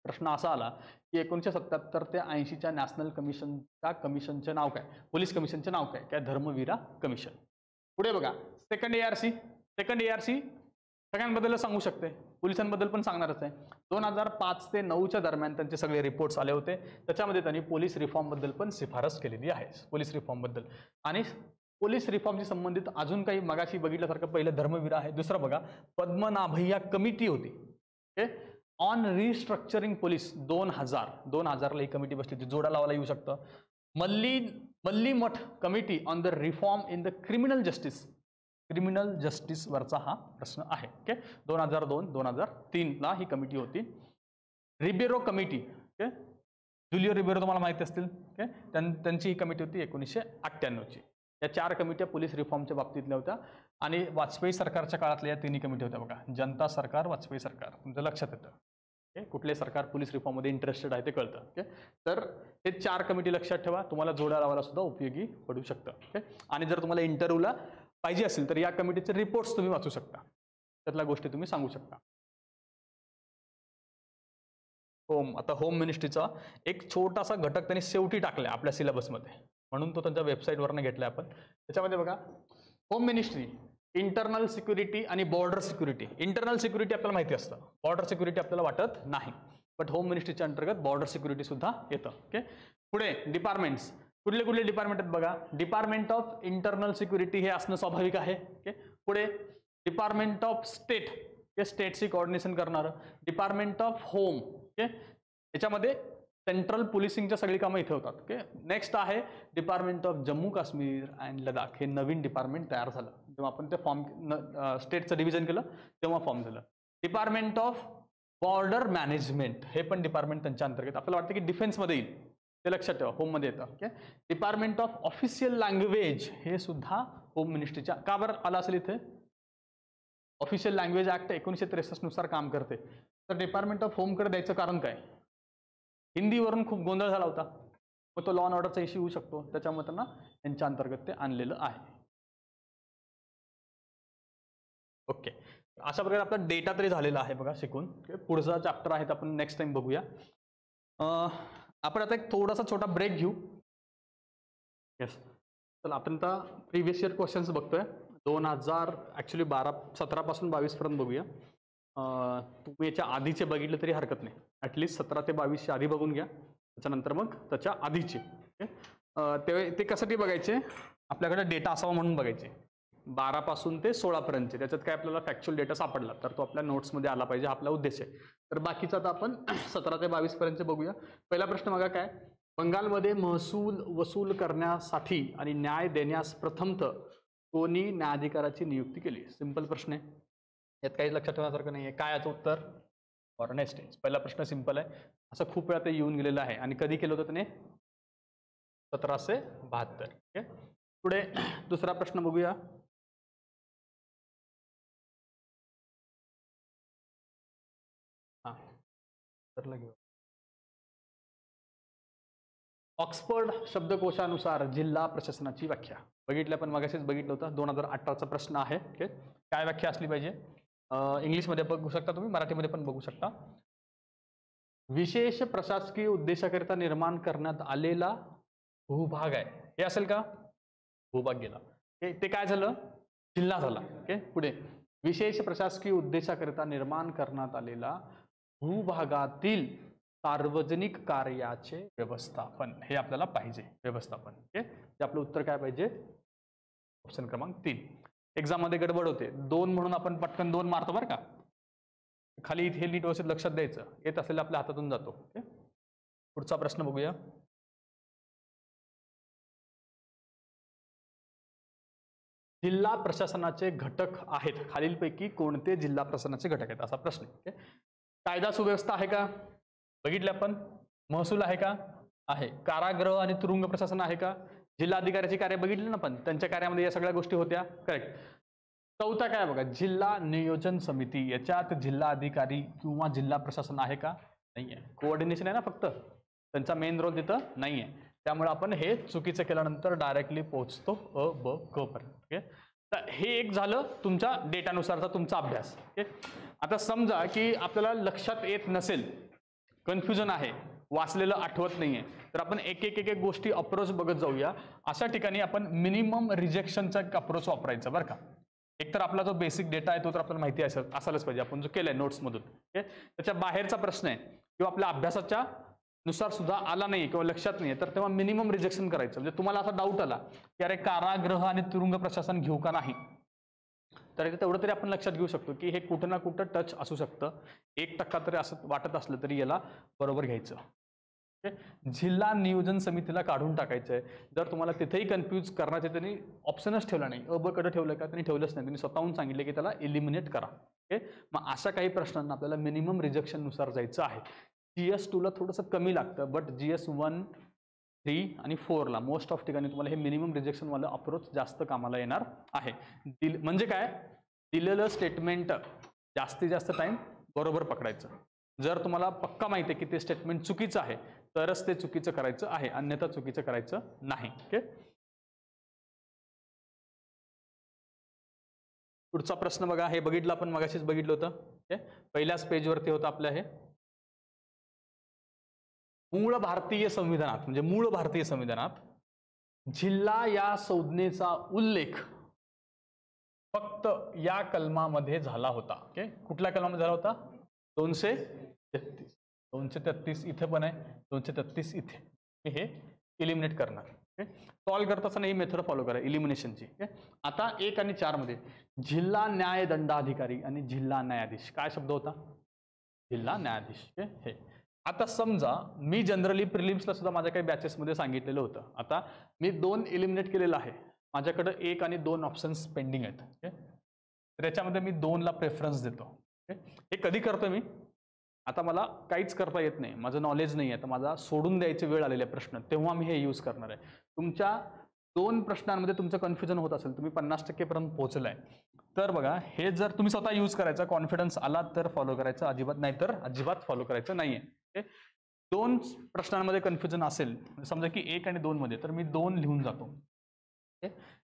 प्रश्न असा आला की 1977 ते 80च्या नॅशनल कमिशनचे नाव काय, पोलीस कमिशनचे नाव काय, काय धर्मवीरा कमिशन. पुढे बघा सेकंड ARC सगळ्यांबद्दल सांगू शकते, पोलिसांबद्दल पण सांगणारच आहे. 2005 ते 9च्या दरम्यान त्यांचे सगळे रिपोर्ट्स आले होते, त्याच्यामध्ये त्यांनी पोलीस रिफॉर्मबद्दल पण शिफारस केलेली आहे, पोलीस रिफॉर्मबद्दल. आणि पोलीस रिफॉर्मशी संबंधित अजून काही मगाशी बघितल्यासारखं पहिलं धर्मवीरा आहे, दुसरं बघा पद्मनाभय्या कमिटी होती, ओके, ऑन रिस्ट्रक्चरिंग पोलीस 2000ला ही कमिटी बसली होती, जोडा लावायला येऊ शकतं. Malimath committee on the reform in the criminal justice वरचा हा प्रश्न आहे, ओके. 2002-2003ला ही कमिटी होती. रिबेरो कमिटी, ओके, जुलियो रिबेरो तुम्हाला माहिती असतील, ओके, त्यांची ही कमिटी होती 1998ची. या 4 कमिट्या पोलीस रिफॉर्मच्या बाबतीतल्या होत्या. आणि वाजपेयी सरकारच्या काळातल्या या 3 कमिटी होत्या बघा, जनता सरकार, वाजपेयी सरकार, तुमचं लक्षात येतं, ओके. कुठले सरकार पोलीस रिफॉर्ममध्ये इंटरेस्टेड आहे ते कळतं, ओके. तर हे 4 कमिटी लक्षात ठेवा, तुम्हाला जोड्या लावायला सुद्धा उपयोगी पडू शकतं, ओके. आणि जर तुम्हाला इंटरव्ह्यूला पाहिजे असेल तर या कमिटीचे रिपोर्ट्स तुम्ही वाचू शकता, त्यातल्या गोष्टी तुम्ही सांगू शकता. आता होम मिनिस्ट्रीचा एक छोटासा घटक त्यांनी शेवटी टाकलाय आपल्या सिलेबसमध्ये, म्हणून तो त्यांच्या वेबसाईटवरनं घेतलाय आपण. त्याच्यामध्ये बघा होम मिनिस्ट्री, इंटरनल सिक्युरिटी आणि बॉर्डर सिक्युरिटी. इंटरनल सिक्युरिटी आपल्याला माहिती असतं, बॉर्डर सिक्युरिटी आपल्याला वाटत नाही, बट होम मिनिस्ट्रीच्या अंतर्गत बॉर्डर सिक्युरिटी सुद्धा येतं, ओके. पुढे डिपार्टमेंट्स, कुठले डिपार्टमेंट आहेत बघा, डिपार्टमेंट ऑफ इंटरनल सिक्युरिटी हे असणं स्वाभाविक आहे, ओके. पुढे डिपार्टमेंट ऑफ स्टेट, हे स्टेटची कोऑर्डिनेशन करणारं. डिपार्टमेंट ऑफ होम, ओके, याच्यामध्ये सेंट्रल पोलिसिंगच्या सगळी कामं इथे होतात, ओके. नेक्स्ट आहे department of Jammu Kashmir and Ladakh. हे नवीन डिपार्टमेंट तयार झालं जेव्हा आपण ते फॉर्म स्टेटचं डिव्हिजन केलं तेव्हा फॉर्म झालं. डिपार्टमेंट ऑफ बॉर्डर मॅनेजमेंट, हे पण डिपार्टमेंट त्यांच्या अंतर्गत. आपल्याला वाटतं की डिफेन्समध्ये येईल, ते लक्षात ठेवा, होममध्ये येतं, okay. Department of official language, हे सुद्धा होम मिनिस्ट्रीच्या. का बरं आलं असेल इथे, ऑफिशियल लँग्वेज ऍक्ट 1963 नुसार काम करते, तर डिपार्टमेंट ऑफ होमकडे द्यायचं कारण काय, हिंदीवरून खूप गोंधळ झाला होता, मग तो लॉ अँड ऑर्डरचा इश्यू होऊ शकतो, त्याच्यामुळे त्यांना त्यांच्या अंतर्गत ते आणलेलं आहे, ओके. अशा प्रकारे आपला डेटा तरी झालेला आहे बघा शिकून. पुढचा चॅप्टर आहे आपण नेक्स्ट टाइम बघूया. आपण आता एक थोडासा छोटा ब्रेक घेऊ. येस, चला आपण आता प्रिव्हियस इयर क्वेश्चन्स बघतोय 2017 पासून 22 पर्यंत बघूया. तुम्ही याच्या आधीचे बघितले तरी हरकत नाही, ॲटलिस्ट 17 ते 22 आधी बघून घ्या, त्याच्यानंतर मग त्याच्या आधीचे, ओके. ते कशासाठी बघायचे, आपल्याकडे डेटा असावा म्हणून बघायचे. 12 पासून ते 16 पर्यंतचे, त्याच्यात काय आपल्याला फॅक्च्युअल डेटा सापडला तर तो आपल्या नोट्समध्ये आला पाहिजे, हा आपला उद्देश आहे. तर बाकीचा आता आपण 17 ते 22 पर्यंतचे बघूया. पहिला प्रश्न बघा काय, बंगालमध्ये महसूल वसूल करण्यासाठी आणि न्याय देण्यास प्रथमतः कोणी न्यायाधिकाराची नियुक्ती केली. सिंपल प्रश्न आहे, यात काही लक्षात ठेवण्यासारखं नाही आहे. काय याचं उत्तर, फॉरेन एक्सचेंज. पहिला प्रश्न सिंपल आहे, असं खूप वेळा ते येऊन गेलेलं आहे. आणि कधी केलं होतं त्याने, 1772, ओके. पुढे दुसरा प्रश्न बघूया. ऑक्सफर्ड शब्दकोशानुसार जिल्हा प्रशासनाची व्याख्या बघितल्या, पण मगाशीच बघितलं होतं. 2018चा प्रश्न आहे, ओके. काय व्याख्या असली पाहिजे, इंग्लिशमध्ये बघू शकता तुम्ही, मराठीमध्ये पण बघू शकता. विशेष प्रशासकीय उद्देशाकरिता निर्माण करण्यात आलेला भूभाग आहे, हे असेल का, भूभाग गेला, ते काय झालं, जिल्हा झाला, ओके. पुढे विशेष प्रशासकीय उद्देशाकरिता निर्माण करण्यात आलेला भूभागातील सार्वजनिक कार्याचे व्यवस्थापन, हे आपल्याला पाहिजे, व्यवस्थापन, ओके. ते आपलं उत्तर काय पाहिजे, ऑप्शन क्रमांक 3. एक्झाममध्ये गडबड होते, 2 म्हणून आपण पटकन 2 मारतो बरं का, खाली इथे नीट व्यवस्थित लक्षात द्यायचं, येत असेल आपल्या हातातून जातो, ओके. पुढचा प्रश्न बघूया. जिल्हा प्रशासनाचे घटक आहेत खालीलपैकी कोणते जिल्हा प्रशासनाचे घटक आहेत, असा प्रश्न, ओके. कायदा सुव्यवस्था आहे का, बघितले आपण. महसूल आहे का, आहे. कारागृह आणि तुरुंग प्रशासन आहे का, जिल्हाधिकाऱ्याची कार्य बघितली ना आपण, त्यांच्या कार्यामध्ये या सगळ्या गोष्टी होत्या, करेक्ट. चौथा काय बघा, जिल्हा नियोजन समिती, याच्यात जिल्हा अधिकारी किंवा जिल्हा प्रशासन आहे का, नाही आहे. कोऑर्डिनेशन आहे ना फक्त, त्यांचा मेन रोल तिथं नाही आहे. त्यामुळे आपण हे चुकीचं केल्यानंतर डायरेक्टली पोहोचतो अ ब क पर्यंत. ओके, तर हे एक झालं तुमच्या डेटानुसारचा तुमचा अभ्यास. ओके, आता समजा की आपल्याला लक्षात येत नसेल, कन्फ्युजन आहे, वाचलेलं आठवत नाहीये, तर आपण एक एक एक एक गोष्टी अप्रोच बघत जाऊया. अशा ठिकाणी आपण मिनिमम रिजेक्शनचा अप्रोच वापरायचा बरं का. एकतर आपला जो बेसिक डेटा आहे तो तर आपल्याला माहिती असायलाच पाहिजे, आपण जो केलाय नोट्समधून. ओके, त्याच्या बाहेरचा प्रश्न आहे किंवा आपल्या अभ्यासाच्या नुसार सुद्धा आला नाही किंवा लक्षात नाही, तर तेव्हा मिनिमम रिजेक्शन करायचं. म्हणजे तुम्हाला असा डाऊट आला की अरे कारागृह आणि तुरुंग प्रशासन घेऊ का नाही, तर तेवढं तरी आपण लक्षात घेऊ शकतो की हे कुठं ना कुठं टच असू शकतं. 1% तरी असं वाटत असलं तरी याला बरोबर घ्यायचं. जिल्हा नियोजन समितीला काढून टाकायचं आहे. जर तुम्हाला तिथेही कन्फ्यूज करण्याचे त्यांनी ऑप्शनच ठेवला नाही, अ ब कडे ठेवलं का, त्यांनी ठेवलंच नाही, त्यांनी स्वतःहून सांगितले की त्याला एलिमिनेट करा. ओके, मग अशा काही प्रश्नांना आपल्याला मिनिमम रिजेक्शन नुसार जायचं आहे. GS2 ला थोडंसं कमी लागतं, बट GS1, 3 आणि 4 ला मोस्ट ऑफ ठिकाणी तुम्हाला हे मिनिमम रिजेक्शन वाला अप्रोच जास्त कामाला येणार आहे. म्हणजे काय, दिलेलं स्टेटमेंट जास्तीत जास्त टाइम बरोबर पकडायचं. जर तुम्हाला पक्का माहिती आहे की ते स्टेटमेंट चुकीचं आहे तरच ते चुकीचं करायचं आहे, अन्यथा चुकीचं करायचं नाही. ओके, पुढचा प्रश्न बघा. हे बघितलं आपण मगाशीच बघितलं होतं. ओके, पहिल्याच पेजवरती होतं आपल्या. हे मूळ भारतीय संविधानात, म्हणजे मूळ भारतीय संविधानात जिल्हा या संज्ञेचा उल्लेख फक्त या कलमामध्ये झाला होता. ओके, कुठल्या कलमामध्ये झाला होता? 233. 233 इथे पण आहे, 233 इथे. हे इलिमिनेट करणार. ओके, सॉल्व्ह करत असताना ही मेथड फॉलो करा इलिमिनेशनची. ओके, आता 1 आणि 4 मध्ये जिल्हा न्याय दंडाधिकारी आणि जिल्हा न्यायाधीश, काय शब्द होता? जिल्हा न्यायाधीश. ओके, हे आता समजा मी जनरली प्रिलिम्सला सुद्धा माझ्या काही बॅचेसमध्ये सांगितलेलं होतं. आता मी 2 इलिमिनेट केलेलं आहे, माझ्याकडे 1 आणि 2 ऑप्शन्स पेंडिंग आहेत. ओके, तर याच्यामध्ये मी 2 ला प्रेफरन्स देतो. ओके, हे कधी करतो मी? आता मला काहीच करता येत नाही, माझं नॉलेज नाही आहे, तर माझा सोडून द्यायची वेळ आलेले प्रश्न, तेव्हा मी हे यूज करणार आहे. तुमच्या 2 प्रश्नांमध्ये तुमचं कन्फ्युजन होत असेल, तुम्ही 50% पर्यंत पोहोचलाय, तर बघा हे जर तुम्ही स्वतः यूज करायचा, कॉन्फिडन्स आला तर फॉलो करायचं, अजिबात नाही तर अजिबात फॉलो करायचं नाहीये. ओके, 2 प्रश्नांमध्ये कन्फ्युजन असेल, समजा की 1 आणि 2 मध्ये, तर मी 2 लिहून जातो. ओके,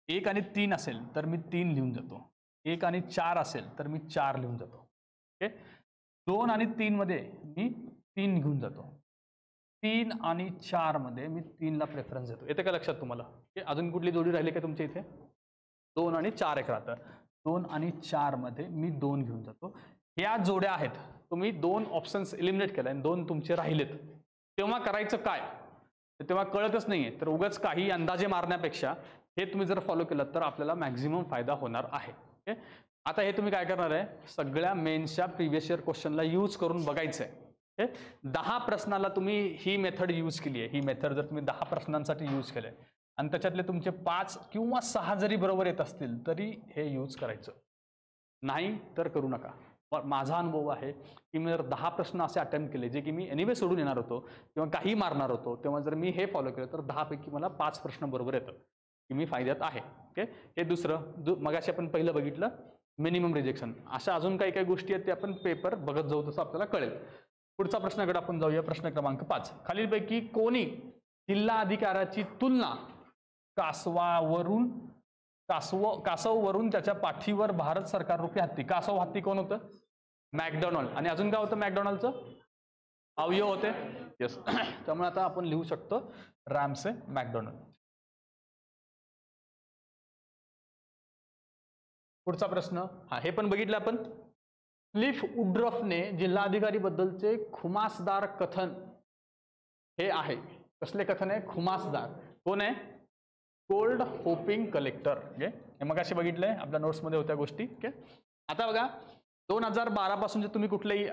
1 आणि 3 असेल तर मी 3 लिहून जातो. 1 आणि 4 असेल तर मी 4 लिहून जातो. ओके, 2 आणि 3 मध्ये मी 3 घेऊन जातो. 3 आणि 4 मध्ये मी 3 ला प्रेफरन्स देतो. येते का लक्षात तुम्हाला? अजून कुठली जोडी राहिली का तुमच्या इथे? 2 आणि 4 एक राहतं. 2 आणि 4 मध्ये मी 2 घेऊन जातो. ह्या जोड्या आहेत, तुम्ही 2 ऑप्शन्स एलिमिनेट केले आणि 2 तुमचे राहिलेत, तेव्हा करायचं काय? तेव्हा कळतच नाहीये, तर उगाच काही अंदाजे मारण्यापेक्षा हे तुम्ही जर फॉलो केलं तर आपल्याला मॅक्झिमम फायदा होणार आहे. ओके, आता हे तुम्ही काय करणार आहे, सगळ्या मेन्सच्या प्रिव्हियस इयर क्वेश्चनला यूज करून बघायचं आहे. ओके, 10 प्रश्नाला तुम्ही ही मेथड यूज केली आहे. ही मेथड जर तुम्ही 10 प्रश्नांसाठी यूज केले आणि त्याच्यातले तुमचे 5 किंवा 6 जरी बरोबर येत असतील तरी हे यूज करायचं, नाही तर करू नका. माझा अनुभव आहे की मी जर 10 प्रश्न असे अटेम्प्ट केले जे की मी एनिवे सोडून येणार होतो किंवा काही मारणार होतो, तेव्हा जर मी हे फॉलो केलं तर 10 पैकी मला 5 प्रश्न बरोबर येतं, की मी फायद्यात आहे. ओके, हे दुसरं. मगाशी आपण पहिलं बघितलं मिनिमम रिजेक्शन. अशा अजून काही काही गोष्टी आहेत, ते आपण पेपर बघत जाऊ तसं आपल्याला कळेल. पुढचा प्रश्नाकडे आपण जाऊया. प्रश्न क्रमांक 5. खालीलपैकी कोणी जिल्हा अधिकाऱ्याची तुलना कासववरून त्याच्या पाठीवर भारत सरकार रूपी हत्ती. कासव हत्ती कोण होतं? मॅकडॉनल्ड. आणि अजून काय होतं मॅकडॉनल्डचं? अवयव होते. येस. त्यामुळे आता आपण लिहू शकतो रॅमसे मॅकडॉनल्ड. पुढचा प्रश्न, हा हे पण बघितलं आपण. क्लिफ वुडरफने जिल्हाधिकारी बद्दलचे खुमासदार कथन हे आहे. कसले कथन आहे? खुमासदार. कोण आहे? Cold hopping collector. ओके, हे मग असे बघितलंय, आपल्या नोट्समध्ये होत्या गोष्टी. ओके, आता बघा 2012 पासून जे तुम्ही कुठलंही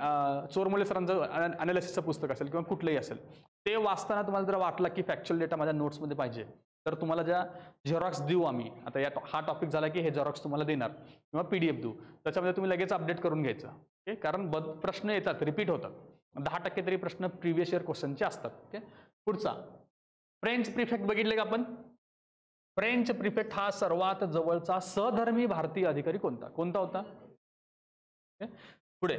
चोरमोले सरांचं अनालिसिसचं पुस्तक असेल किंवा कुठलंही असेल, ते वाचताना तुम्हाला जर वाटलं की फॅक्च्युअल डेटा माझ्या नोट्समध्ये पाहिजे, तर तुम्हाला ज्या झेरॉक्स देऊ आम्ही, आता हा टॉपिक झाला की हे झेरॉक्स तुम्हाला देणार किंवा PDF देऊ, त्याच्यामध्ये तुम्ही लगेच अपडेट करून घ्यायचं. ओके, कारण प्रश्न येतात, रिपीट होतात. 10% तरी प्रश्न प्रिव्हियस इयर क्वेश्चनचे असतात. ओके, पुढचा फ्रेंच प्रिफेक्ट बघितले का आपण? फ्रेंच प्रिफेक्ट हा सर्वात जवळचा सधर्मी भारतीय अधिकारी कोणता होता? पुढे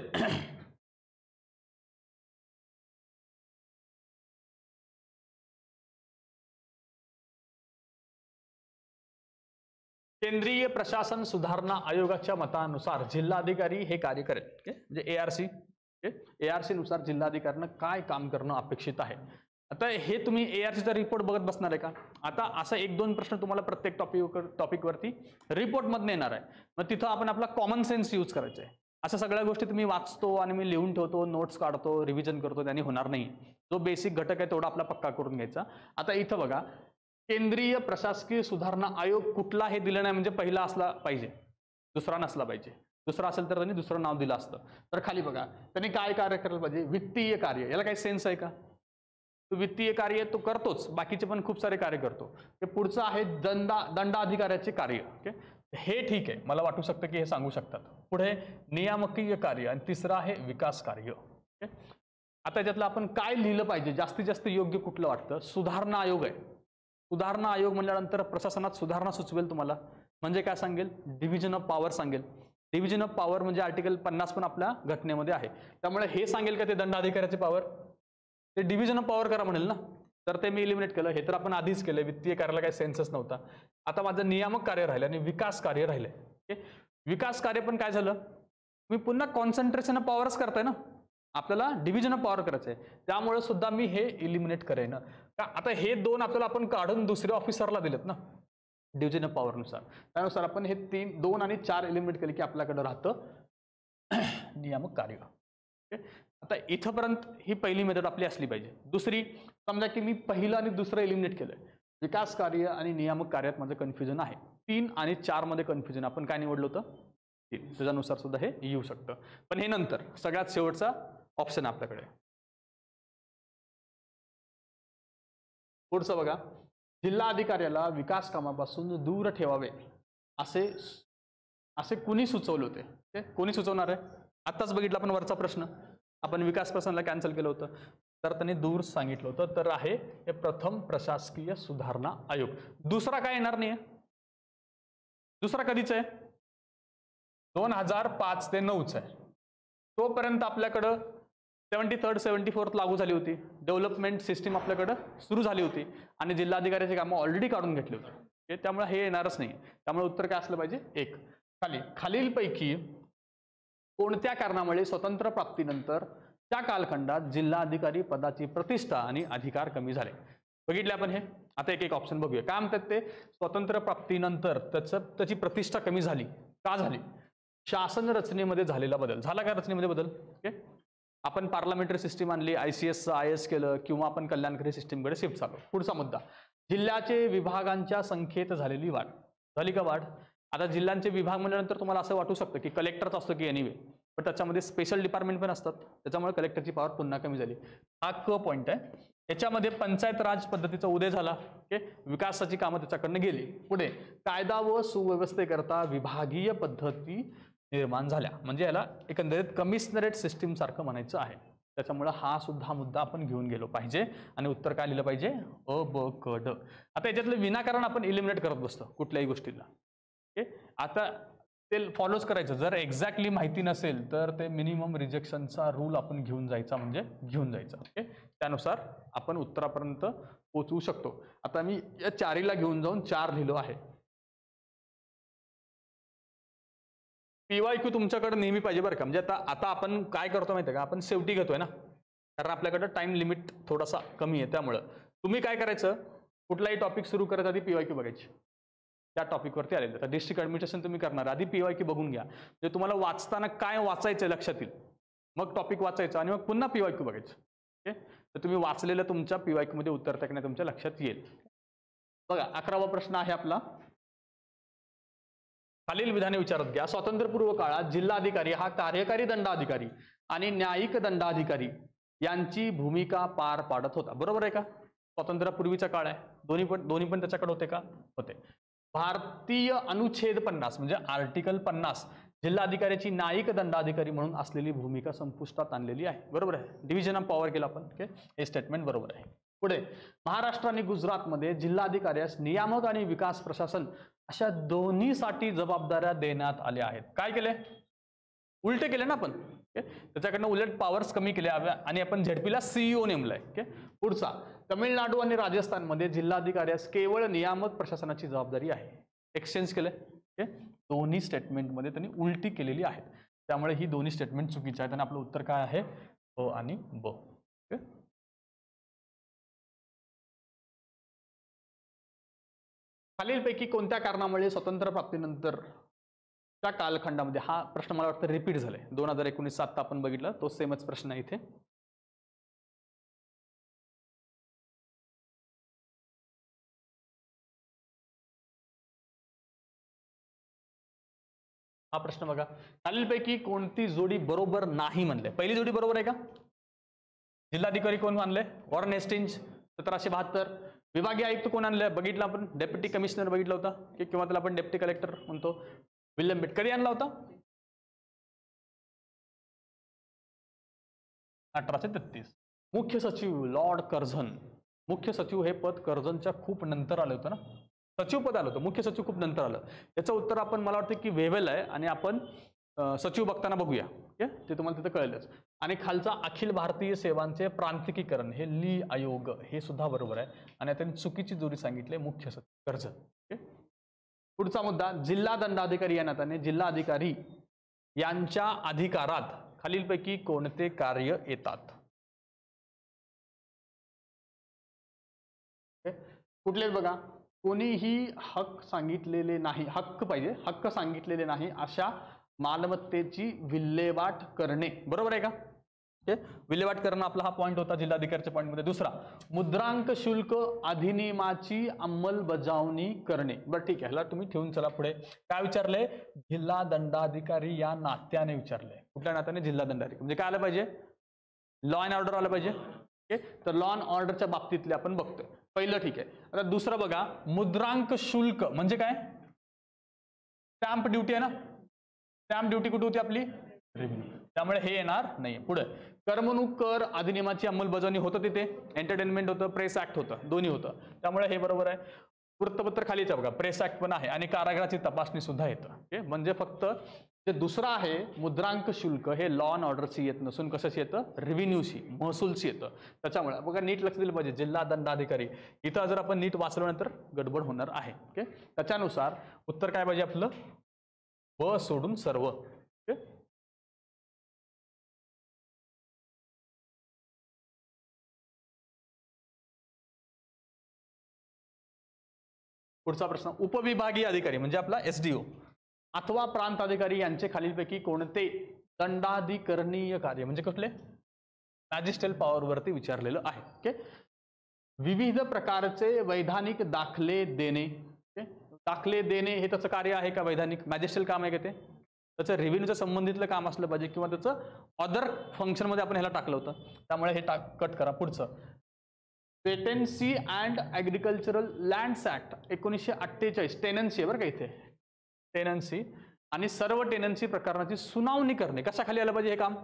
केंद्रीय प्रशासन सुधारणा आयोगाच्या मतानुसार जिल्हाधिकारी हे कार्य करेल. ओके, म्हणजे ARC ARC नुसार जिल्हाधिकाऱ्यांना काय काम करणं अपेक्षित आहे. आता हे तुम्ही ARCचा रिपोर्ट बघत बसणार आहे का? आता असा 1-2 प्रश्न तुम्हाला प्रत्येक टॉपिकवरती रिपोर्टमधून येणार आहे. मग तिथं आपण आपला कॉमन सेन्स यूज करायचा आहे. अशा सगळ्या गोष्टी तुम्ही वाचतो आणि मी लिहून ठेवतो, नोट्स काढतो, रिव्हिजन करतो, त्याने होणार नाही. जो बेसिक घटक आहे तेवढा आपला पक्का करून घ्यायचा. आता इथं बघा, केंद्रीय प्रशासकीय सुधारणा आयोग कुठला हे दिलं नाही, म्हणजे पहिला असला पाहिजे, दुसरा नसला पाहिजे. दुसरा असेल तर त्यांनी दुसरं नाव दिलं असतं. तर खाली बघा, त्यांनी काय कार्य करायला पाहिजे? वित्तीय कार्य. याला काही सेन्स आहे का? तो वित्तीय कार्य तो करतोच, बाकीचे पण खूप सारे कार्य करतो. ते पुढचं आहे दंडाधिकाऱ्याचे कार्य. ओके, हे ठीक आहे, मला वाटू शकतं की हे सांगू शकतात. पुढे नियामकीय कार्य आणि तिसरं आहे विकास कार्य. ओके, आता याच्यातलं आपण काय लिहिलं पाहिजे? जास्तीत जास्त योग्य कुठलं वाटतं? सुधारणा आयोग आहे. सुधारणा आयोग म्हणल्यानंतर प्रशासनात सुधारणा सुचवेल तुम्हाला. म्हणजे काय सांगेल? डिव्हिजन ऑफ पॉवर सांगेल. डिव्हिजन ऑफ पॉवर म्हणजे आर्टिकल 50 पण आपल्या घटनेमध्ये आहे. त्यामुळे हे सांगेल का ते दंडाधिकाऱ्याची पॉवर? ते डिव्हिजन ऑफ पॉवर करा म्हणेल ना. तर ते मी इलिमिनेट केलं. हे तर आपण आधीच केलं. वित्तीय कार्याला काही सेन्सच नव्हता. आता माझं नियामक कार्य राहिलं आणि विकास कार्य राहिलंय. ओके, विकास कार्य पण काय झालं? मी पुन्हा कॉन्सन्ट्रेशन ऑफ पॉवरच करताय ना. आपल्याला डिव्हिजन ऑफ पॉवर करायचं आहे, त्यामुळे सुद्धा मी हे इलिमिनेट करेन का. आता हे 2 आपल्याला आपण काढून दुसऱ्या ऑफिसरला दिलेत ना डिव्हिजन ऑफ पॉवरनुसार. त्यानुसार आपण हे 2 आणि 4 इलिमिनेट केले की आपल्याकडे राहतं नियामक कार्य. ओके, आता इथंपर्यंत ही पहिली मेथड आपली असली पाहिजे. दुसरी, समजा की मी पहिलं आणि दुसरं इलिमिनेट केलंय. विकास कार्य आणि नियामक कार्यात माझं कन्फ्युजन आहे. 3 आणि 4 मध्ये कन्फ्युजन. आपण काय निवडलं होतं? 3. त्याच्यानुसार सुद्धा हे येऊ शकतं. पण हे नंतर सगळ्यात शेवटचा ऑप्शन आपल्याकडे. पुढचं बघा, जिल्हा अधिकाऱ्याला विकास कामापासून दूर ठेवावे असे कुणी सुचवले होते? कोणी सुचवणार आहे? आत्ताच बघितलं आपण वरचा प्रश्न. आपण विकास प्रशासनाला कॅन्सल केलं होतं, तर त्यांनी दूर सांगितलं होतं. तर आहे हे प्रथम प्रशासकीय सुधारणा आयोग. दुसरा काय येणार नाही. दुसरा कधीच आहे? 2005 ते 9 आहे. तोपर्यंत आपल्याकडं 73rd 74th लागू झाली होती. डेव्हलपमेंट सिस्टीम आपल्याकडं सुरू झाली होती आणि जिल्हाधिकाऱ्याची कामं ऑलरेडी काढून घेतली होती. त्यामुळे हे येणारच नाही. त्यामुळे उत्तर काय असलं पाहिजे? 1. खालीलपैकी कोणत्या कारणामुळे स्वतंत्र प्राप्तीनंतर त्या कालखंडात जिल्हाधिकारी पदाची प्रतिष्ठा आणि अधिकार कमी झाले? बघितले आपण हे. आता एक ऑप्शन बघूया. काय म्हणतात ते? स्वतंत्र प्राप्तीनंतर त्याची प्रतिष्ठा कमी झाली. का झाली? शासन रचनेमध्ये झालेला बदल. झाला का रचनेमध्ये बदल? ओके, आपण पार्लमेंटरी सिस्टीम आणली, ICS IS केलं, किंवा आपण कल्याणकारी सिस्टीमकडे शिफ्ट झालो. पुढचा मुद्दा, जिल्ह्याचे विभागांच्या संख्येत झालेली वाढ. झाली का वाढ? आता जिल्ह्यांचे विभाग म्हणल्यानंतर तुम्हाला असं वाटू शकतं की कलेक्टरच असतो की एनिवे, पण त्याच्यामध्ये स्पेशल डिपार्टमेंट पण असतात. त्याच्यामुळे कलेक्टरची पॉवर पुन्हा कमी झाली. हा पॉईंट आहे. याच्यामध्ये पंचायत राज पद्धतीचा उदय झाला. ओके, विकासाची कामं त्याच्याकडनं गेली. पुढे कायदा व सुव्यवस्थेकरता विभागीय पद्धती निर्माण झाल्या. म्हणजे याला एकंदरीत कमिशनरेट सिस्टीम सारखं म्हणायचं आहे. त्याच्यामुळे हा सुद्धा मुद्दा आपण घेऊन गेलो पाहिजे आणि उत्तर काय लिहिलं पाहिजे? अ, ब, क, ड. आता याच्यातलं विनाकारण आपण इलिमिनेट करत बसतो कुठल्याही गोष्टीला. ओके, आता ते फॉलोच करायचं. जर एक्झॅक्टली माहिती नसेल तर ते मिनिमम रिजेक्शनचा रूल आपण घेऊन जायचा, म्हणजे घेऊन जायचा. ओके, त्यानुसार आपण उत्तरापर्यंत पोहोचवू शकतो. आता मी या 4ला घेऊन जाऊन 4 लिहिलो आहे. PYQ तुमच्याकडे नेहमी पाहिजे बरं का. म्हणजे आता आपण काय करतो माहिती आहे का? आपण शेवटी घेतोय ना, कारण आपल्याकडे टाइम लिमिट थोडासा कमी आहे. त्यामुळं तुम्ही काय करायचं? कुठलाही टॉपिक सुरू करायचा आधी PYQ बघायची. त्या टॉपिकवरती आलेलं. तर डिस्ट्रिक्ट ॲडमिनिस्ट्रेशन तुम्ही करणार आधी PYQ बघून घ्या. म्हणजे तुम्हाला वाचताना काय वाचायचं लक्षात येईल. मग टॉपिक वाचायचं आणि मग पुन्हा PYQ बघायचं. ओके, तर तुम्ही वाचलेलं तुमच्या PYQ मध्ये उत्तर टाकणे तुमच्या लक्षात येईल. बघा, 11वा प्रश्न आहे आपला. खालील विधाने विचारत घ्या. स्वातंत्र्यपूर्व काळात जिल्हाधिकारी हा कार्यकारी दंडाधिकारी आणि न्यायिक दंडाधिकारी यांची भूमिका पार पाडत होता. बरोबर आहे का? स्वातंत्र्यापूर्वीचा काळ आहे. दोन्ही पण त्याच्याकडे होते का? होते. भारतीय अनुच्छेद 50 म्हणजे आर्टिकल 50 जिल्हाधिकाऱ्याची न्यायिक दंडाधिकारी म्हणून असलेली भूमिका संपुष्टात आणलेली आहे. बरोबर आहे. डिव्हिजन ऑफ पॉवर केलं आपण. ओके, हे स्टेटमेंट बरोबर आहे. पुढे, महाराष्ट्र आणि गुजरातमध्ये जिल्हाधिकाऱ्यास नियामक आणि विकास प्रशासन अशा दोन्हीसाठी जबाबदाऱ्या देण्यात आल्या आहेत. काय केले? उलटे केले ना आपण. त्याच्याकडनं उलट पॉवर्स कमी केल्या आणि आपण झेडपीला CEO नेमलाय. ओके, पुढचा, तमिळनाडू आणि राजस्थानमध्ये जिल्हाधिकाऱ्यास केवळ नियामक प्रशासनाची जबाबदारी आहे. एक्सचेंज केले. ओके, दोन्ही स्टेटमेंटमध्ये त्यांनी उलटी केलेली आहेत, त्यामुळे ही दोन्ही स्टेटमेंट चुकीची आहेत आणि आपलं उत्तर काय आहे? अ आणि ब. ओके, खालीलपैकी कोणत्या कारणामुळे स्वतंत्र प्राप्तीनंतर त्या कालखंडामध्ये, हा प्रश्न मला वाटतं रिपीट झालाय 2019 आता आपण बघितलं, तो सेमच प्रश्न आहे इथे. हा प्रश्न बघा, खालीलपैकी कोणती जोडी बरोबर नाही म्हणले? पहिली जोडी बरोबर आहे का? जिल्हाधिकारी कोण मानले? Warren Hastings 1772. विभागीय आयुक्त कोण आणले? बघितलं आपण, डेप्युटी कमिशनर बघितलं होतं की किंवा त्याला आपण डेप्युटी कलेक्टर म्हणतो, विल्यम बेट. कधी आणला होता? 1833. मुख्य सचिव लॉर्ड कर्झन. मुख्य सचिव हे पद कर्झनच्या खूप नंतर आलं होतं ना, सचिव पद आलं होतं, मुख्य सचिव खूप नंतर आलं. याचं उत्तर आपण, मला वाटतं की वेव्हेल आहे आणि आपण सचिव बघताना बघूया. ओके, ते तुम्हाला तिथं कळेलच. आणि खालचा अखिल भारतीय सेवांचे प्रांतिकीकरण, हे ली आयोग, हे सुद्धा बरोबर आहे. आणि त्यांनी चुकीची जोडी सांगितली, मुख्य सचिव कर्झन. ओके, पुढचा मुद्दा, जिल्हा दंडाधिकारी या नात्याने जिल्हाधिकारी यांच्या अधिकारात खालीलपैकी कोणते कार्य येतात? कुठले बघा, कोणीही हक्क सांगितलेले नाही, हक्क पाहिजे, हक्क सांगितलेले नाही अशा मालमत्तेची विल्हेवाट करणे. बरोबर आहे का? विल्हेवाट करणं आपला हा पॉईंट होता जिल्हाधिकारीच्या पॉईंटमध्ये. दुसरा, मुद्रांक शुल्क अधिनियमाची अंमलबजावणी करणे. बरं ठीक आहे, ह्याला तुम्ही ठेवून चला पुढे. काय विचारले? जिल्हा दंडाधिकारी या नात्याने विचारले. कुठल्या नात्याने? जिल्हा दंडाधिकारी. म्हणजे काय आलं पाहिजे? लॉ अँड ऑर्डर आलं पाहिजे. ओके, तर लॉ अँड ऑर्डरच्या बाबतीतले आपण बघतोय. पहिलं ठीक आहे. आता दुसरं बघा, मुद्रांक शुल्क म्हणजे काय? स्टॅम्प ड्युटी आहे ना, स्टॅम्प ड्युटी कुठे होती आपली? रेव्हेन्यू. त्यामुळे हे येणार नाही. पुढे, करमणूक कर अधिनियमाची अंमलबजावणी होतं तिथे, एंटरटेनमेंट होतं, प्रेस ऍक्ट होतं, दोन्ही होतं, त्यामुळे हे बरोबर आहे. वृत्तपत्र खालीच बघा, प्रेस ऍक्ट पण आहे आणि कारागृहाची तपासणी सुद्धा येतं. ओके, म्हणजे फक्त जे दुसरं आहे मुद्रांक शुल्क, हे लॉ अँड ऑर्डरशी येत नसून कशाशी येतं? रेव्हेन्यूशी, महसूलशी येतं. त्याच्यामुळे बघा, नीट लक्ष दिलं पाहिजे. जिल्हा दंडाधिकारी इथं जर आपण नीट वाचल्यानंतर गडबड होणार आहे. ओके, त्याच्यानुसार उत्तर काय पाहिजे आपलं? ब सोडून सर्व. ओके, पुढचा प्रश्न, उपविभागीय अधिकारी म्हणजे आपला एसडीओ अथवा प्रांत अधिकारी यांचे खालीलपैकी कोणते दंडाधिकरणीय कार्य, म्हणजे कुठले? मॅजिस्ट्रियल पॉवरवरती विचारलेलं आहे. ओके, विविध प्रकारचे वैधानिक दाखले देणे. ओके, दाखले देणे हे त्याचं कार्य आहे का? वैधानिक मॅजिस्ट्रियल काम आहे का ते? त्याचं रेव्हेन्यूच्या संबंधितलं काम असलं पाहिजे किंवा त्याचं अदर फंक्शनमध्ये आपण ह्याला टाकलं होतं, त्यामुळे हे कट करा. पुढचं, patency and agricultural lands act 1948, tenancy बरं का इथे, टेनन्सी आणि सर्व टेनन्सी प्रकरणाची सुनावणी करणे. कशाखाली आलं पाहिजे हे काम?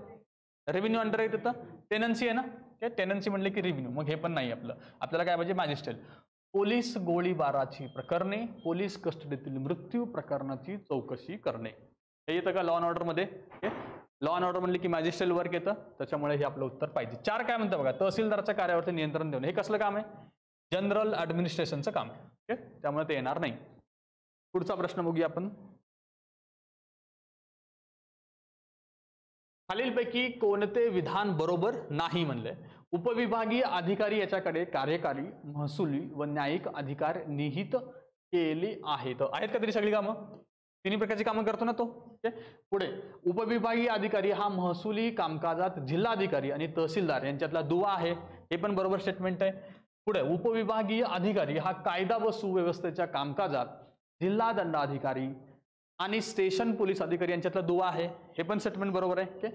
रेव्हेन्यू अंडर येत येतं, टेनन्सी आहे ना. टेनन्सी म्हणले की रेव्हेन्यू, मग हे पण नाही आपलं. आपल्याला काय पाहिजे? मॅजिस्ट्रेट. पोलीस गोळीबाराची प्रकरणे, पोलीस कस्टडीतील मृत्यू प्रकरणाची चौकशी करणे. हे येतं का लॉ अँड ऑर्डरमध्ये? लॉ अँड ऑर्डर म्हणले की मॅजिस्ट्रियल वर्क येतं, त्याच्यामुळे हे आपलं उत्तर पाहिजे. 4 काय म्हणतं बघा, तहसीलदारच्या कार्यावरती नियंत्रण देणे. हे कसलं काम आहे? जनरल ऍडमिनिस्ट्रेशनचं काम आहे. ओके, त्यामुळे ते येणार नाही. पुढचा प्रश्न बघूया आपण. खालीलपैकी कोणते विधान बरोबर नाही म्हणले? उपविभागीय अधिकारी याच्याकडे कार्यकारी, महसुली व न्यायिक अधिकार निहित केली आहेत. आहेत का तरी सगळी कामं? तिन्ही प्रकारची कामं करतो ना तो. पुढे, उपविभागीय अधिकारी हा महसुली कामकाजात जिल्हाधिकारी आणि तहसीलदार यांच्यातला दुवा आहे. हे पण बरोबर स्टेटमेंट आहे. पुढे, उपविभागीय अधिकारी हा कायदा व सुव्यवस्थेच्या कामकाजात जिल्हा दंडाधिकारी आणि स्टेशन पोलीस अधिकारी यांच्यातला दुवा आहे. हे पण स्टेटमेंट बरोबर आहे. ओके,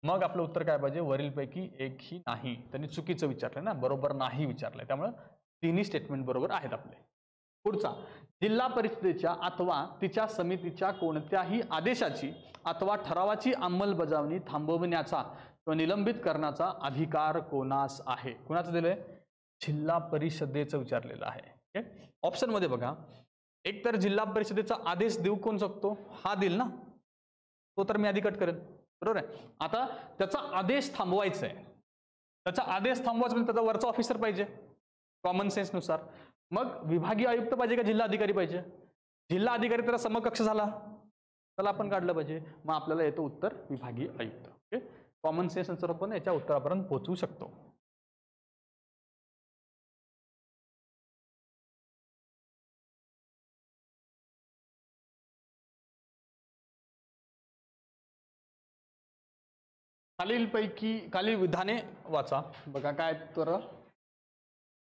मग आपलं उत्तर काय पाहिजे? वरीलपैकी एकही नाही. त्यांनी चुकीचं विचारलंय ना, बरोबर नाही विचारलंय, त्यामुळे तिन्ही स्टेटमेंट बरोबर आहेत आपले. पुढचा, जिल्हा परिषदेच्या अथवा तिच्या समितीच्या कोणत्याही आदेशाची अथवा ठरावाची अंमलबजावणी थांबवण्याचा किंवा निलंबित करण्याचा अधिकार कोणास आहे? कोणाचं दिलंय? जिल्हा परिषदेचं विचारलेलं आहे. ऑप्शन मध्ये बघा, एक तर जिल्हा परिषदेचा आदेश देऊ कोण शकतो? हा देईल ना, तो तर मी आधी कट करेन. बरोबर आहे. आता त्याचा आदेश थांबवायचा आहे, त्याचा आदेश थांबवायचा म्हणजे त्याचा वरचा ऑफिसर पाहिजे कॉमन सेन्स नुसार. मग विभागीय आयुक्त पाहिजे का जिल्हाधिकारी पाहिजे? जिल्हा अधिकारी त्याला समकक्ष झाला, त्याला आपण काढलं पाहिजे. मग आपल्याला येतं उत्तर विभागीय आयुक्त. ओके, कॉमन सेन्स अनुसार आपण याच्या उत्तरापर्यंत पोहोचू शकतो. खालील विधाने वाचा. बघा काय तर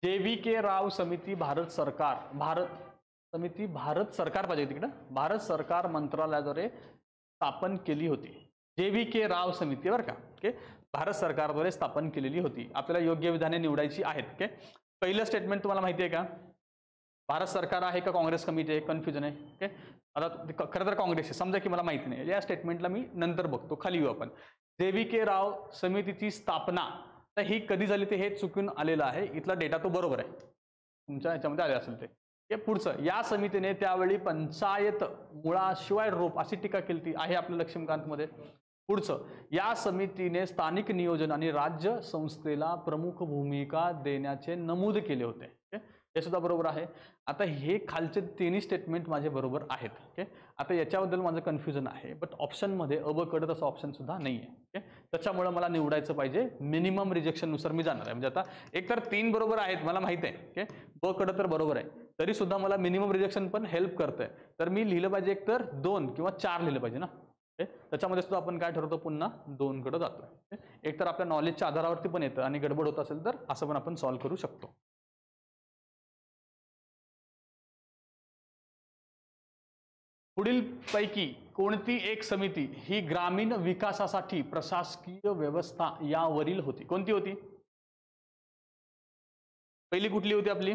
JVK राव समिती भारत सरकार पाहिजे तिकडं, भारत सरकार मंत्रालयाद्वारे स्थापन केली होती. JVK राव समिती बरं का. ओके, भारत सरकारद्वारे स्थापन केलेली होती. आपल्याला योग्य विधाने निवडायची आहेत. ओके, पहिलं स्टेटमेंट तुम्हाला माहिती आहे का? भारत सरकार आहे का काँग्रेस कमिटी आहे? कन्फ्युजन आहे. ओके, आता खरं तर काँग्रेस आहे, समजा की मला माहिती नाही, या स्टेटमेंटला मी नंतर बघतो. खाली येऊ आपण. JVK राव समितीची स्थापना तर ही कधी झाली ते हे चुकून आलेलं आहे. इथला डेटा तो बरोबर आहे, तुमच्या ह्याच्यामध्ये आले असेल ते. पुढचं, या समितीने त्यावेळी पंचायत मुळाशिवाय रोप अशी टीका केली आहे आपल्या लक्ष्मीकांतमध्ये. पुढचं, या समितीने स्थानिक नियोजन आणि राज्य संस्थेला प्रमुख भूमिका देण्याचे नमूद केले होते. हे सुद्धा बरोबर आहे. आता हे खालचे तिन्ही स्टेटमेंट माझे बरोबर आहेत. ओके, आता याच्याबद्दल माझं कन्फ्युजन आहे, बट ऑप्शनमध्ये कडत असं ऑप्शन सुद्धा नाही आहे. ओके, त्याच्यामुळे मला निवडायचं पाहिजे मिनिमम रिजेक्शननुसार मी जाणार आहे. म्हणजे आता एक तर 3 बरोबर आहेत मला माहिती आहे. ओके, कडत तर बरोबर आहे, तरी सुद्धा मला मिनिमम रिजेक्शन पण हेल्प करतंय. तर मी लिहिलं पाहिजे एक तर 2 किंवा 4 लिहिलं पाहिजे ना. ओके, त्याच्यामध्ये सुद्धा आपण काय ठरवतो, पुन्हा 2 कडे जातो. एक तर आपल्या नॉलेजच्या आधारावरती पण येतं आणि गडबड होत असेल तर असं पण आपण सॉल्व्ह करू शकतो. पुढील पैकी कोणती एक समिती ही ग्रामीण विकासासाठी प्रशासकीय व्यवस्था यावरील होती? कोणती होती? पहिली कुठली होती आपली?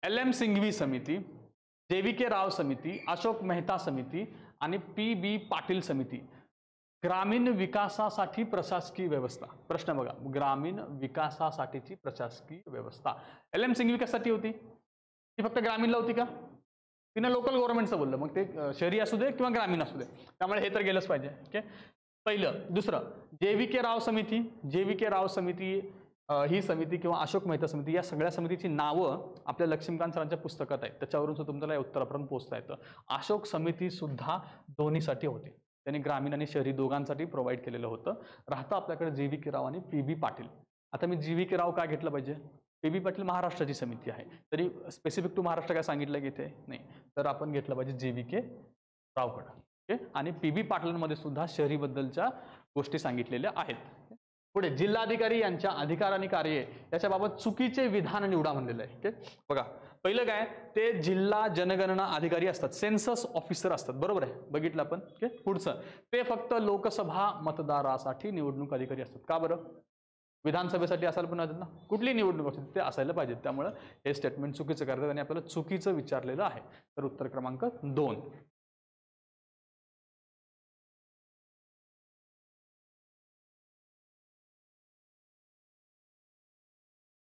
LM सिंघवी समिती, JVK राव समिती, अशोक मेहता समिती आणि PB पाटील समिती. ग्रामीण विकासासाठी प्रशासकीय व्यवस्था. प्रश्न बघा, ग्रामीण विकासासाठीची प्रशासकीय व्यवस्था LM सिंघवी कशासाठी होती? ती फक्त ग्रामीणला होती का? तिने लोकल गव्हर्नमेंटचं बोललं, मग ते शहरी असू दे किंवा ग्रामीण असू दे, त्यामुळे हे तर गेलंच पाहिजे. ओके, पहिलं. दुसरं, JVK राव समिती ही समिती किंवा अशोक मेहता समिती या सगळ्या समितीची नावं आपल्या लक्ष्मीकांत सरांच्या पुस्तकात आहेत, त्याच्यावरून सुद्धा तुम्हाला या उत्तरापर्यंत पोहोचता येतं. अशोक समिती सुद्धा दोन्हीसाठी होती, त्यांनी ग्रामीण आणि शहरी दोघांसाठी प्रोव्हाइड केलेलं होतं. राहतं आपल्याकडे JVK राव आणि PB पाटील. आता मी JVK राव काय घेतलं पाहिजे? PB पाटील महाराष्ट्राची समिती आहे, तरी स्पेसिफिक टू महाराष्ट्र काय सांगितलं की इथे नाही, तर आपण घेतलं पाहिजे JVK रावकडं. ओके, आणि PB पाटलांमध्ये सुद्धा शहरीबद्दलच्या गोष्टी सांगितलेल्या आहेत. पुढे, जिल्हाधिकारी यांच्या अधिकार आणि कार्ये याच्याबाबत चुकीचे विधान निवडा म्हणलेलं आहे. ओके, बघा पहिलं काय, ते जिल्हा जनगणना अधिकारी असतात, सेन्सस ऑफिसर असतात, बरोबर आहे, बघितलं आपण. ओके, पुढचं, ते फक्त लोकसभा मतदारासाठी निवडणूक अधिकारी असतात. का बरं? विधानसभेसाठी असायला पण ना, कुठली निवडणूक असते ते असायला पाहिजे, त्यामुळे हे स्टेटमेंट चुकीचं करतात आणि आपल्याला चुकीचं विचारलेलं आहे. तर उत्तर क्रमांक 2.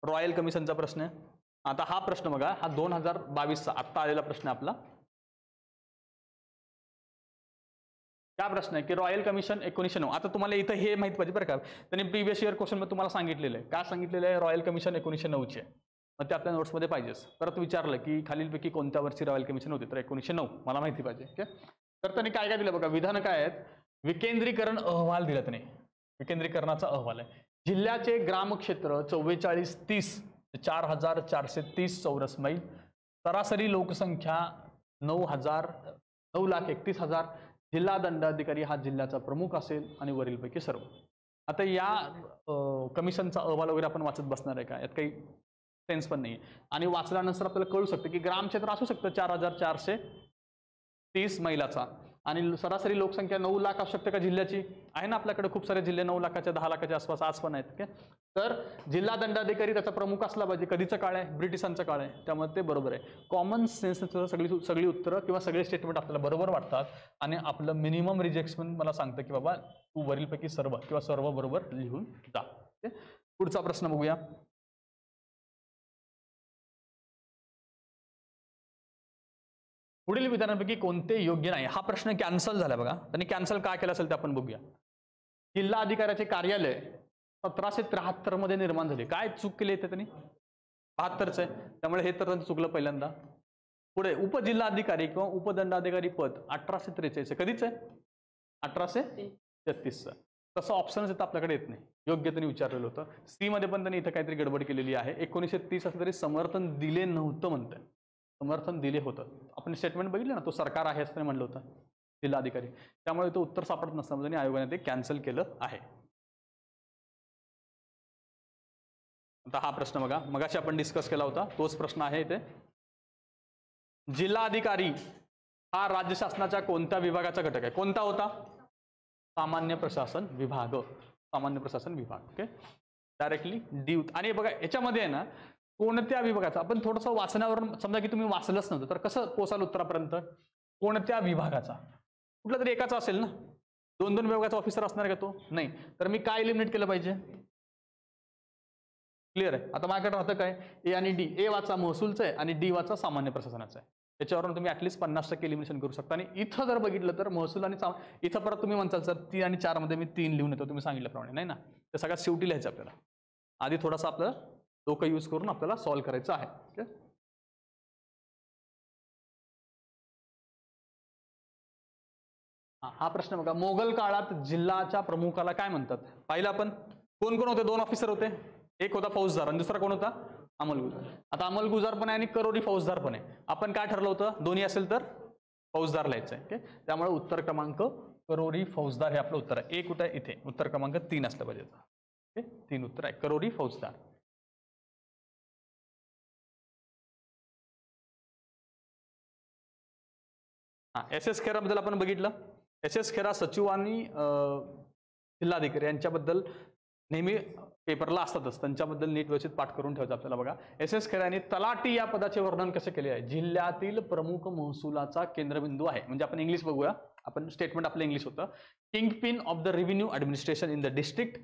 रॉयल कमिशनचा प्रश्न आहे. आता हा प्रश्न बघा, हा 2022चा आत्ता आलेला प्रश्न आपला. क्या प्रश्न आहे की रॉयल कमिशन 1909. आता तुम्हाला इथं हे माहित पाहिजे बरं का, त्यांनी प्रिव्हियस इयर क्वेश्चन मध्ये तुम्हाला सांगितलेलं आहे. काय सांगितलेलं आहे? रॉयल कमिशन 1909 आहे. मग ते आपल्या नोट्समध्ये पाहिजेच. परत विचारलं की खालीलपैकी कोणत्या वर्षी रॉयल कमिशन होते, तर 1909 मला माहिती पाहिजे. ओके, तर त्यांनी काय काय दिलं बघा, विधान काय आहेत? विकेंद्रीकरण अहवाल दिला त्यांनी, विकेंद्रीकरणाचा अहवाल आहे. जिल्ह्याचे ग्रामक्षेत्र 4430 4430 चौरस मैल, सरासरी लोकसंख्या 9,31,000. जिल्हा दंडाधिकारी हा जिल्ह्याचा प्रमुख असेल आणि वरीलपैकी सर्व. आता या कमिशनचा अहवाल वगैरे आपण वाचत बसणार आहे का? यात काही सेन्स पण नाही. आणि वाचल्यानंतर आपल्याला कळू शकतं की ग्रामक्षेत्र असू शकतं 4430 मैलाचा आणि सरासरी लोकसंख्या 9 लाख असू शकते का जिल्ह्याची? आहे ना आपल्याकडे खूप सारे जिल्हे 9 लाखाच्या 10 लाखाच्या आसपास आज पण आहेत. ओके, तर जिल्हा दंडाधिकारी त्याचा प्रमुख असला पाहिजे. कधीचा काळ आहे? ब्रिटिशांचा काळ आहे, त्यामुळे ते बरोबर आहे. कॉमन सेन्स सगळी उत्तरं किंवा सगळे स्टेटमेंट आपल्याला बरोबर वाटतात आणि आपलं मिनिमम रिजेक्शन मला सांगतं की बाबा तू वरीलपैकी सर्व किंवा सर्व बरोबर लिहून जा. ओके, पुढचा प्रश्न बघूया. पुढील विधानांपैकी कोणते योग्य नाही? हा प्रश्न कॅन्सल झाला बघा, त्यांनी कॅन्सल काय केलं असेल ते आपण बघूया. जिल्हा अधिकाऱ्याचे कार्यालय 1773 मध्ये निर्माण झाले. काय चूक केली आहे त्यांनी? 72च आहे, त्यामुळे हे तर चुकलं पहिल्यांदा. पुढे उपजिल्हाधिकारी किंवा उपदंडाधिकारी पद 1843 कधीच आहे? 1833. तसं ऑप्शनच येतं आपल्याकडे येत नाही, योग्य त्यांनी विचारलेलं होतं. सी मध्ये पण त्यांनी इथं काहीतरी गडबड केलेली आहे. 1930 असं तरी समर्थन दिले नव्हतं म्हणतंय, समर्थन दिले होतं. आपण स्टेटमेंट बघितलं ना, तो सरकार आहे असं म्हणलं होतं जिल्हाधिकारी, त्यामुळे तो उत्तर सापडत नसल्यामुळे आयोगाने ते कॅन्सल केलं आहे. आता हा प्रश्न बघा, मगाशी आपण डिस्कस केला होता तोच प्रश्न आहे इथे. जिल्हाधिकारी हा राज्य शासनाच्या कोणत्या विभागाचा घटक आहे? कोणता होता? सामान्य प्रशासन विभाग, सामान्य प्रशासन विभाग. Okay, directly D. आणि बघा याच्यामध्ये आहे ना, कोणत्या विभागाचा, आपण थोडंसं वाचण्यावरून समजा की तुम्ही वाचलंच नव्हतं तर कसं पोचाल उत्तरापर्यंत? कोणत्या विभागाचा, कुठला तरी एकाचा असेल ना, दोन दोन विभागाचा ऑफिसर असणार का तो? नाही. तर मी काय एलिमिनेट केलं पाहिजे? क्लिअर आहे. आता माझ्याकडे राहतं काय? ए आणि डी. ए वाचा महसूलचं आहे आणि डी वाचा सामान्य प्रशासनाचा आहे. त्याच्यावरून तुम्ही ऍटलीस्ट 50% एलिमिनेशन करू शकता. आणि इथं जर बघितलं तर महसूल आणि इथं परत तुम्ही म्हणताल सर 3 आणि 4 मध्ये मी 3 लिहून येतो, तुम्ही सांगितल्याप्रमाणे नाही ना, ते सगळ्यात शेवटी लिहायचं आपल्याला. आधी थोडासा आपलं डोकं यूज करून आपल्याला सॉल्व्ह करायचं आहे. ओके, हा प्रश्न बघा, मोगल काळात जिल्ह्याच्या प्रमुखाला काय म्हणतात? पाहिलं आपण, कोण कोण होते? 2 ऑफिसर होते, एक होता फौजदार आणि दुसरा कोण होता? अंमलगुजार. आता अंमलगुजार पण आहे आणि करोडी फौजदार पण आहे. आपण काय ठरलं होतं? दोन्ही असेल तर फौजदार लिहायचं आहे. ओके, त्यामुळे उत्तर क्रमांक करोडी फौजदार हे आपलं उत्तर आहे. ए कुठे आहे? इथे. उत्तर क्रमांक 3 असलं पाहिजे. ओके, 3 उत्तर आहे, करोडी फौजदार. एस एस खेराबद्दल आपण बघितलं. एस एस खेरा सचिव आणि जिल्हाधिकारी यांच्याबद्दल नेहमी पेपरला असतातच, त्यांच्याबद्दल नीट व्यवस्थित पाठ करून ठेवायचं आपल्याला. बघा, एस एस खेराने तलाठी या पदाचे वर्णन कसे केले आहे? जिल्ह्यातील प्रमुख महसुलाचा केंद्रबिंदू आहे. म्हणजे आपण इंग्लिश बघूया, आपण स्टेटमेंट आपलं इंग्लिश होतं. Kingpin of the revenue administration in the district,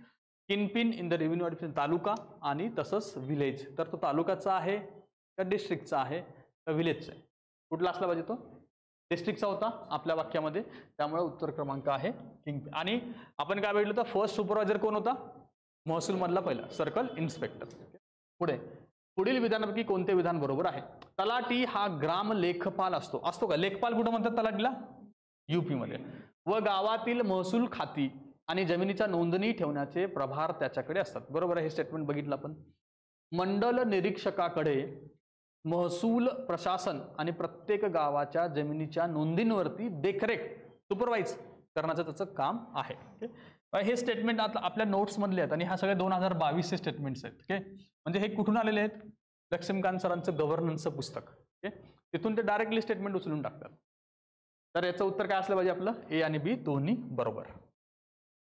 kingpin in the revenue administration taluka आणि तसंच विलेज. तर तो तालुक्याचा आहे का डिस्ट्रिक्टचा आहे का विलेजचा आहे? कुठला असला पाहिजे? तो डिस्ट्रिक्टचा होता आपल्या वाक्यामध्ये, त्यामुळे उत्तर क्रमांक आहे किंग. आणि आपण काय बघितलं तर फर्स्ट सुपरवायझर कोण होता? महसूल मधला पहिला सर्कल इन्स्पेक्टर. पुढे, पुढील विधानापैकी कोणते विधान बरोबर आहे? तलाठी हा ग्राम लेखपाल असतो. असतो का? लेखपाल कुठं म्हणतात तलाठीला? यूपी मध्ये. व गावातील महसूल खाती आणि जमिनीच्या नोंदणी ठेवण्याचे प्रभार त्याच्याकडे असतात. बरोबर आहे, हे स्टेटमेंट बघितलं आपण. मंडल निरीक्षकाकडे महसूल प्रशासन आणि प्रत्येक गावाच्या जमिनीच्या नोंदींवरती देखरेख सुपरवाइज करण्याचं त्याचं काम आहे. हे स्टेटमेंट आपल्या नोट्स मधले आहेत आणि हा सगळे 2022 स्टेटमेंट्स आहेत. ओके, म्हणजे हे कुठून आलेले आहेत? लक्ष्मीकांत सरांचं गव्हर्नन्सचं पुस्तक. ओके, तिथून ते डायरेक्टली स्टेटमेंट उचलून टाकतात. तर याचं उत्तर काय असलं पाहिजे आपलं? ए आणि बी दोन्ही बरोबर.